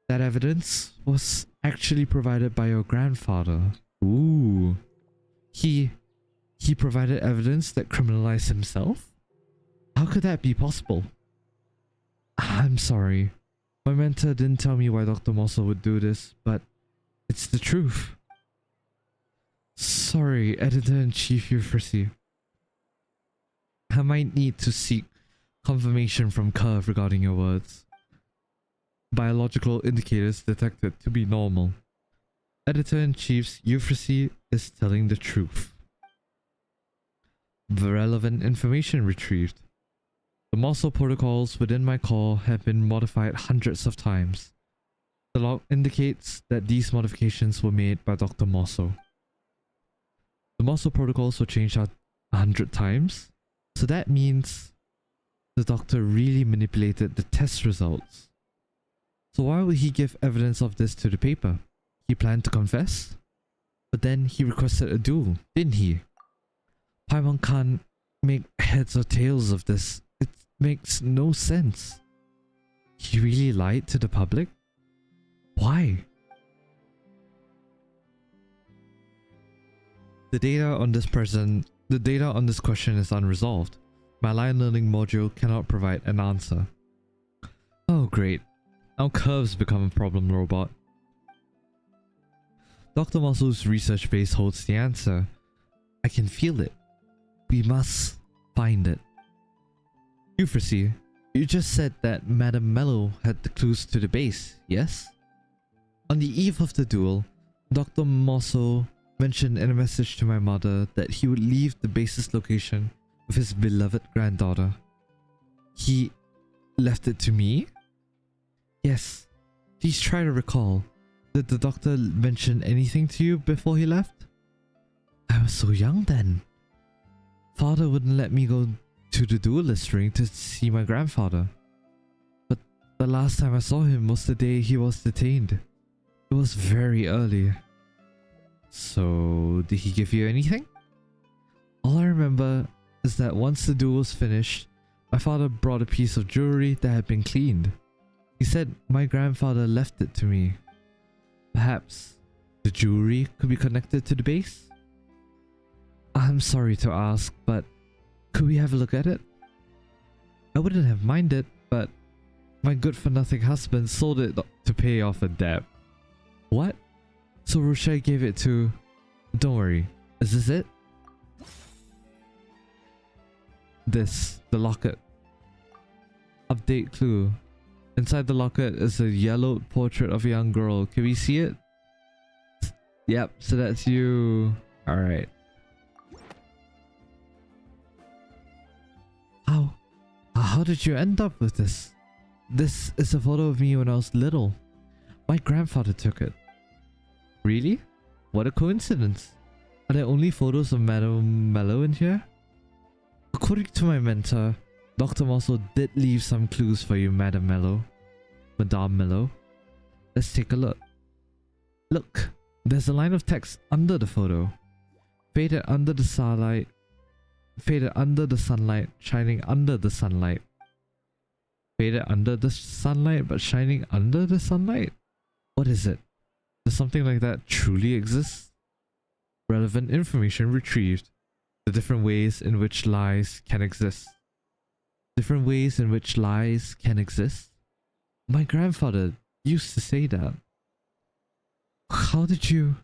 S1: That evidence was actually provided by your grandfather. Ooh. He provided evidence that criminalized himself? How could that be possible? I'm sorry. My mentor didn't tell me why Dr. Mosso would do this, but it's the truth. Sorry, Editor-in-Chief Euphrasie. I might need to seek confirmation from Curve regarding your words. Biological indicators detected to be normal. Editor-in-Chief's Euphrasie is telling the truth. The relevant information retrieved. The Mosso protocols within my core have been modified hundreds of times. The log indicates that these modifications were made by Dr. Mosso. The Mosso protocols were changed out 100 times, so that means the doctor really manipulated the test results. So why would he give evidence of this to the paper? He planned to confess? But then he requested a duel, didn't he? Paimon can't make heads or tails of this. It makes no sense. He really lied to the public? Why? The data on this question is unresolved. My line learning module cannot provide an answer. Oh great. Now Curve's become a problem robot. Dr. Mosso's research base holds the answer. I can feel it. We must find it. Euphrasie, you just said that Madame Mello had the clues to the base, yes? On the eve of the duel, Dr. Mosso mentioned in a message to my mother that he would leave the base's location with his beloved granddaughter. He left it to me? Yes. Please try to recall. Did the doctor mention anything to you before he left? I was so young then. Father wouldn't let me go to the duelist ring to see my grandfather. But the last time I saw him was the day he was detained. It was very early. So, did he give you anything? All I remember is that once the duel was finished, my father brought a piece of jewelry that had been cleaned. He said my grandfather left it to me. Perhaps the jewelry could be connected to the base? I'm sorry to ask, but could we have a look at it? I wouldn't have minded, but my good-for-nothing husband sold it to pay off a debt. What? So Rochelle gave it to... Don't worry. Is this it? This. The locket. Update clue. Inside the locket is a yellowed portrait of a young girl. Can we see it? Yep, so that's you. Alright. How did you end up with this? This is a photo of me when I was little. My grandfather took it. Really? What a coincidence. Are there only photos of Madame Mello in here? According to my mentor, Dr. Mosso did leave some clues for you, Madame Mello. Madame Mello. Let's take a look. Look, there's a line of text under the photo. Faded under the sunlight. Faded under the sunlight, shining under the sunlight. Faded under the sunlight, but shining under the sunlight? What is it? Does something like that truly exist? Relevant information retrieved. The different ways in which lies can exist. Different ways in which lies can exist? My grandfather used to say that. How did you...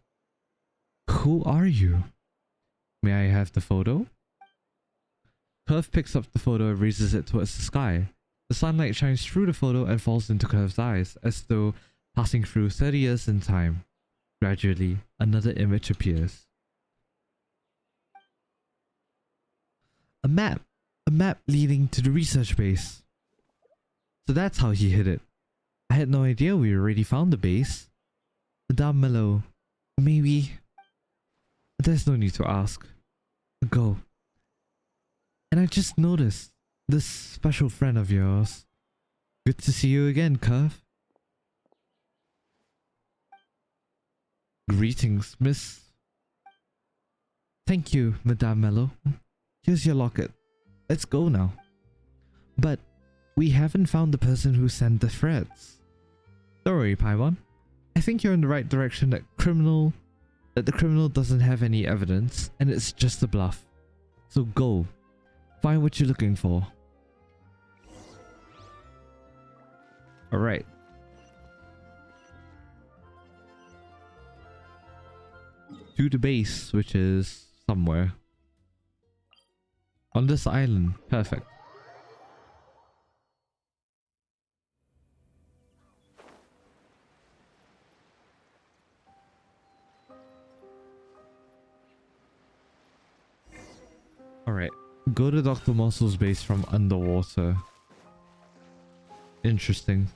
S1: Who are you? May I have the photo? Curve picks up the photo and raises it towards the sky. The sunlight shines through the photo and falls into Curve's eyes, as though passing through 30 years in time. Gradually, another image appears. A map! A map leading to the research base. So that's how he hid it. I had no idea we already found the base. Madame Mello, maybe... There's no need to ask. Go. And I just noticed this special friend of yours. Good to see you again, Curve. Greetings, miss. Thank you, Madame Mello. Here's your locket. Let's go now. But we haven't found the person who sent the threats. Don't worry, Paimon. I think you're in the right direction. That the criminal doesn't have any evidence and it's just a bluff. So go. Find what you're looking for. Alright. To the base, which is somewhere. On this island. Perfect. Alright. Go to Dr. Muscle's base from underwater. Interesting.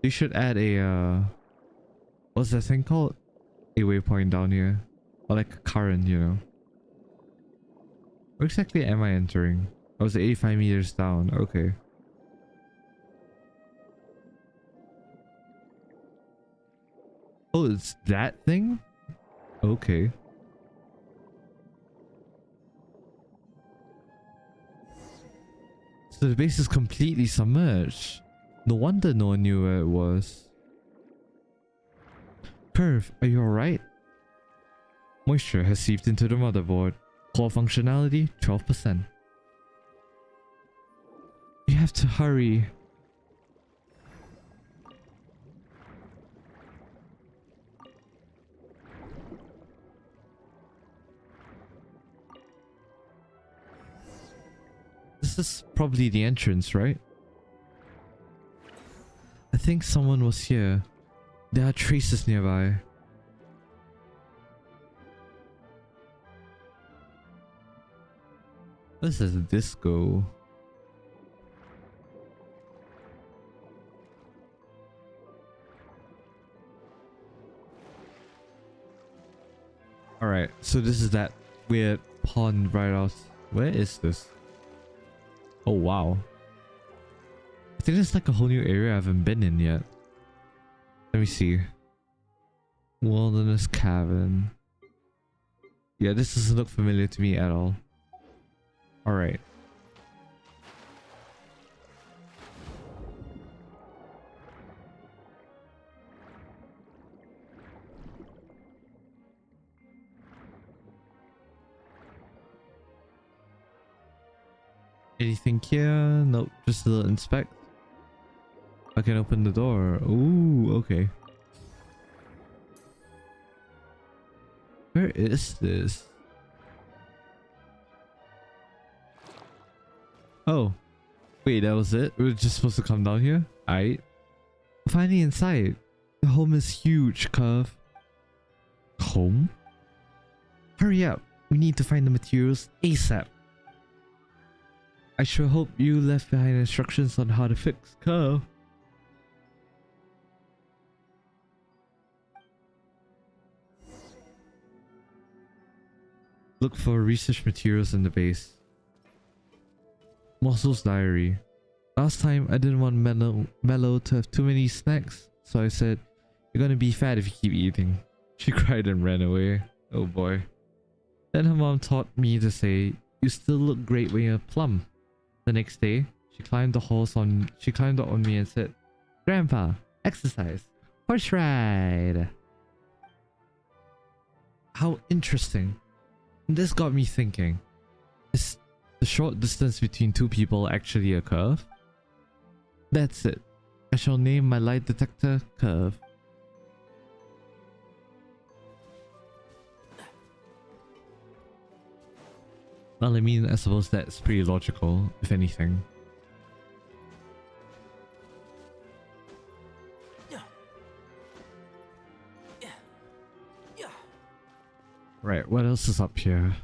S1: You should add a what's that thing called? A waypoint down here. Or like a current, you know. Where exactly am I entering? I was 85 meters down. Okay. Oh, it's that thing? Okay. So the base is completely submerged. No wonder no one knew where it was. Curve, are you alright? Moisture has seeped into the motherboard. Core functionality, 12%. You have to hurry. This is probably the entrance, right? I think someone was here. There are traces nearby. This is a disco. Alright, so this is that weird pond right out. Where is this? Oh wow. I think it's like a whole new area I haven't been in yet. Let me see. Wilderness Cavern. Yeah, this doesn't look familiar to me at all. Alright. Anything here? Nope, just a little inspect. I can open the door. Ooh, okay. Where is this? Oh. Wait, that was it? We were just supposed to come down here? Aight. Finally inside. The home is huge, Curve. Home? Hurry up. We need to find the materials ASAP. I sure hope you left behind instructions on how to fix Curve. Look for research materials in the base. Muscle's diary. Last time I didn't want Mello to have too many snacks, so I said, "You're gonna be fat if you keep eating." She cried and ran away. Oh boy. Then her mom taught me to say, "You still look great when you're plump." The next day, she climbed up on me and said, "Grandpa, exercise. Horse ride." How interesting. This got me thinking. Is the short distance between two people actually a curve? That's it. I shall name my light detector Curve. Well, I mean, I suppose that's pretty logical, if anything. Right, what else is up here?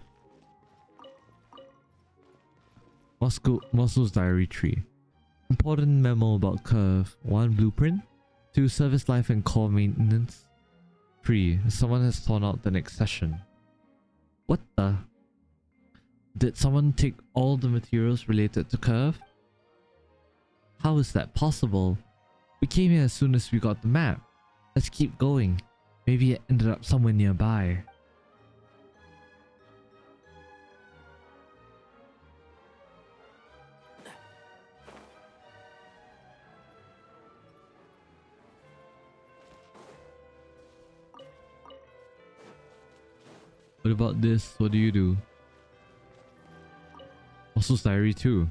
S1: Moscow's diary tree. Important memo about Curve. 1. Blueprint. 2. Service life and core maintenance. 3. Someone has torn out the next session. What the? Did someone take all the materials related to Curve? How is that possible? We came here as soon as we got the map. Let's keep going. Maybe it ended up somewhere nearby. What about this? What do you do? Also diary 2.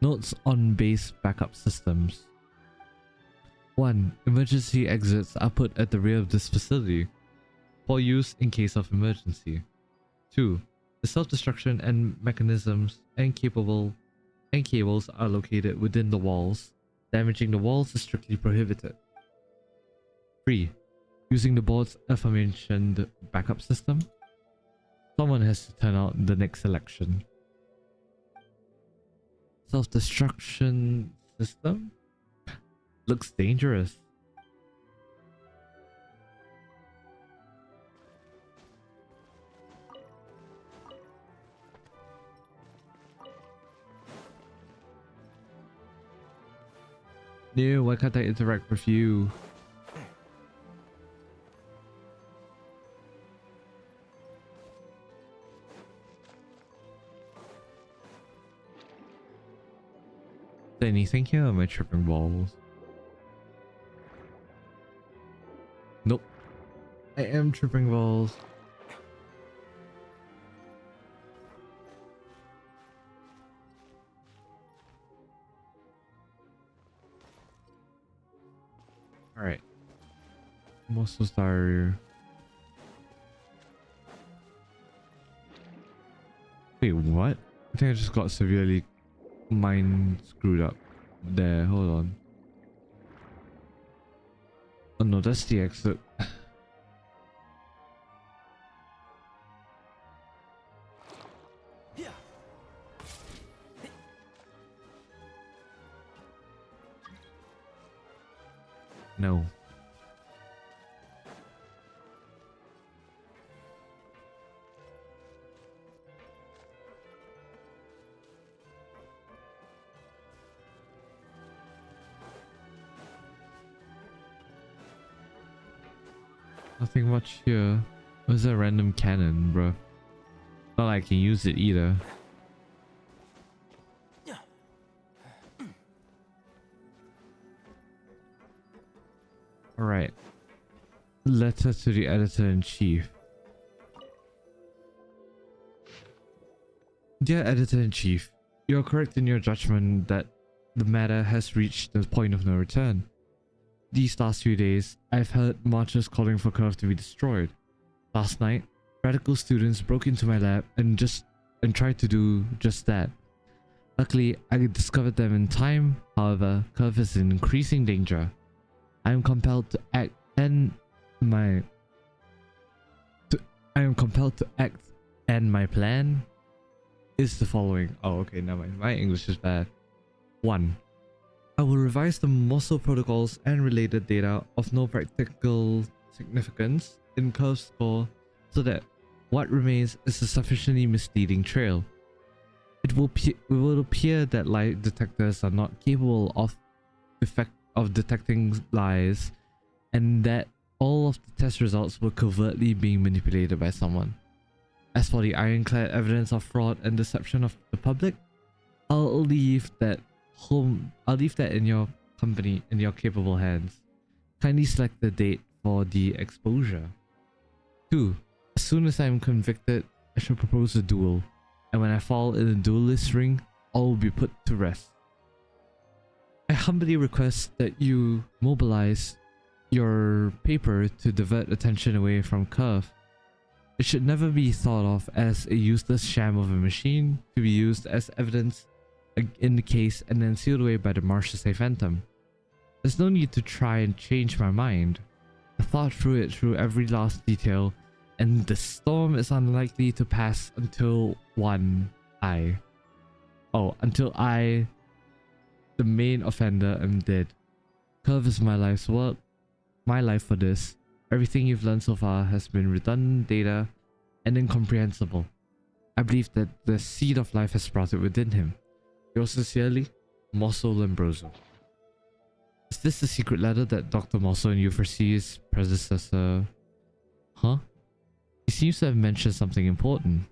S1: Notes on base backup systems. 1. Emergency exits are put at the rear of this facility for use in case of emergency. 2. The self-destruction and mechanisms and cables are located within the walls. Damaging the walls is strictly prohibited. 3. Using the board's aforementioned backup system. Someone has to turn out the next selection. Self-destruction system? Looks dangerous. No, why can't I interact with you? Anything here? Am I tripping balls? Nope. I am tripping balls. Alright. Muscle diary. Wait, what? I think I just got severely mind screwed up there. Hold on. Oh no, that's the exit. No. Nothing much here. Where's a random cannon, bro? Not like I can use it either. Alright. Letter to the editor-in-chief. Dear editor-in-chief, you are correct in your judgment that the matter has reached the point of no return. These last few days, I've heard marchers calling for Curve to be destroyed. Last night, radical students broke into my lab and tried to do just that. Luckily, I discovered them in time. However, Curve is in increasing danger. I am compelled to act and my plan is the following. Oh, okay, never mind. My English is bad. 1. I will revise the Mosso protocols and related data of no practical significance in Curve's score so that what remains is a sufficiently misleading trail. It will appear that lie detectors are not capable of detecting lies, and that all of the test results were covertly being manipulated by someone. As for the ironclad evidence of fraud and deception of the public, I'll leave that in your capable hands. Kindly select the date for the exposure. 2. As soon as I am convicted, I shall propose a duel, and when I fall in the duelist ring, all will be put to rest. I humbly request that you mobilize your paper to divert attention away from Curve. It should never be thought of as a useless sham of a machine to be used as evidence in the case and then sealed away by the Marchese Phantom. There's no need to try and change my mind. I thought through it through every last detail, and the storm is unlikely to pass until until I, the main offender, am dead. Curve is my life's work, my life for this. Everything you've learned so far has been redundant data and incomprehensible. I believe that the seed of life has sprouted within him. Yours sincerely, Mosso Lombroso. Is this the secret letter that Dr. Mosso and Euphrasy's predecessor... Huh? He seems to have mentioned something important.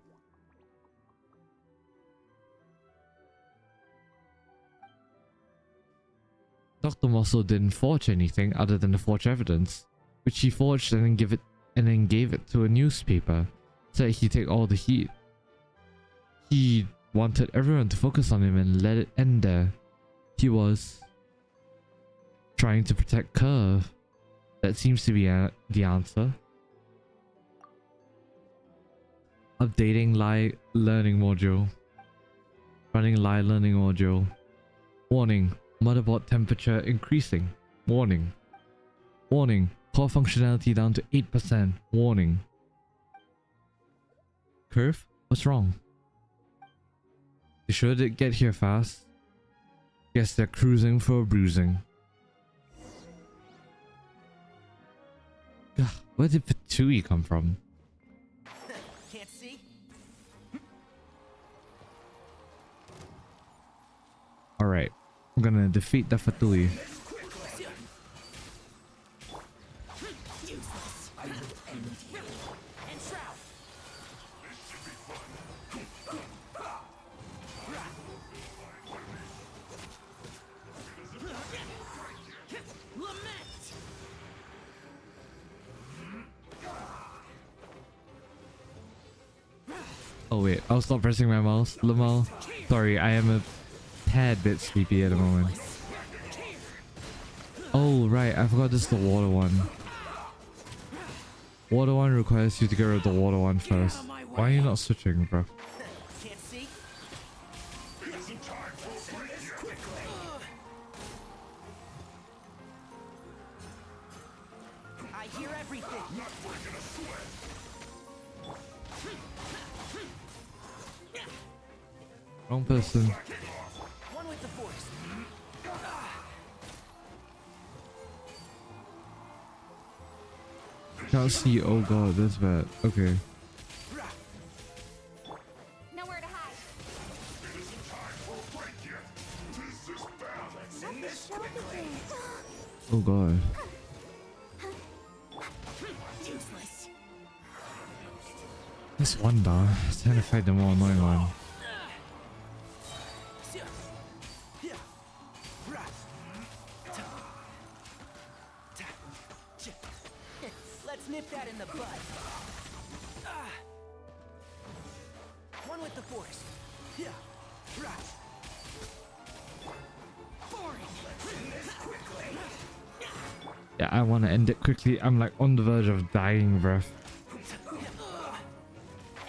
S1: Dr. Mosso didn't forge anything other than the forged evidence, which he forged and then gave it to a newspaper, so that he'd take all the heat. He wanted everyone to focus on him and let it end there. He was trying to protect Curve. That seems to be the answer. Updating Lie Learning Module. Running Lie Learning Module. Warning. Motherboard temperature increasing. Warning. Warning. Core functionality down to 8%. Warning. Curve? What's wrong? You sure did get here fast? Guess they're cruising for a bruising. Gah, where did Fatui come from?
S3: Can't see?
S1: Alright, I'm gonna defeat the Fatui.
S3: Useless. I will end you. And shroud. Lament.
S1: Oh wait, I'll stop pressing my mouse. Lamal. Sorry, I am a tad bit sleepy at the moment. Oh right, I forgot this is the water one. Water one requires you to get rid of the water one first. Why are you not switching, bro?
S3: Can't see? I hear everything.
S1: Wrong person.
S3: One with the force.
S1: Can't see. Oh god, that's bad. Okay.
S4: Nowhere to hide.
S1: Oh god.
S3: Useless.
S1: This one though. Trying to fight the more annoying one.
S3: Let's nip that in the bud. One with the force.
S1: Yeah, I want to end it quickly. I'm like on the verge of dying breath.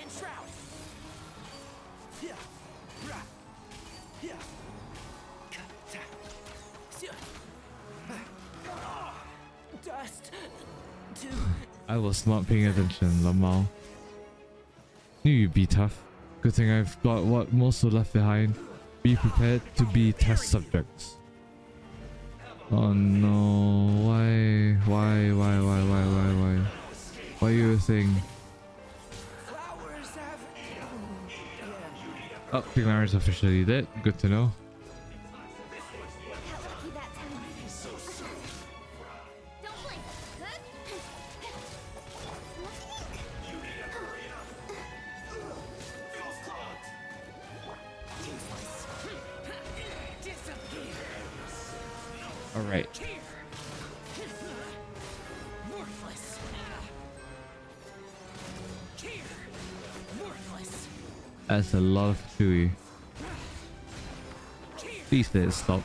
S3: And shroud. Dust.
S1: I was not paying attention, Lamal. Knew you'd be tough. Good thing I've got what most are left behind. Be prepared to be test subjects. Oh no, why? Why are you a thing?
S3: Flowers have.
S1: Oh, Pignary's officially dead. Good to know.
S4: How lucky that time. Don't blink. Good.
S1: Alright.
S3: Worthless. Worthless.
S1: That's a lot of Chewy. Please let it stop.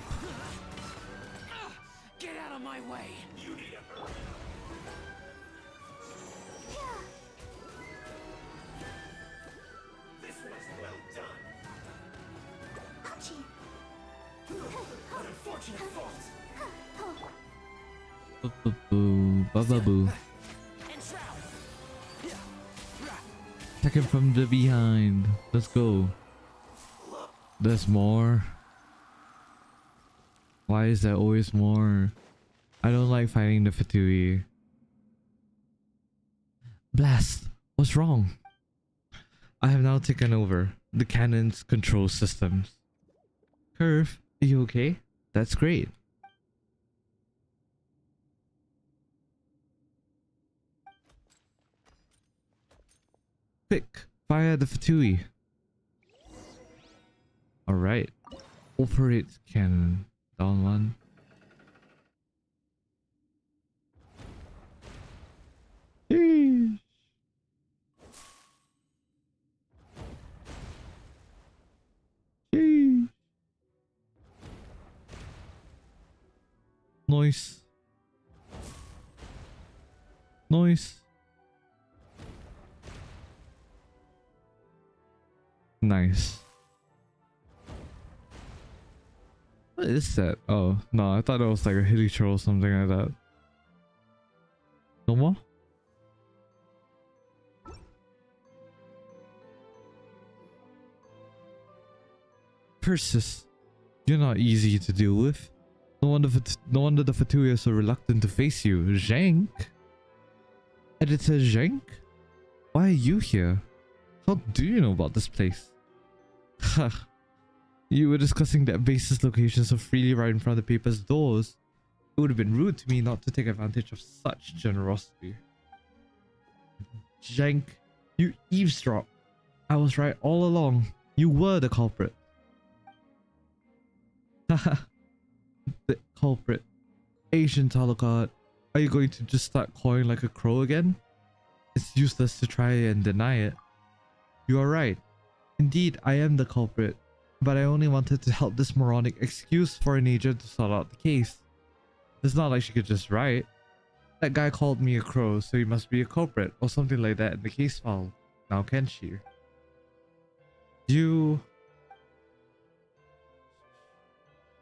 S3: your fault.
S1: Boo, boo.
S3: Enshroud.
S1: Attack him from the behind. Let's go. There's more. Why is there always more? I don't like fighting the Fatui. Blast! What's wrong? I have now taken over the cannon's control systems. Curve, are you okay? That's great. Quick, fire the Fatui. Alright. Operate cannon. Down one. Sheesh. Sheesh. Nice. Nice. Nice. What is that? Oh, no, I thought it was like a hilly troll or something like that. No more? Persis, you're not easy to deal with. No wonder the Fatui are so reluctant to face you. Zhank? Editor Zhank? Why are you here? How do you know about this place? Ha. You were discussing that base's location so freely right in front of the paper's doors. It would have been rude to me not to take advantage of such generosity. Zhank, you eavesdrop. I was right all along. You were the culprit. Haha. The culprit. Asian Talochard. Are you going to just start cawing like a crow again? It's useless to try and deny it. You are right. Indeed, I am the culprit. But I only wanted to help this moronic excuse for an agent to sort out the case. It's not like she could just write. That guy called me a crow, so he must be a culprit or something like that in the case file. Now can she? You...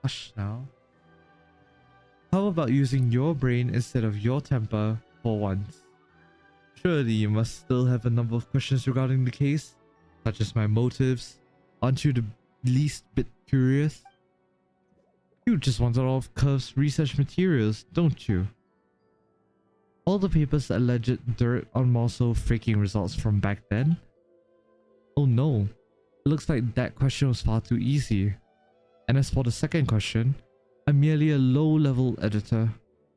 S1: Hush now. How about using your brain instead of your temper for once? Surely you must still have a number of questions regarding the case, such as my motives. Aren't you the least bit curious? You just wanted all of Curve's research materials, don't you? All the papers alleged dirt on Morsel faking results from back then? Oh no, it looks like that question was far too easy. And as for the second question, I'm merely a low-level editor.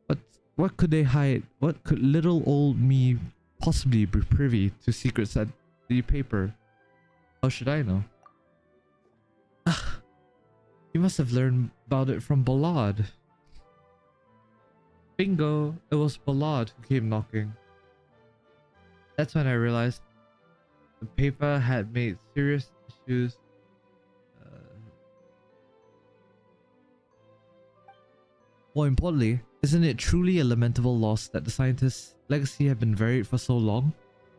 S1: But what could they hide? What could little old me possibly be privy to secrets at the paper? How should I know? You must have learned about it from Ballard. Bingo! It was Ballard who came knocking. That's when I realized the paper had made serious issues. More importantly, isn't it truly a lamentable loss that the scientist's legacy had been buried for so long?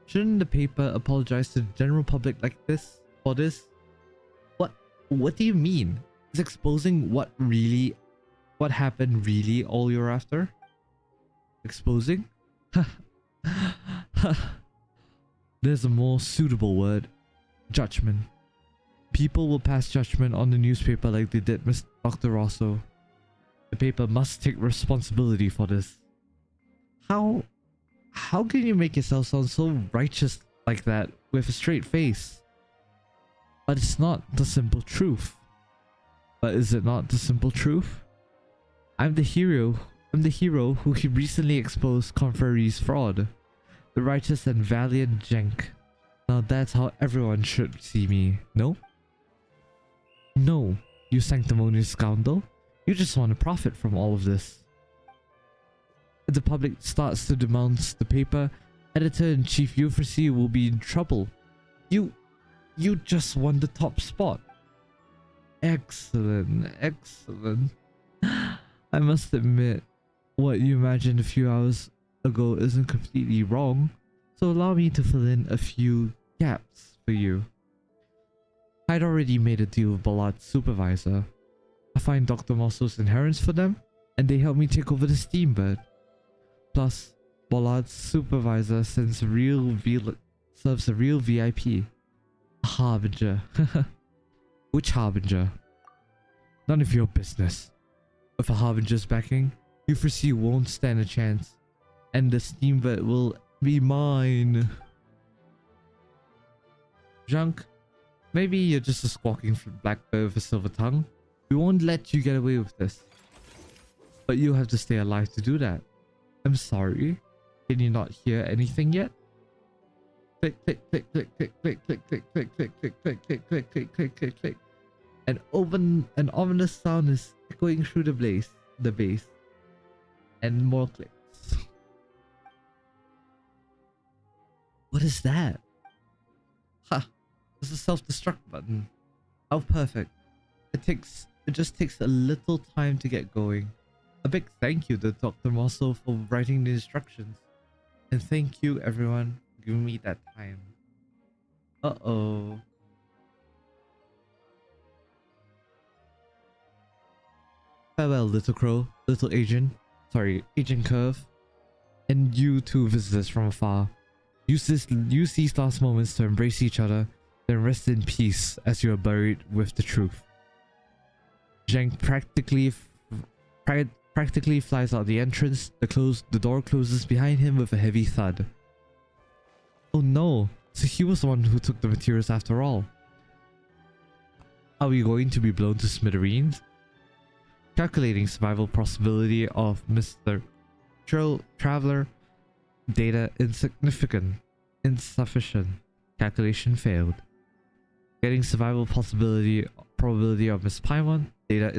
S1: Shouldn't the paper apologize to the general public like this for this? What do you mean? Is exposing what happened really all you're after? Exposing? There's a more suitable word. Judgment. People will pass judgment on the newspaper like they did Dr. Rosso. The paper must take responsibility for this. How can you make yourself sound so righteous like that with a straight face? But it's not the simple truth. But is it not the simple truth? I'm the hero who he recently exposed Conferee's fraud. The righteous and valiant Jenk. Now that's how everyone should see me, no? No, you sanctimonious scoundrel. You just want to profit from all of this. If the public starts to denounce the paper, Editor-in-Chief Euphrasie will be in trouble. You just won the top spot. Excellent, excellent. I must admit, what you imagined a few hours ago isn't completely wrong, so allow me to fill in a few gaps for you. I'd already made a deal with Ballard's supervisor. I find Dr. Mosso's inherents for them, and they help me take over the steamboat. Plus, Bollard's supervisor serves a real VIP. A harbinger. Which harbinger? None of your business. With a harbinger's backing, you foresee won't stand a chance, and the steamboat will be mine. Junk, maybe you're just a squawking blackbird with a silver tongue. We won't let you get away with this. But you have to stay alive to do that. I'm sorry. Can you not hear anything yet? Click, click, click, click, click, click, click, click, click, click, click, click, click, click, click, click, click, click. An ominous sound is echoing through the base. And more clicks. What is that? Ha! It's a self-destruct button. How perfect. It just takes a little time to get going. A big thank you to Dr. Mosso for writing the instructions. And thank you everyone for giving me that time. Uh-oh. Farewell, little crow, little Agent Curve, and you two visitors from afar. Use these last moments to embrace each other, then rest in peace as you are buried with the truth. Zhang practically flies out the entrance. The door closes behind him with a heavy thud. Oh no, so he was the one who took the materials after all. Are we going to be blown to smithereens? Calculating survival possibility of Mr. Traveler. Data insufficient. Calculation failed. Getting survival probability of Miss Paimon. Data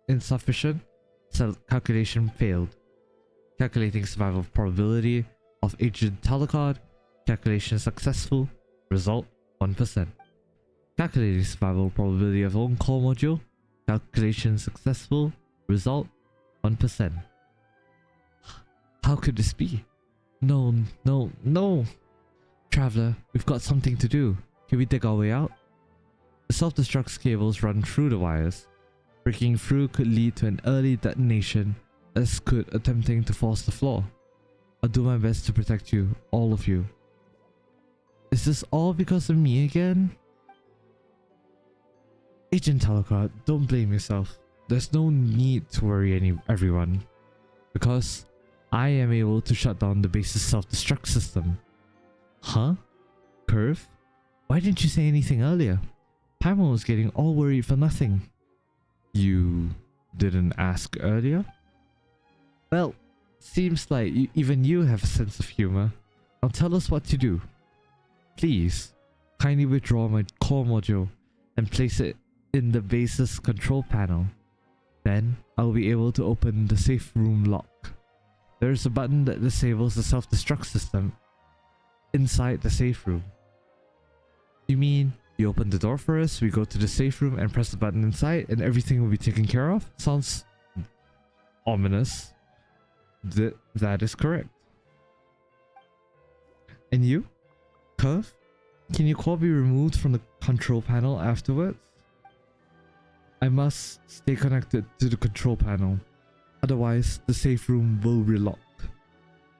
S1: insufficient. Calculation failed. Calculating survival probability of Agent Talochard. Calculation successful. Result 1%. Calculating survival probability of own core module. Calculation successful. Result 1%. How could this be? No. Traveler, we've got something to do. Can we dig our way out? The self-destruct cables run through the wires. Breaking through could lead to an early detonation, as could attempting to force the floor. I'll do my best to protect you, all of you. Is this all because of me again? Agent Talochard, don't blame yourself. There's no need to worry everyone. Because I am able to shut down the base's self-destruct system. Huh? Curve? Why didn't you say anything earlier? Paimon was getting all worried for nothing. You didn't ask earlier? Well, seems like even you have a sense of humor. Now tell us what to do. Please, kindly withdraw my core module and place it in the base's control panel. Then, I'll be able to open the safe room lock. There is a button that disables the self-destruct system inside the safe room. You mean you open the door for us, we go to the safe room and press the button inside and everything will be taken care of? Sounds ominous. That is correct. And you? Curve? Can your core be removed from the control panel afterwards? I must stay connected to the control panel. Otherwise, the safe room will relock.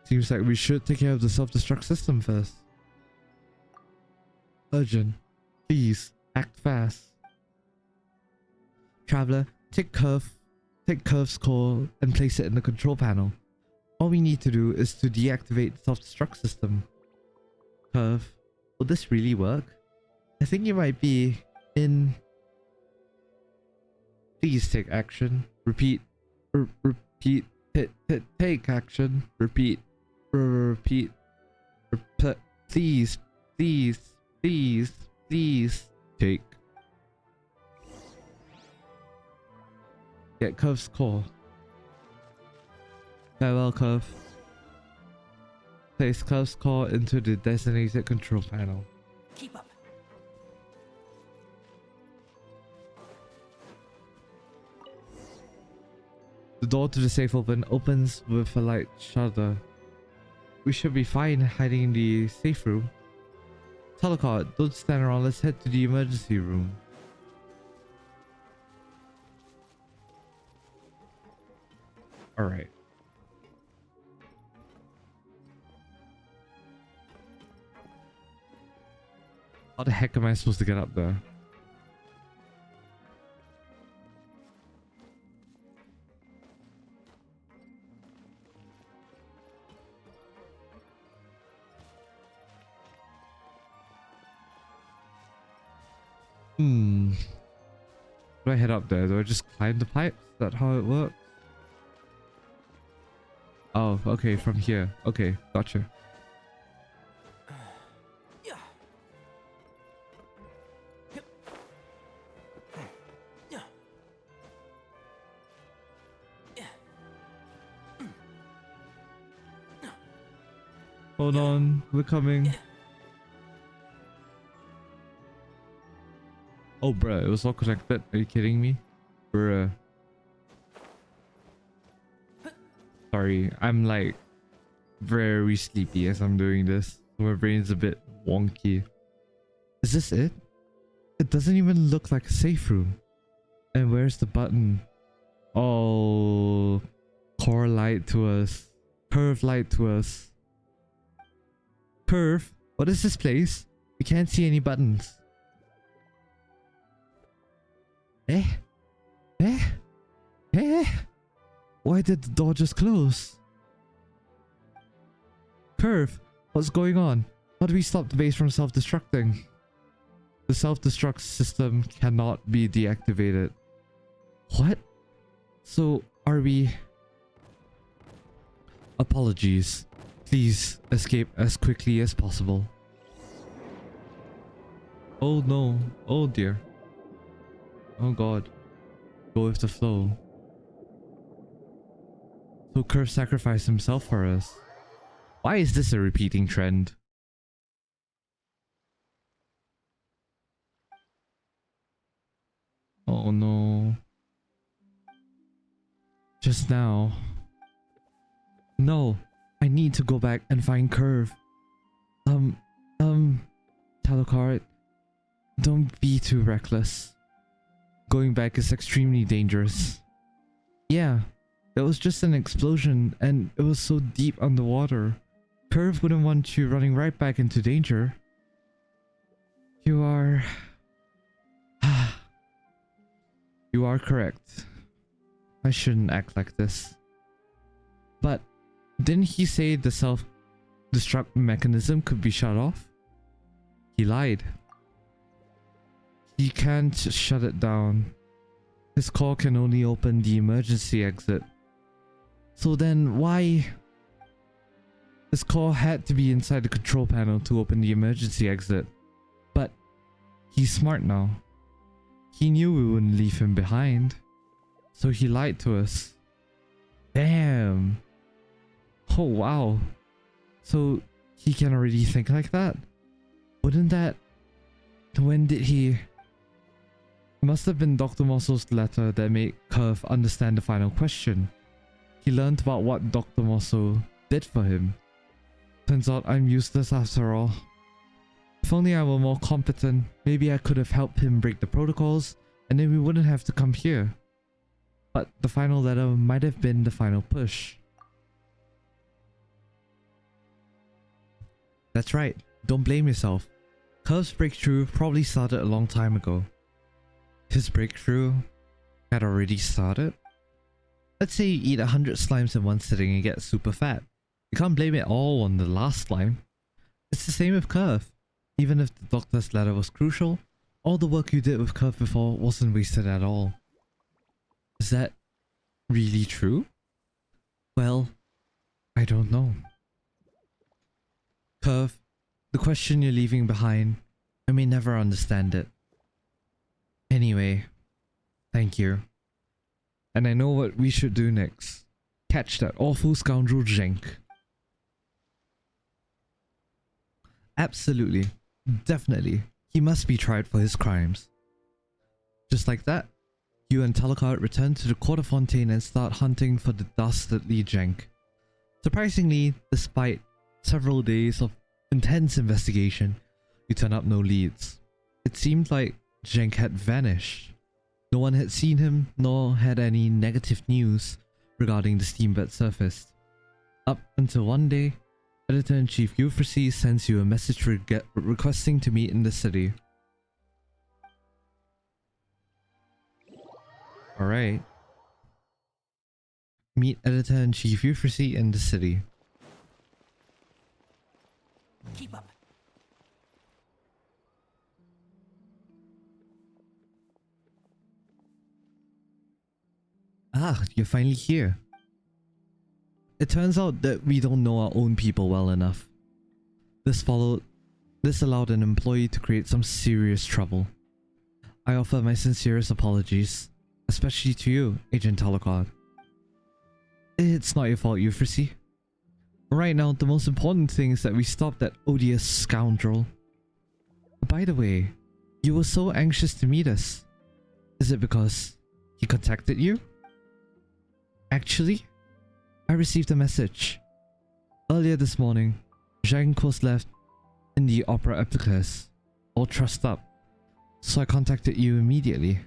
S1: Seems like we should take care of the self-destruct system first. Urgent. Please, act fast. Traveler, take Curve's core and place it in the control panel. All we need to do is to deactivate the self-destruct system. Curve, will this really work? I think you might be in... Please take action. Repeat. Repeat. Take action. Repeat. Repeat. Please. Please. Please. Please. Take. Get Curve's core. Farewell, Curve. Place Curve's core into the designated control panel.
S3: Keep up.
S1: The door to the safe opens with a light shudder. We should be fine hiding in the safe room. Talochard, don't stand around, let's head to the emergency room. Alright. How the heck am I supposed to get up there? Do I head up there? Do I just climb the pipes? Is that how it works? Oh, okay, from here. Okay, gotcha. Hold on, we're coming. Oh, bruh, it was all connected. Are you kidding me? Bruh. Sorry, I'm like very sleepy as I'm doing this. My brain's a bit wonky. Is this it? It doesn't even look like a safe room. And where's the button? Oh, core light to us. Curve light to us. Curve? What is this place? We can't see any buttons. Eh? Eh? Eh? Why did the door just close? Curve, what's going on? How do we stop the base from self-destructing? The self-destruct system cannot be deactivated. What? So, are we... Apologies. Please escape as quickly as possible. Oh no. Oh dear. Oh god. Go with the flow. So Curve sacrificed himself for us. Why is this a repeating trend? Oh no. Just now. No. I need to go back and find Curve. Talochard, don't be too reckless. Going back is extremely dangerous. Yeah, it was just an explosion and it was so deep underwater. Curve wouldn't want you running right back into danger. You are... You are correct. I shouldn't act like this. But didn't he say the self-destruct mechanism could be shut off? He lied. He can't shut it down. His core can only open the emergency exit. So then why... His core had to be inside the control panel to open the emergency exit. But he's smart now. He knew we wouldn't leave him behind. So he lied to us. Damn. Oh wow. So he can already think like that? Wouldn't that... When did he... It must have been Dr. Mosso's letter that made Curve understand the final question. He learned about what Dr. Mosso did for him. Turns out I'm useless after all. If only I were more competent, maybe I could have helped him break the protocols, and then we wouldn't have to come here. But the final letter might have been the final push. That's right, don't blame yourself. Curve's breakthrough probably started a long time ago. His breakthrough had already started? Let's say you eat 100 slimes in one sitting and get super fat. You can't blame it all on the last slime. It's the same with Curve. Even if the doctor's letter was crucial, all the work you did with Curve before wasn't wasted at all. Is that really true? Well, I don't know. Curve, the question you're leaving behind, I may never understand it. Anyway, thank you. And I know what we should do next. Catch that awful scoundrel Zhenk. Absolutely. Definitely. He must be tried for his crimes. Just like that, you and Talochard return to the court of Fontaine and start hunting for the dastardly Zhenk. Surprisingly, despite several days of intense investigation, you turn up no leads. It seemed like Zhenk had vanished. No one had seen him, nor had any negative news regarding the steambird surfaced. Up until one day, Editor-in-Chief Euphrasie sends you a message requesting to meet in the city. Alright. Meet Editor-in-Chief Euphrasie in the city.
S3: Keep up.
S1: Ah, you're finally here. It turns out that we don't know our own people well enough. This allowed an employee to create some serious trouble. I offer my sincerest apologies, especially to you, Agent Talochard. It's not your fault, Euphrasie. Right now, the most important thing is that we stop that odious scoundrel. By the way, you were so anxious to meet us. Is it because he contacted you? Actually, I received a message. Earlier this morning, Zhang was left in the Opera Epicus, all trussed up, so I contacted you immediately.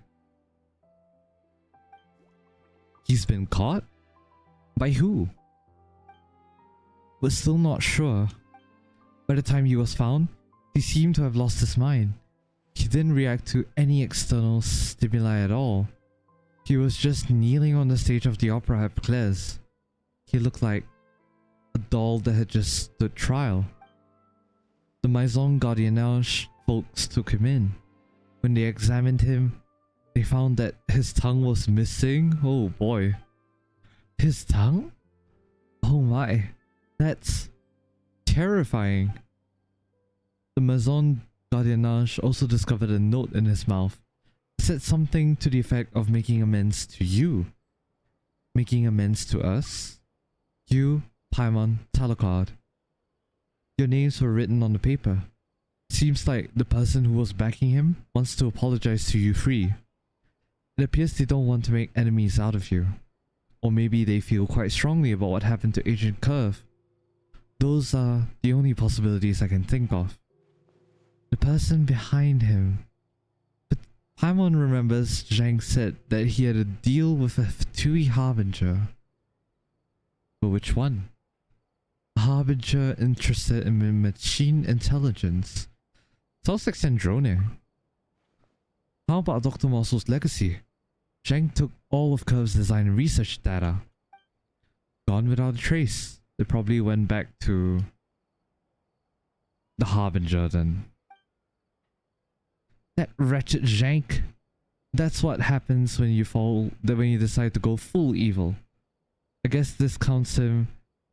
S1: He's been caught? By who? We're still not sure. By the time he was found, he seemed to have lost his mind. He didn't react to any external stimuli at all. He was just kneeling on the stage of the Opera Epicles. He looked like a doll that had just stood trial. The Maison Gardiennage folks took him in. When they examined him, they found that his tongue was missing. Oh boy. His tongue? Oh my. That's terrifying. The Maison Gardiennage also discovered a note in his mouth. It said something to the effect of making amends to you. Making amends to us? You, Paimon, Talochard. Your names were written on the paper. Seems like the person who was backing him wants to apologize to you free. It appears they don't want to make enemies out of you. Or maybe they feel quite strongly about what happened to Agent Curve. Those are the only possibilities I can think of. The person behind him. But Paimon remembers Zhang said that he had a deal with a Fatui Harbinger. But which one? A Harbinger interested in machine intelligence. Sounds like Sandrone. How about Dr. Mossel's legacy? Zhang took all of Curve's design and research data. Gone without a trace. They probably went back to the Harbinger then. That wretched Zhang. That's what happens when you decide to go full evil. I guess this counts him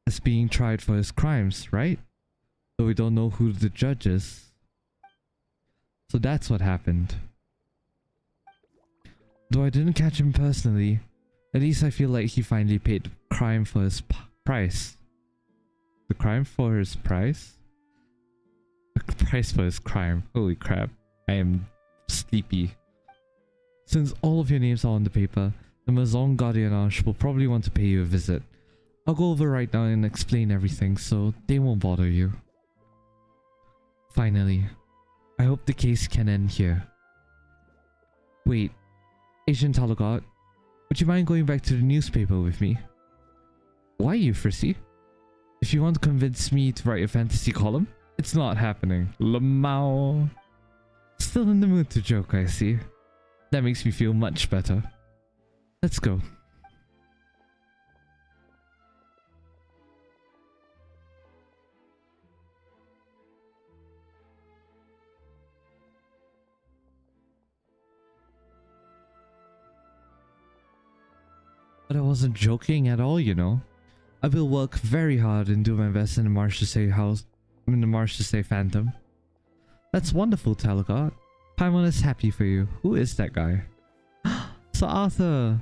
S1: as being tried for his crimes, right? Though we don't know who the judge is. So that's what happened. Though I didn't catch him personally, at least I feel like he finally paid the crime for his price. The crime for his price? The price for his crime. Holy crap. I am sleepy. Since all of your names are on the paper, the Maison Gardiennage will probably want to pay you a visit. I'll go over right now and explain everything so they won't bother you. Finally, I hope the case can end here. Wait, Agent Talochard, would you mind going back to the newspaper with me? Why, Euphrasie? If you want to convince me to write a fantasy column, it's not happening. Lamau. Still in the mood to joke, I see. That makes me feel much better. Let's go. But I wasn't joking at all, you know. I will work very hard and do my best in the March to Say Phantom. That's wonderful, Talochard. Paimon is happy for you. Who is that guy? Sir Arthur!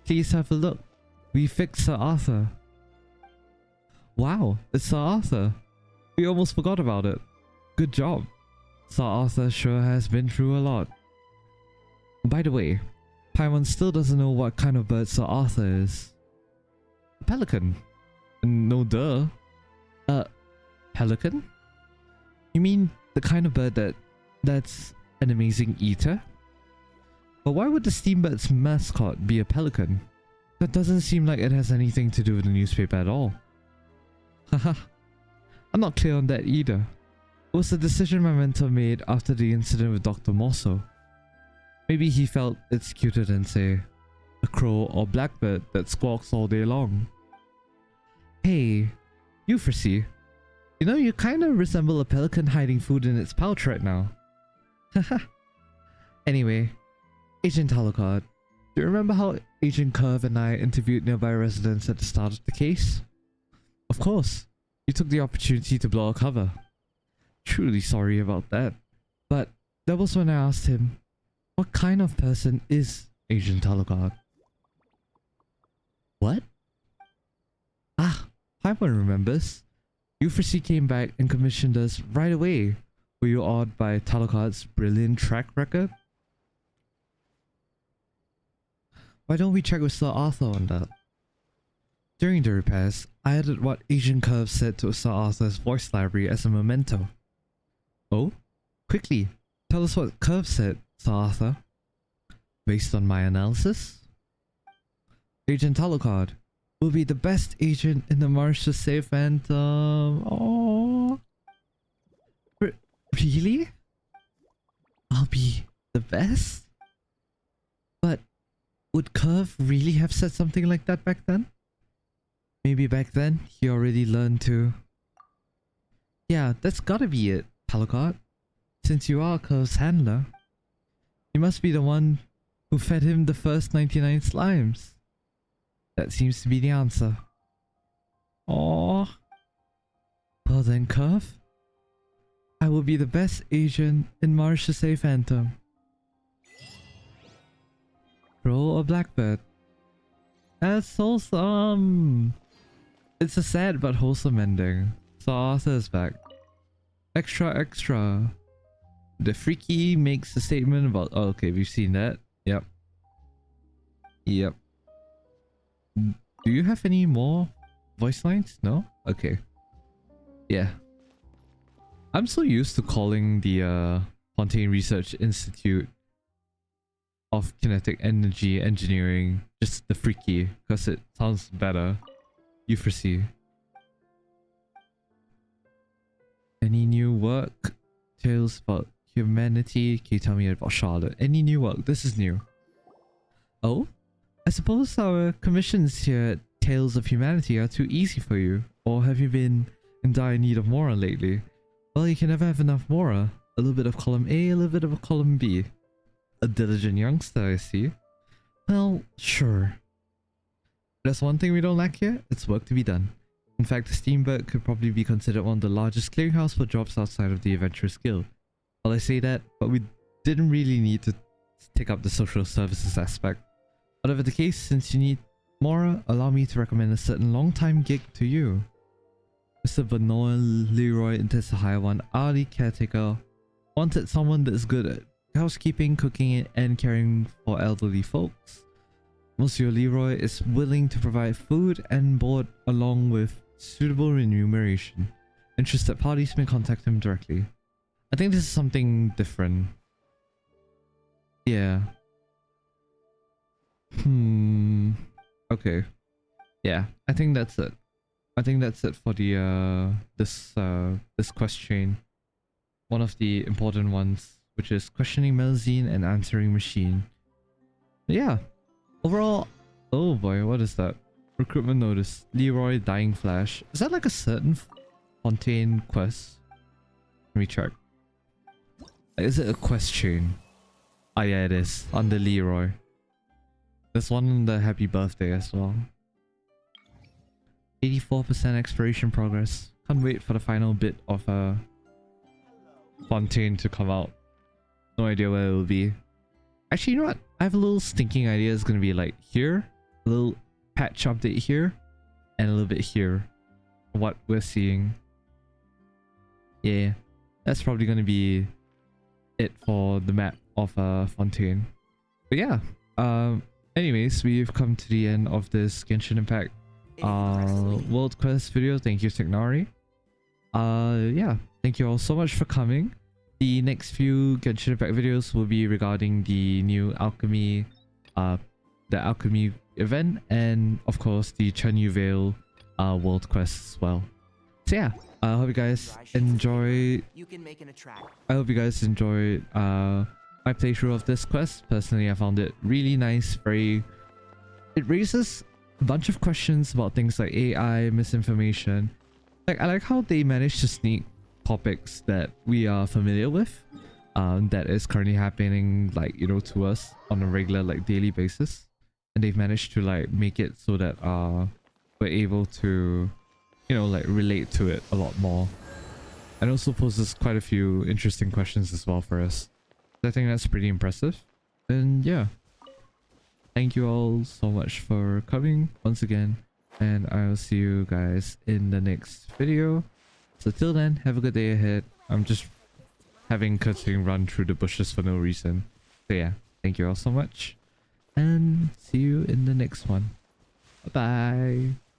S1: Please have a look. We fixed Sir Arthur. Wow, it's Sir Arthur. We almost forgot about it. Good job. Sir Arthur sure has been through a lot. By the way, Paimon still doesn't know what kind of bird Sir Arthur is. A pelican. No duh. Pelican? You mean the kind of bird that's an amazing eater? But why would the Steambird's mascot be a pelican? That doesn't seem like it has anything to do with the newspaper at all. Haha. I'm not clear on that either. It was a decision my mentor made after the incident with Dr. Mosso. Maybe he felt it's cuter than, say, a crow or blackbird that squawks all day long. Hey, Euphrasie. You know, you kinda resemble a pelican hiding food in its pouch right now. Haha. Anyway, Agent Talochard, do you remember how Agent Curve and I interviewed nearby residents at the start of the case? Of course, you took the opportunity to blow our cover. Truly sorry about that, but that was when I asked him, what kind of person is Agent Talochard? What? Ah, Paimon remembers. Euphrasie came back and commissioned us right away. Were you awed by Talochard's brilliant track record? Why don't we check with Sir Arthur on that? During the repairs, I added what Agent Curve said to Sir Arthur's voice library as a memento. Oh? Quickly, tell us what Curve said, Sir Arthur. Based on my analysis, Agent Talochard will be the best agent in the march to save Phantom. Oh, really? I'll be the best? But would Curve really have said something like that back then? Maybe back then he already learned to. Yeah, that's gotta be it, Talochard. Since you are Curve's handler, you must be the one who fed him the first 99 slimes. That seems to be the answer. Aww. Well then, Curve, I will be the best agent in March to save Phantom. Crow or blackbird? That's wholesome. It's a sad but wholesome ending. So Arthur is back. Extra, extra. The freaky makes a statement about. Oh, okay, we've seen that. Yep. Yep. Do you have any more voice lines? No? Okay. Yeah. I'm so used to calling the Fontaine Research Institute of Kinetic Energy Engineering just the freaky, because it sounds better. Euphrasie. Any new work? Tales about humanity? Can you tell me about Charlotte? Any new work? This is new. Oh? I suppose our commissions here at Tales of Humanity are too easy for you. Or have you been in dire need of Mora lately? Well, you can never have enough Mora. A little bit of column A, a little bit of a column B. A diligent youngster, I see. Well, sure. There's one thing we don't lack here. It's work to be done. In fact, the Steamboat could probably be considered one of the largest clearinghouse for jobs outside of the Adventurous Guild. Well, I say that, but we didn't really need to take up the social services aspect. Whatever the case, since you need Mora, allow me to recommend a certain long-time gig to you. Mr. Benoit Leroy intends to hire one hourly caretaker. Wanted someone that's good at housekeeping, cooking, and caring for elderly folks. Monsieur Leroy is willing to provide food and board along with suitable remuneration. Interested parties may contact him directly. I think this is something different. Yeah. Okay. Yeah, I think that's it. I think that's it for the this quest chain. One of the important ones, which is questioning Melusine and answering machine. Yeah. Overall, oh boy, what is that? Recruitment notice. Leroy dying flash. Is that like a certain Fontaine quest? Let me check. Is it a quest chain? Ah yeah, it is. Under Leroy. There's one on the happy birthday as well. 84% exploration progress. Can't wait for the final bit of Fontaine to come out. No idea where it will be. Actually, you know what? I have a little stinking idea. It's gonna be like here, a little patch update here, and a little bit here. What we're seeing. Yeah, that's probably gonna be it for the map of Fontaine. But yeah, anyways, we've come to the end of this Genshin Impact World Quest video. Thank you, Signari. Yeah, thank you all so much for coming. The next few Genshin Impact videos will be regarding the new alchemy the alchemy event, and of course the Chenyu Vale world quest as well. So yeah, I hope you guys enjoy.
S3: You can make an attract.
S1: I hope you guys enjoyed my playthrough of this quest. Personally, I found it really nice. It raises a bunch of questions about things like AI, misinformation. Like, I like how they managed to sneak topics that we are familiar with, that is currently happening, like, you know, to us on a regular, like, daily basis, and they've managed to like make it so that we're able to, you know, like, relate to it a lot more, and also poses quite a few interesting questions as well for us. I think that's pretty impressive. And yeah, thank you all so much for coming once again, and I'll see you guys in the next video. So till then, have a good day ahead. I'm just having Kurtzing run through the bushes for no reason. So yeah, thank you all so much, and see you in the next one. Bye bye.